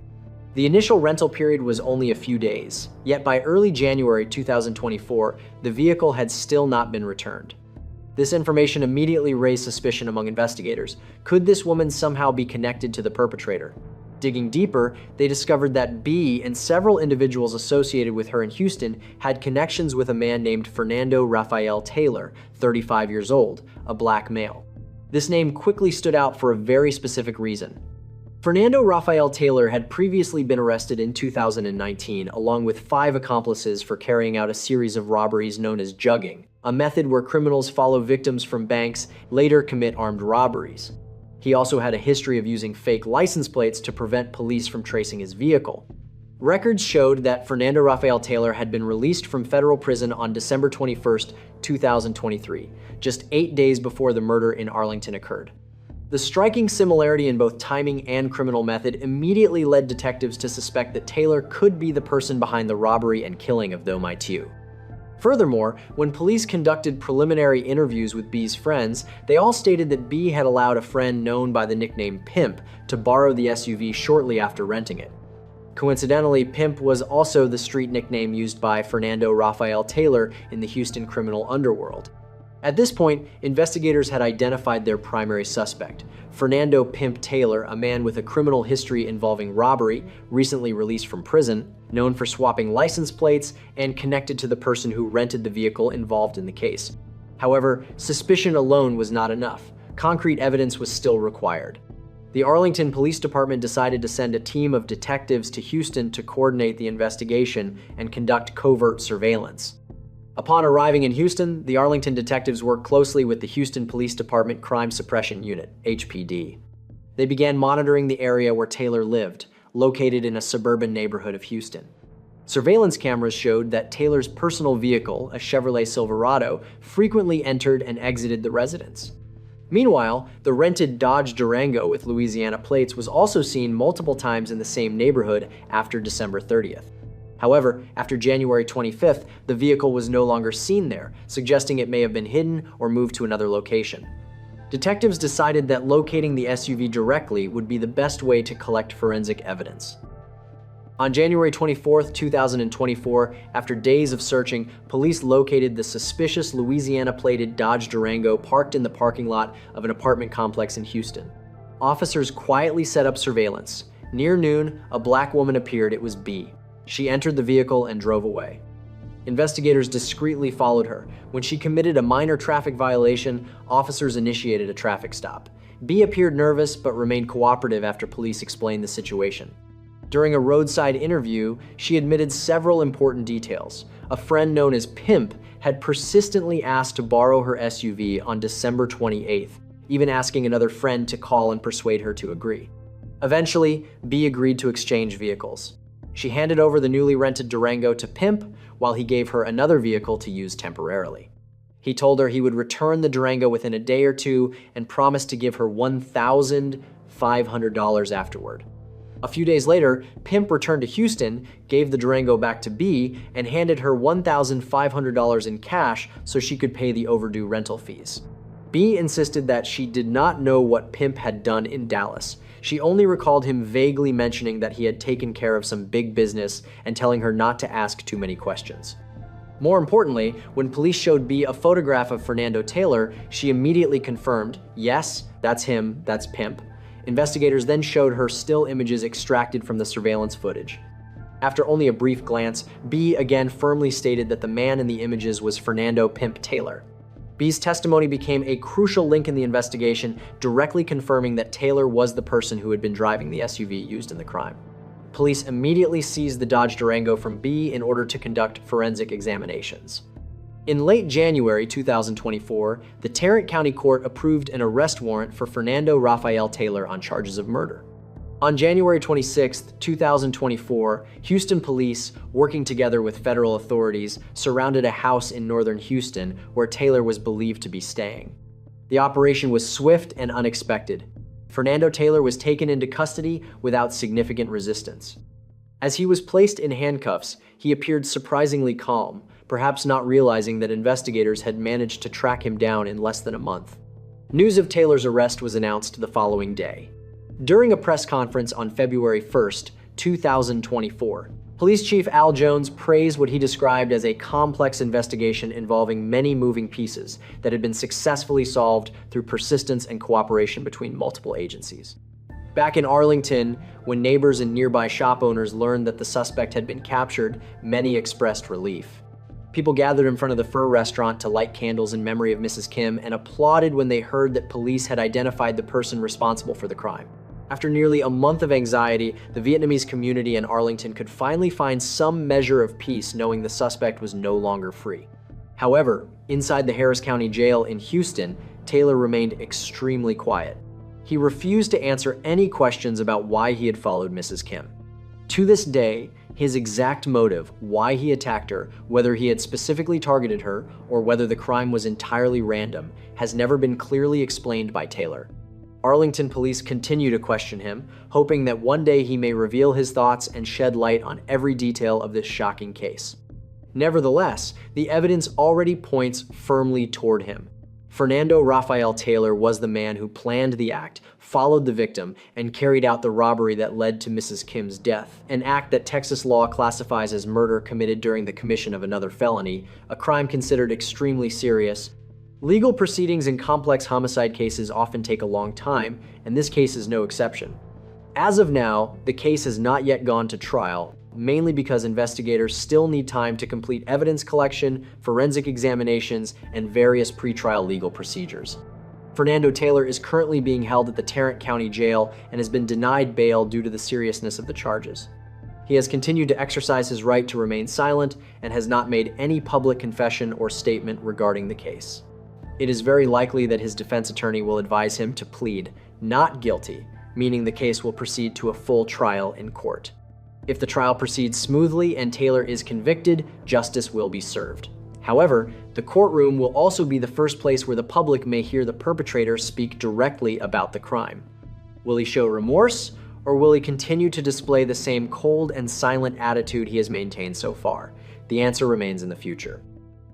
The initial rental period was only a few days, yet by early January 2024, the vehicle had still not been returned. This information immediately raised suspicion among investigators. Could this woman somehow be connected to the perpetrator? Digging deeper, they discovered that B and several individuals associated with her in Houston had connections with a man named Fernando Rafael Taylor, 35 years old, a black male. This name quickly stood out for a very specific reason. Fernando Rafael Taylor had previously been arrested in 2019, along with 5 accomplices for carrying out a series of robberies known as jugging, a method where criminals follow victims from banks, later commit armed robberies. He also had a history of using fake license plates to prevent police from tracing his vehicle. Records showed that Fernando Rafael Taylor had been released from federal prison on December 21, 2023, just 8 days before the murder in Arlington occurred. The striking similarity in both timing and criminal method immediately led detectives to suspect that Taylor could be the person behind the robbery and killing of Tho My Tue. Furthermore, when police conducted preliminary interviews with B's friends, they all stated that B had allowed a friend known by the nickname Pimp to borrow the SUV shortly after renting it. Coincidentally, Pimp was also the street nickname used by Fernando Rafael Taylor in the Houston criminal underworld. At this point, investigators had identified their primary suspect, Fernando Pimp Taylor, a man with a criminal history involving robbery, recently released from prison, known for swapping license plates, and connected to the person who rented the vehicle involved in the case. However, suspicion alone was not enough. Concrete evidence was still required. The Arlington Police Department decided to send a team of detectives to Houston to coordinate the investigation and conduct covert surveillance. Upon arriving in Houston, the Arlington detectives worked closely with the Houston Police Department Crime Suppression Unit, HPD. They began monitoring the area where Taylor lived, located in a suburban neighborhood of Houston. Surveillance cameras showed that Taylor's personal vehicle, a Chevrolet Silverado, frequently entered and exited the residence. Meanwhile, the rented Dodge Durango with Louisiana plates was also seen multiple times in the same neighborhood after December 30th. However, after January 25th, the vehicle was no longer seen there, suggesting it may have been hidden or moved to another location. Detectives decided that locating the SUV directly would be the best way to collect forensic evidence. On January 24, 2024, after days of searching, police located the suspicious Louisiana-plated Dodge Durango parked in the parking lot of an apartment complex in Houston. Officers quietly set up surveillance. Near noon, a black woman appeared. It was B. She entered the vehicle and drove away. Investigators discreetly followed her. When she committed a minor traffic violation, officers initiated a traffic stop. B appeared nervous but remained cooperative after police explained the situation. During a roadside interview, she admitted several important details. A friend known as Pimp had persistently asked to borrow her SUV on December 28th, even asking another friend to call and persuade her to agree. Eventually, B agreed to exchange vehicles. She handed over the newly rented Durango to Pimp while he gave her another vehicle to use temporarily. He told her he would return the Durango within a day or two and promised to give her $1,500 afterward. A few days later, Pimp returned to Houston, gave the Durango back to B, and handed her $1,500 in cash so she could pay the overdue rental fees. B insisted that she did not know what Pimp had done in Dallas. She only recalled him vaguely mentioning that he had taken care of some big business and telling her not to ask too many questions. More importantly, when police showed B a photograph of Fernando Taylor, she immediately confirmed, yes, that's him, that's Pimp. Investigators then showed her still images extracted from the surveillance footage. After only a brief glance, B again firmly stated that the man in the images was Fernando Pimp Taylor. B's testimony became a crucial link in the investigation, directly confirming that Taylor was the person who had been driving the SUV used in the crime. Police immediately seized the Dodge Durango from B in order to conduct forensic examinations. In late January 2024, the Tarrant County Court approved an arrest warrant for Fernando Rafael Taylor on charges of murder. On January 26, 2024, Houston police, working together with federal authorities, surrounded a house in northern Houston where Taylor was believed to be staying. The operation was swift and unexpected. Fernando Taylor was taken into custody without significant resistance. As he was placed in handcuffs, he appeared surprisingly calm, perhaps not realizing that investigators had managed to track him down in less than a month. News of Taylor's arrest was announced the following day. During a press conference on February 1st, 2024, Police Chief Al Jones praised what he described as a complex investigation involving many moving pieces that had been successfully solved through persistence and cooperation between multiple agencies. Back in Arlington, when neighbors and nearby shop owners learned that the suspect had been captured, many expressed relief. People gathered in front of the Fur restaurant to light candles in memory of Mrs. Kim and applauded when they heard that police had identified the person responsible for the crime. After nearly a month of anxiety, the Vietnamese community in Arlington could finally find some measure of peace knowing the suspect was no longer free. However, inside the Harris County Jail in Houston, Taylor remained extremely quiet. He refused to answer any questions about why he had followed Mrs. Kim. To this day, his exact motive, why he attacked her, whether he had specifically targeted her, or whether the crime was entirely random, has never been clearly explained by Taylor. Arlington police continue to question him, hoping that one day he may reveal his thoughts and shed light on every detail of this shocking case. Nevertheless, the evidence already points firmly toward him. Fernando Rafael Taylor was the man who planned the act, followed the victim, and carried out the robbery that led to Mrs. Kim's death, an act that Texas law classifies as murder committed during the commission of another felony, a crime considered extremely serious. Legal proceedings in complex homicide cases often take a long time, and this case is no exception. As of now, the case has not yet gone to trial, mainly because investigators still need time to complete evidence collection, forensic examinations, and various pretrial legal procedures. Fernando Taylor is currently being held at the Tarrant County Jail and has been denied bail due to the seriousness of the charges. He has continued to exercise his right to remain silent and has not made any public confession or statement regarding the case. It is very likely that his defense attorney will advise him to plead not guilty, meaning the case will proceed to a full trial in court. If the trial proceeds smoothly and Taylor is convicted, justice will be served. However, the courtroom will also be the first place where the public may hear the perpetrator speak directly about the crime. Will he show remorse, or will he continue to display the same cold and silent attitude he has maintained so far? The answer remains in the future.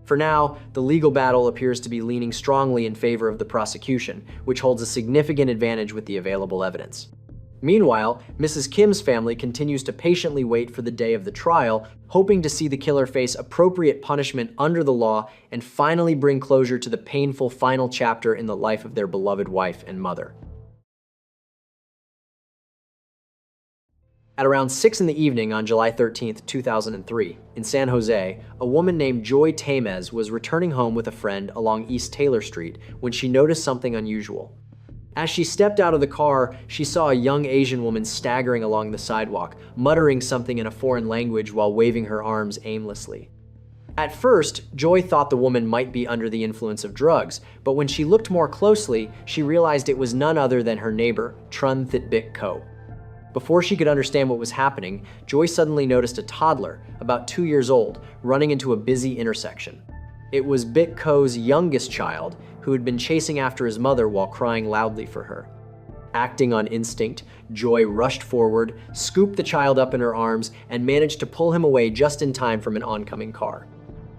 For now, the legal battle appears to be leaning strongly in favor of the prosecution, which holds a significant advantage with the available evidence. Meanwhile, Mrs. Kim's family continues to patiently wait for the day of the trial, hoping to see the killer face appropriate punishment under the law and finally bring closure to the painful final chapter in the life of their beloved wife and mother. At around 6 in the evening on July 13, 2003, in San Jose, a woman named Joy Tamez was returning home with a friend along East Taylor Street when she noticed something unusual. As she stepped out of the car, she saw a young Asian woman staggering along the sidewalk, muttering something in a foreign language while waving her arms aimlessly. At first, Joy thought the woman might be under the influence of drugs, but when she looked more closely, she realized it was none other than her neighbor, Trun Thitbit Ko. Before she could understand what was happening, Joy suddenly noticed a toddler, about 2 years old, running into a busy intersection. It was Bit Ko's youngest child, who had been chasing after his mother while crying loudly for her. Acting on instinct, Joy rushed forward, scooped the child up in her arms, and managed to pull him away just in time from an oncoming car.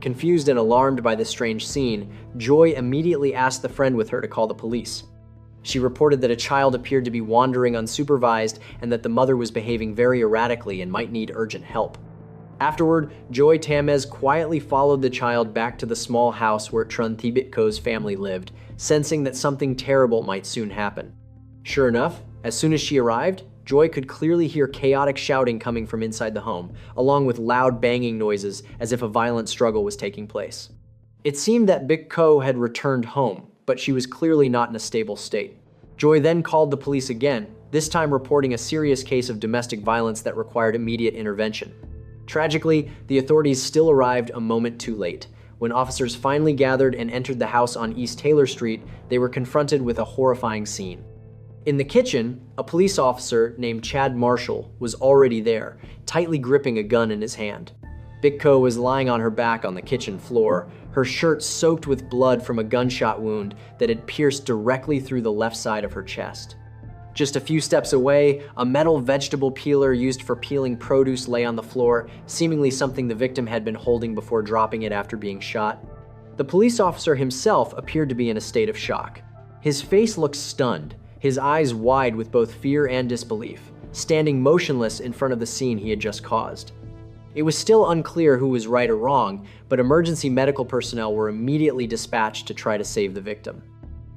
Confused and alarmed by this strange scene, Joy immediately asked the friend with her to call the police. She reported that a child appeared to be wandering unsupervised and that the mother was behaving very erratically and might need urgent help. Afterward, Joy Tamez quietly followed the child back to the small house where Trun Thibit Ko's family lived, sensing that something terrible might soon happen. Sure enough, as soon as she arrived, Joy could clearly hear chaotic shouting coming from inside the home, along with loud banging noises as if a violent struggle was taking place. It seemed that Bit Ko had returned home, but she was clearly not in a stable state. Joy then called the police again, this time reporting a serious case of domestic violence that required immediate intervention. Tragically, the authorities still arrived a moment too late. When officers finally gathered and entered the house on East Taylor Street, they were confronted with a horrifying scene. In the kitchen, a police officer named Chad Marshall was already there, tightly gripping a gun in his hand. Bit Ko was lying on her back on the kitchen floor, her shirt soaked with blood from a gunshot wound that had pierced directly through the left side of her chest. Just a few steps away, a metal vegetable peeler used for peeling produce lay on the floor, seemingly something the victim had been holding before dropping it after being shot. The police officer himself appeared to be in a state of shock. His face looked stunned, his eyes wide with both fear and disbelief, standing motionless in front of the scene he had just caused. It was still unclear who was right or wrong, but emergency medical personnel were immediately dispatched to try to save the victim.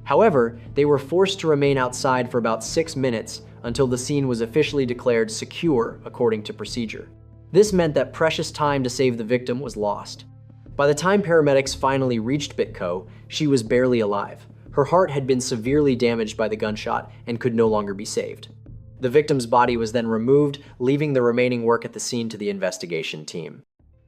However, they were forced to remain outside for about 6 minutes until the scene was officially declared secure according to procedure. This meant that precious time to save the victim was lost. By the time paramedics finally reached Bit Ko, she was barely alive. Her heart had been severely damaged by the gunshot and could no longer be saved. The victim's body was then removed, leaving the remaining work at the scene to the investigation team.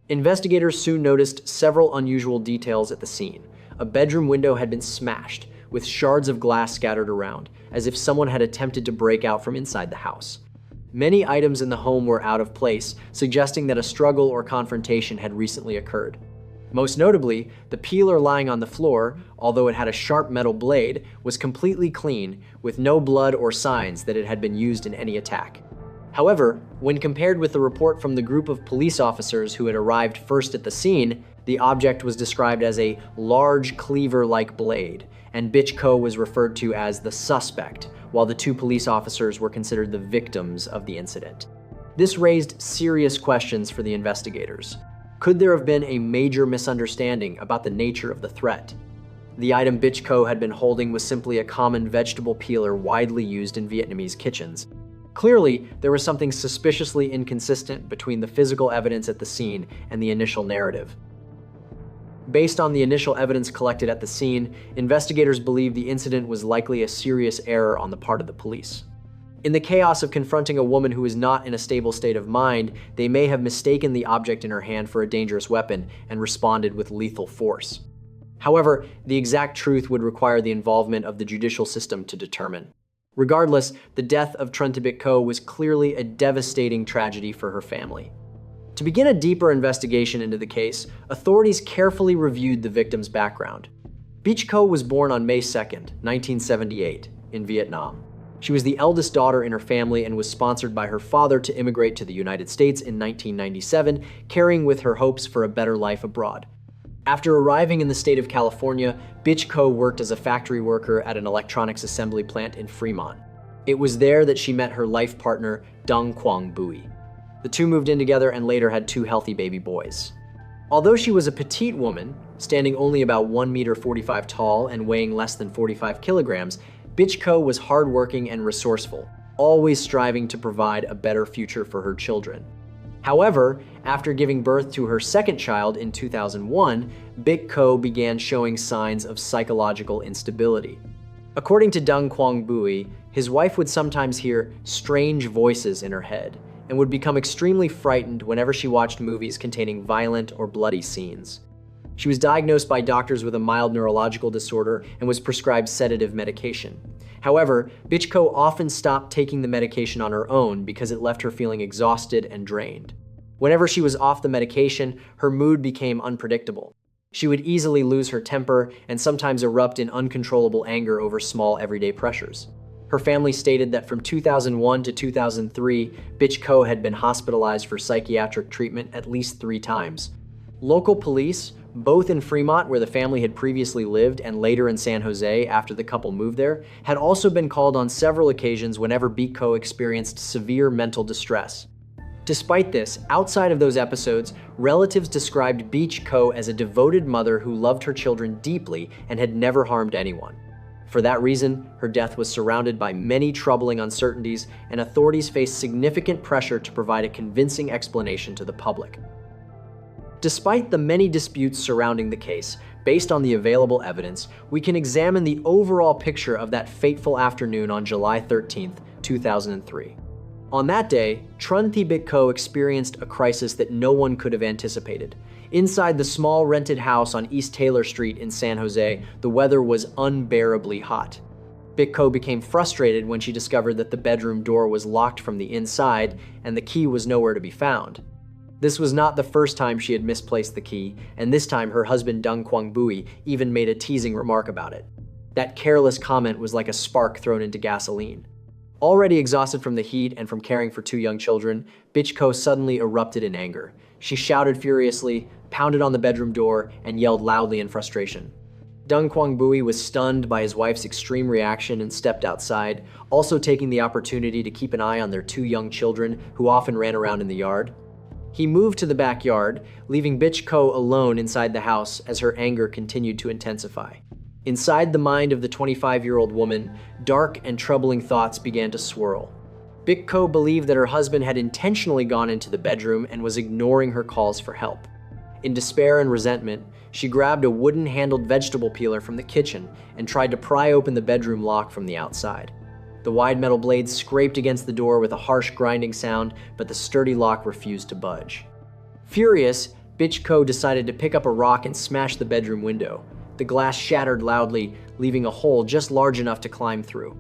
Investigators soon noticed several unusual details at the scene. A bedroom window had been smashed, with shards of glass scattered around, as if someone had attempted to break out from inside the house. Many items in the home were out of place, suggesting that a struggle or confrontation had recently occurred. Most notably, the peeler lying on the floor, although it had a sharp metal blade, was completely clean, with no blood or signs that it had been used in any attack. However, when compared with the report from the group of police officers who had arrived first at the scene, the object was described as a large cleaver-like blade, and Bit Ko was referred to as the suspect, while the 2 police officers were considered the victims of the incident. This raised serious questions for the investigators. Could there have been a major misunderstanding about the nature of the threat? The item Bit Ko had been holding was simply a common vegetable peeler widely used in Vietnamese kitchens. Clearly, there was something suspiciously inconsistent between the physical evidence at the scene and the initial narrative. Based on the initial evidence collected at the scene, investigators believe the incident was likely a serious error on the part of the police. In the chaos of confronting a woman who is not in a stable state of mind, they may have mistaken the object in her hand for a dangerous weapon and responded with lethal force. However, the exact truth would require the involvement of the judicial system to determine. Regardless, the death of Trun Thibit Ko was clearly a devastating tragedy for her family. To begin a deeper investigation into the case, authorities carefully reviewed the victim's background. Bit Ko was born on May 2nd, 1978, in Vietnam. She was the eldest daughter in her family and was sponsored by her father to immigrate to the United States in 1997, carrying with her hopes for a better life abroad. After arriving in the state of California, Bitch Ko worked as a factory worker at an electronics assembly plant in Fremont. It was there that she met her life partner, Dong Quang Bui. The two moved in together and later had 2 healthy baby boys. Although she was a petite woman, standing only about 1.45 meters tall and weighing less than 45 kilograms, Bitch Ko was hardworking and resourceful, always striving to provide a better future for her children. However, after giving birth to her second child in 2001, Bitch Ko began showing signs of psychological instability. According to Dong Quang Bui, his wife would sometimes hear strange voices in her head and would become extremely frightened whenever she watched movies containing violent or bloody scenes. She was diagnosed by doctors with a mild neurological disorder and was prescribed sedative medication. However, Bitch Ko often stopped taking the medication on her own because it left her feeling exhausted and drained. Whenever she was off the medication, her mood became unpredictable. She would easily lose her temper and sometimes erupt in uncontrollable anger over small everyday pressures. Her family stated that from 2001 to 2003, Bitch Ko had been hospitalized for psychiatric treatment at least 3 times. Local police, both in Fremont, where the family had previously lived, and later in San Jose after the couple moved there, had also been called on several occasions whenever Bitch Ko experienced severe mental distress. Despite this, outside of those episodes, relatives described Bitch Ko as a devoted mother who loved her children deeply and had never harmed anyone. For that reason, her death was surrounded by many troubling uncertainties, and authorities faced significant pressure to provide a convincing explanation to the public. Despite the many disputes surrounding the case, based on the available evidence, we can examine the overall picture of that fateful afternoon on July 13, 2003. On that day, Trun Thi Bitch Ko experienced a crisis that no one could have anticipated. Inside the small rented house on East Taylor Street in San Jose, the weather was unbearably hot. Bitch Ko became frustrated when she discovered that the bedroom door was locked from the inside and the key was nowhere to be found. This was not the first time she had misplaced the key, and this time her husband Dong Quang Bui even made a teasing remark about it. That careless comment was like a spark thrown into gasoline. Already exhausted from the heat and from caring for 2 young children, Bitch Ko suddenly erupted in anger. She shouted furiously, pounded on the bedroom door, and yelled loudly in frustration. Dong Quang Bui was stunned by his wife's extreme reaction and stepped outside, also taking the opportunity to keep an eye on their 2 young children who often ran around in the yard. He moved to the backyard, leaving Bitch Ko alone inside the house as her anger continued to intensify. Inside the mind of the 25-year-old woman, dark and troubling thoughts began to swirl. Bitch Ko believed that her husband had intentionally gone into the bedroom and was ignoring her calls for help. In despair and resentment, she grabbed a wooden-handled vegetable peeler from the kitchen and tried to pry open the bedroom lock from the outside. The wide metal blade scraped against the door with a harsh grinding sound, but the sturdy lock refused to budge. Furious, Bitch Ko decided to pick up a rock and smash the bedroom window. The glass shattered loudly, leaving a hole just large enough to climb through.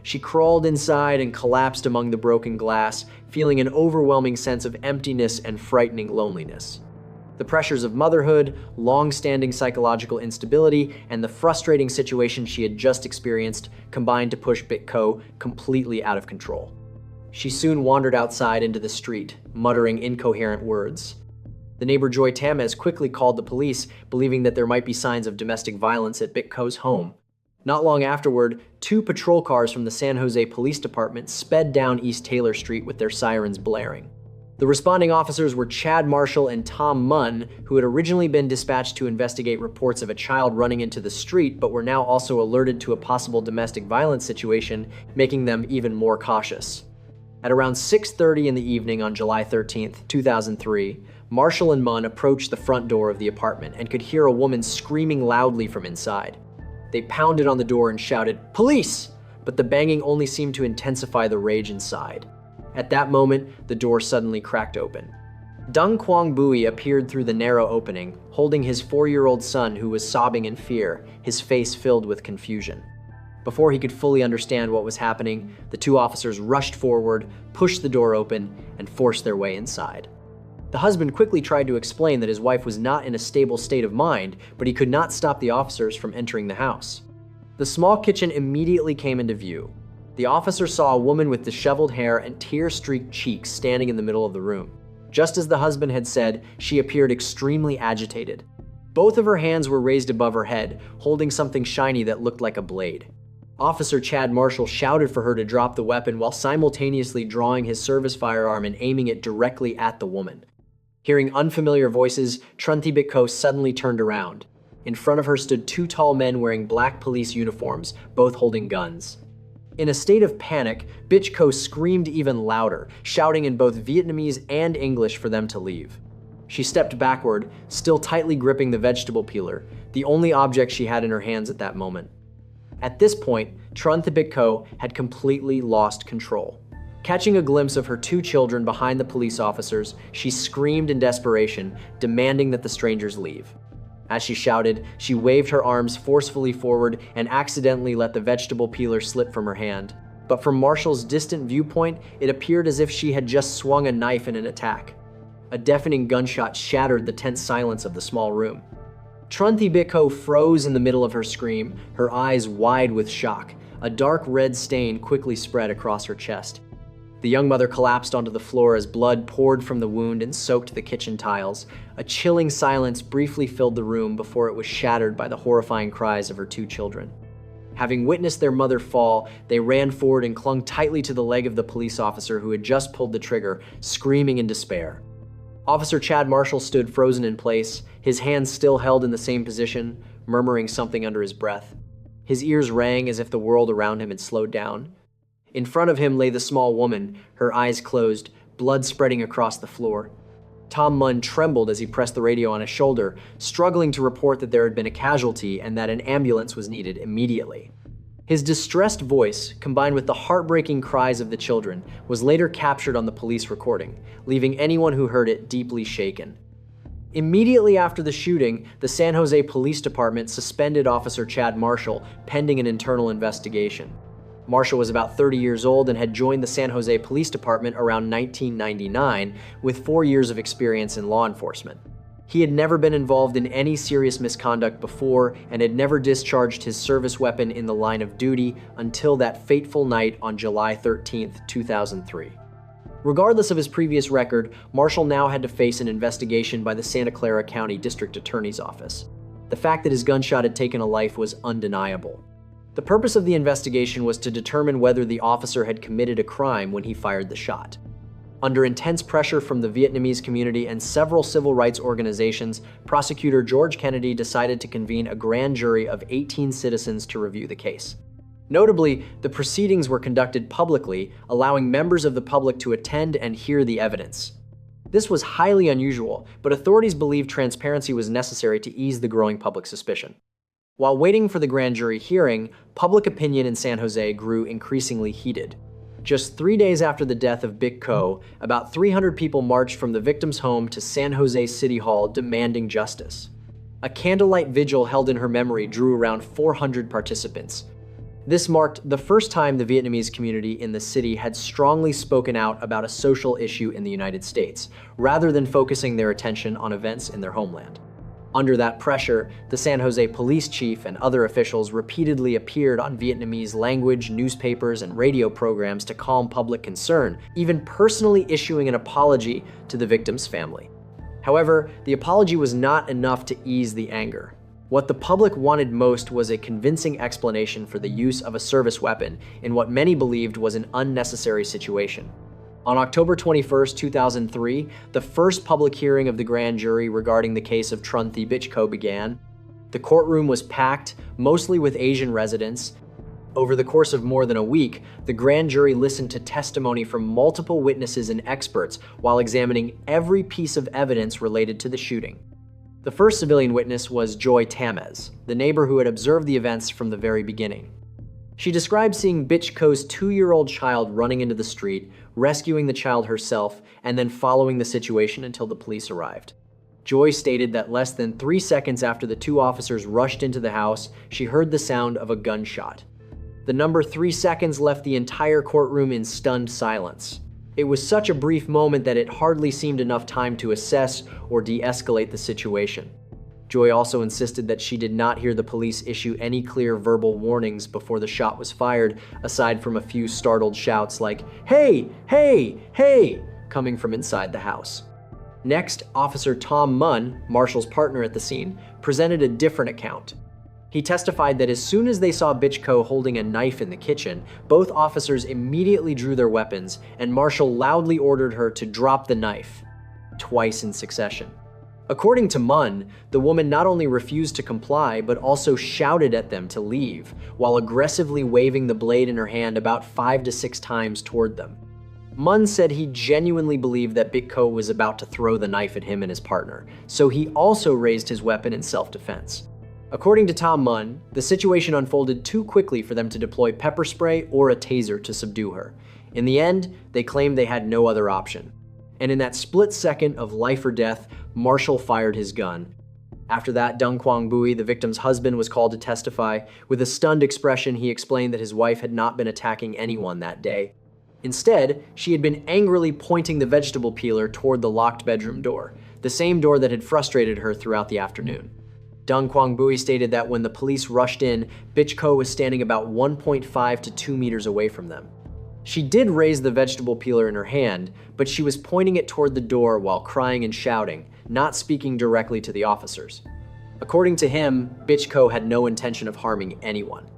She crawled inside and collapsed among the broken glass, feeling an overwhelming sense of emptiness and frightening loneliness. The pressures of motherhood, long-standing psychological instability, and the frustrating situation she had just experienced combined to push Bitch Ko completely out of control. She soon wandered outside into the street, muttering incoherent words. The neighbor Joy Tamez quickly called the police, believing that there might be signs of domestic violence at Bitch Ko's home. Not long afterward, 2 patrol cars from the San Jose Police Department sped down East Taylor Street with their sirens blaring. The responding officers were Chad Marshall and Tom Munn, who had originally been dispatched to investigate reports of a child running into the street, but were now also alerted to a possible domestic violence situation, making them even more cautious. At around 6:30 in the evening on July 13, 2003, Marshall and Munn approached the front door of the apartment and could hear a woman screaming loudly from inside. They pounded on the door and shouted, "Police!" but the banging only seemed to intensify the rage inside. At that moment, the door suddenly cracked open. Dong Quang Bui appeared through the narrow opening, holding his 4-year-old son who was sobbing in fear, his face filled with confusion. Before he could fully understand what was happening, the 2 officers rushed forward, pushed the door open, and forced their way inside. The husband quickly tried to explain that his wife was not in a stable state of mind, but he could not stop the officers from entering the house. The small kitchen immediately came into view. The officer saw a woman with disheveled hair and tear-streaked cheeks standing in the middle of the room. Just as the husband had said, she appeared extremely agitated. Both of her hands were raised above her head, holding something shiny that looked like a blade. Officer Chad Marshall shouted for her to drop the weapon while simultaneously drawing his service firearm and aiming it directly at the woman. Hearing unfamiliar voices, Trun Thi Bich Ko suddenly turned around. In front of her stood two tall men wearing black police uniforms, both holding guns. In a state of panic, Bich Ko screamed even louder, shouting in both Vietnamese and English for them to leave. She stepped backward, still tightly gripping the vegetable peeler, the only object she had in her hands at that moment. At this point, Trun Thi Bich Ko had completely lost control. Catching a glimpse of her two children behind the police officers, she screamed in desperation, demanding that the strangers leave. As she shouted, she waved her arms forcefully forward and accidentally let the vegetable peeler slip from her hand. But from Marshall's distant viewpoint, it appeared as if she had just swung a knife in an attack. A deafening gunshot shattered the tense silence of the small room. Trun Thi Bich Ko froze in the middle of her scream, her eyes wide with shock. A dark red stain quickly spread across her chest. The young mother collapsed onto the floor as blood poured from the wound and soaked the kitchen tiles. A chilling silence briefly filled the room before it was shattered by the horrifying cries of her two children. Having witnessed their mother fall, they ran forward and clung tightly to the leg of the police officer who had just pulled the trigger, screaming in despair. Officer Chad Marshall stood frozen in place, his hands still held in the same position, murmuring something under his breath. His ears rang as if the world around him had slowed down. In front of him lay the small woman, her eyes closed, blood spreading across the floor. Tom Munn trembled as he pressed the radio on his shoulder, struggling to report that there had been a casualty and that an ambulance was needed immediately. His distressed voice, combined with the heartbreaking cries of the children, was later captured on the police recording, leaving anyone who heard it deeply shaken. Immediately after the shooting, the San Jose Police Department suspended Officer Chad Marshall, pending an internal investigation. Marshall was about 30 years old and had joined the San Jose Police Department around 1999 with 4 years of experience in law enforcement. He had never been involved in any serious misconduct before and had never discharged his service weapon in the line of duty until that fateful night on July 13, 2003. Regardless of his previous record, Marshall now had to face an investigation by the Santa Clara County District Attorney's Office. The fact that his gunshot had taken a life was undeniable. The purpose of the investigation was to determine whether the officer had committed a crime when he fired the shot. Under intense pressure from the Vietnamese community and several civil rights organizations, prosecutor George Kennedy decided to convene a grand jury of 18 citizens to review the case. Notably, the proceedings were conducted publicly, allowing members of the public to attend and hear the evidence. This was highly unusual, but authorities believed transparency was necessary to ease the growing public suspicion. While waiting for the grand jury hearing, public opinion in San Jose grew increasingly heated. Just 3 days after the death of Bich Ko, about 300 people marched from the victim's home to San Jose City Hall demanding justice. A candlelight vigil held in her memory drew around 400 participants. This marked the first time the Vietnamese community in the city had strongly spoken out about a social issue in the United States, rather than focusing their attention on events in their homeland. Under that pressure, the San Jose police chief and other officials repeatedly appeared on Vietnamese language, newspapers, and radio programs to calm public concern, even personally issuing an apology to the victim's family. However, the apology was not enough to ease the anger. What the public wanted most was a convincing explanation for the use of a service weapon in what many believed was an unnecessary situation. On October 21, 2003, the first public hearing of the grand jury regarding the case of Trun Thi Bich Ko began. The courtroom was packed, mostly with Asian residents. Over the course of more than a week, the grand jury listened to testimony from multiple witnesses and experts while examining every piece of evidence related to the shooting. The first civilian witness was Joy Tamez, the neighbor who had observed the events from the very beginning. She described seeing Bich Ko's 2-year-old child running into the street, rescuing the child herself, and then following the situation until the police arrived. Joy stated that less than 3 seconds after the two officers rushed into the house, she heard the sound of a gunshot. The number 3 seconds left the entire courtroom in stunned silence. It was such a brief moment that it hardly seemed enough time to assess or de-escalate the situation. Joy also insisted that she did not hear the police issue any clear verbal warnings before the shot was fired, aside from a few startled shouts like, "Hey! Hey! Hey!" coming from inside the house. Next, Officer Tom Munn, Marshall's partner at the scene, presented a different account. He testified that as soon as they saw Bitchko holding a knife in the kitchen, both officers immediately drew their weapons, and Marshall loudly ordered her to drop the knife, twice in succession. According to Munn, the woman not only refused to comply, but also shouted at them to leave, while aggressively waving the blade in her hand about 5 to 6 times toward them. Munn said he genuinely believed that Bitchko was about to throw the knife at him and his partner, so he also raised his weapon in self-defense. According to Tom Munn, the situation unfolded too quickly for them to deploy pepper spray or a taser to subdue her. In the end, they claimed they had no other option. And in that split second of life or death, Marshall fired his gun. After that, Deng Quang Bui, the victim's husband, was called to testify. With a stunned expression, he explained that his wife had not been attacking anyone that day. Instead, she had been angrily pointing the vegetable peeler toward the locked bedroom door, the same door that had frustrated her throughout the afternoon. Deng Quang Bui stated that when the police rushed in, Bitchko was standing about 1.5 to 2 meters away from them. She did raise the vegetable peeler in her hand, but she was pointing it toward the door while crying and shouting, not speaking directly to the officers. According to him, Bitchko had no intention of harming anyone.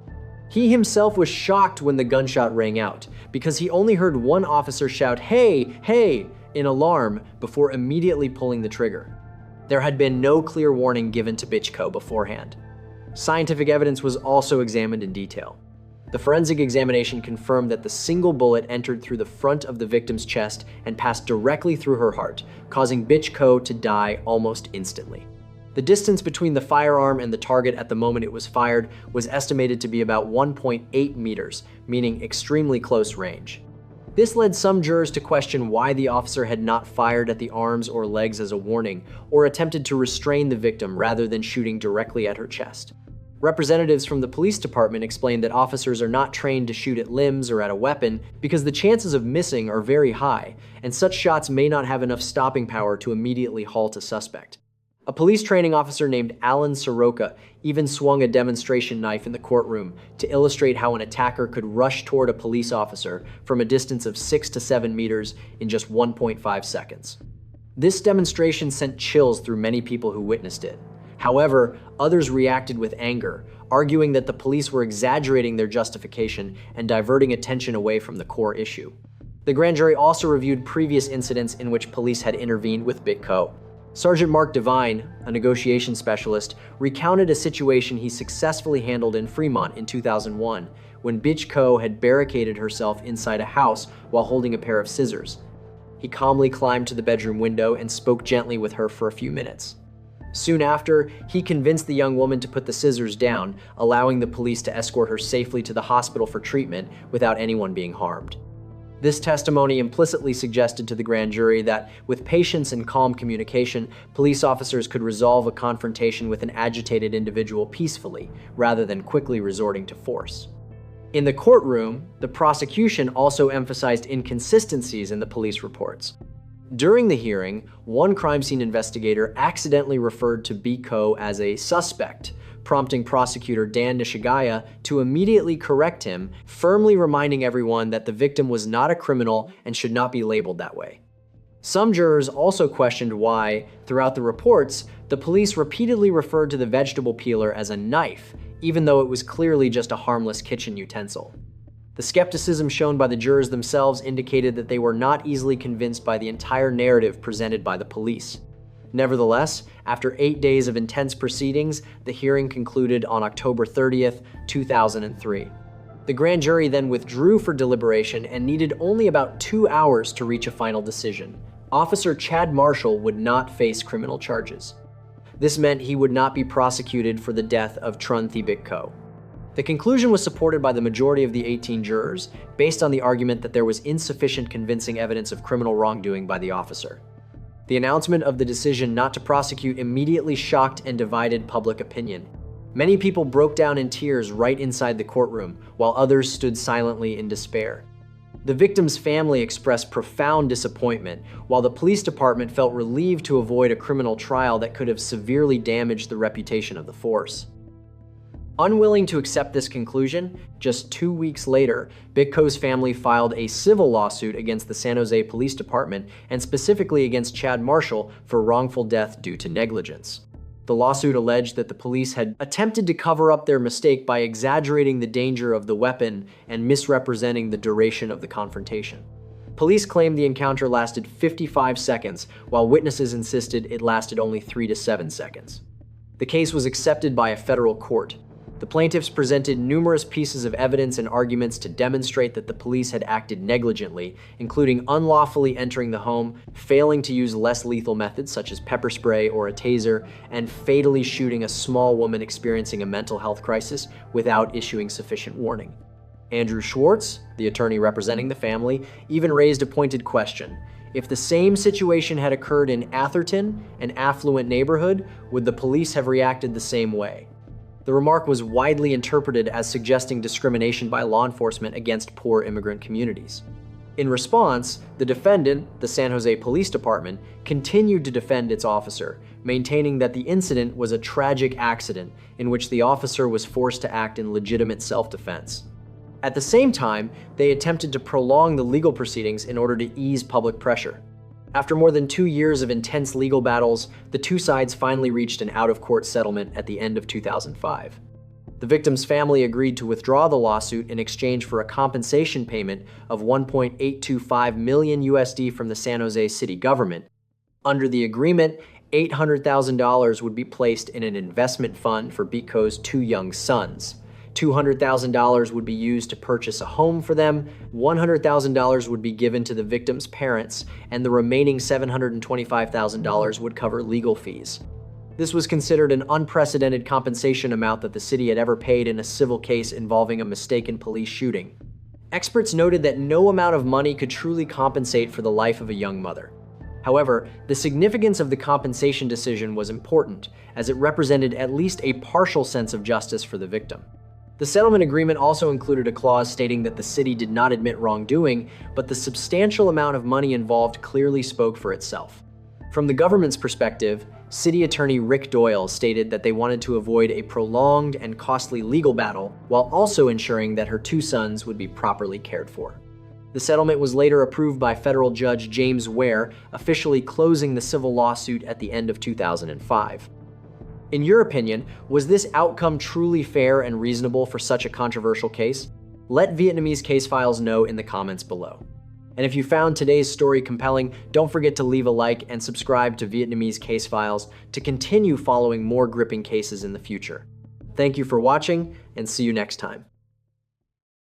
He himself was shocked when the gunshot rang out, because he only heard one officer shout, "Hey, hey," in alarm before immediately pulling the trigger. There had been no clear warning given to Bitchko beforehand. Scientific evidence was also examined in detail. The forensic examination confirmed that the single bullet entered through the front of the victim's chest and passed directly through her heart, causing Bitchko to die almost instantly. The distance between the firearm and the target at the moment it was fired was estimated to be about 1.8 meters, meaning extremely close range. This led some jurors to question why the officer had not fired at the arms or legs as a warning, or attempted to restrain the victim rather than shooting directly at her chest. Representatives from the police department explained that officers are not trained to shoot at limbs or at a weapon because the chances of missing are very high, and such shots may not have enough stopping power to immediately halt a suspect. A police training officer named Alan Soroka even swung a demonstration knife in the courtroom to illustrate how an attacker could rush toward a police officer from a distance of 6 to 7 meters in just 1.5 seconds. This demonstration sent chills through many people who witnessed it. However, others reacted with anger, arguing that the police were exaggerating their justification and diverting attention away from the core issue. The grand jury also reviewed previous incidents in which police had intervened with Bitchko. Sergeant Mark Devine, a negotiation specialist, recounted a situation he successfully handled in Fremont in 2001, when Bitchko had barricaded herself inside a house while holding a pair of scissors. He calmly climbed to the bedroom window and spoke gently with her for a few minutes. Soon after, he convinced the young woman to put the scissors down, allowing the police to escort her safely to the hospital for treatment without anyone being harmed. This testimony implicitly suggested to the grand jury that, with patience and calm communication, police officers could resolve a confrontation with an agitated individual peacefully, rather than quickly resorting to force. In the courtroom, the prosecution also emphasized inconsistencies in the police reports. During the hearing, one crime scene investigator accidentally referred to Bitchko as a suspect, prompting prosecutor Dan Nishigaya to immediately correct him, firmly reminding everyone that the victim was not a criminal and should not be labeled that way. Some jurors also questioned why, throughout the reports, the police repeatedly referred to the vegetable peeler as a knife, even though it was clearly just a harmless kitchen utensil. The skepticism shown by the jurors themselves indicated that they were not easily convinced by the entire narrative presented by the police. Nevertheless, after 8 days of intense proceedings, the hearing concluded on October 30th, 2003. The grand jury then withdrew for deliberation and needed only about 2 hours to reach a final decision. Officer Chad Marshall would not face criminal charges. This meant he would not be prosecuted for the death of Trun Thi Bitchko. The conclusion was supported by the majority of the 18 jurors, based on the argument that there was insufficient convincing evidence of criminal wrongdoing by the officer. The announcement of the decision not to prosecute immediately shocked and divided public opinion. Many people broke down in tears right inside the courtroom, while others stood silently in despair. The victim's family expressed profound disappointment, while the police department felt relieved to avoid a criminal trial that could have severely damaged the reputation of the force. Unwilling to accept this conclusion, just 2 weeks later, Bitco's family filed a civil lawsuit against the San Jose Police Department and specifically against Chad Marshall for wrongful death due to negligence. The lawsuit alleged that the police had attempted to cover up their mistake by exaggerating the danger of the weapon and misrepresenting the duration of the confrontation. Police claimed the encounter lasted 55 seconds, while witnesses insisted it lasted only 3 to 7 seconds. The case was accepted by a federal court. The plaintiffs presented numerous pieces of evidence and arguments to demonstrate that the police had acted negligently, including unlawfully entering the home, failing to use less lethal methods such as pepper spray or a taser, and fatally shooting a small woman experiencing a mental health crisis without issuing sufficient warning. Andrew Schwartz, the attorney representing the family, even raised a pointed question. If the same situation had occurred in Atherton, an affluent neighborhood, would the police have reacted the same way? The remark was widely interpreted as suggesting discrimination by law enforcement against poor immigrant communities. In response, the defendant, the San Jose Police Department, continued to defend its officer, maintaining that the incident was a tragic accident in which the officer was forced to act in legitimate self-defense. At the same time, they attempted to prolong the legal proceedings in order to ease public pressure. After more than 2 years of intense legal battles, the two sides finally reached an out-of-court settlement at the end of 2005. The victim's family agreed to withdraw the lawsuit in exchange for a compensation payment of $1.825 million USD from the San Jose city government. Under the agreement, $800,000 would be placed in an investment fund for Bitco's 2 young sons. $200,000 would be used to purchase a home for them, $100,000 would be given to the victim's parents, and the remaining $725,000 would cover legal fees. This was considered an unprecedented compensation amount that the city had ever paid in a civil case involving a mistaken police shooting. Experts noted that no amount of money could truly compensate for the life of a young mother. However, the significance of the compensation decision was important, as it represented at least a partial sense of justice for the victim. The settlement agreement also included a clause stating that the city did not admit wrongdoing, but the substantial amount of money involved clearly spoke for itself. From the government's perspective, City Attorney Rick Doyle stated that they wanted to avoid a prolonged and costly legal battle while also ensuring that her 2 sons would be properly cared for. The settlement was later approved by federal judge James Ware, officially closing the civil lawsuit at the end of 2005. In your opinion, was this outcome truly fair and reasonable for such a controversial case? Let Vietnamese Case Files know in the comments below. And if you found today's story compelling, don't forget to leave a like and subscribe to Vietnamese Case Files to continue following more gripping cases in the future. Thank you for watching, and see you next time.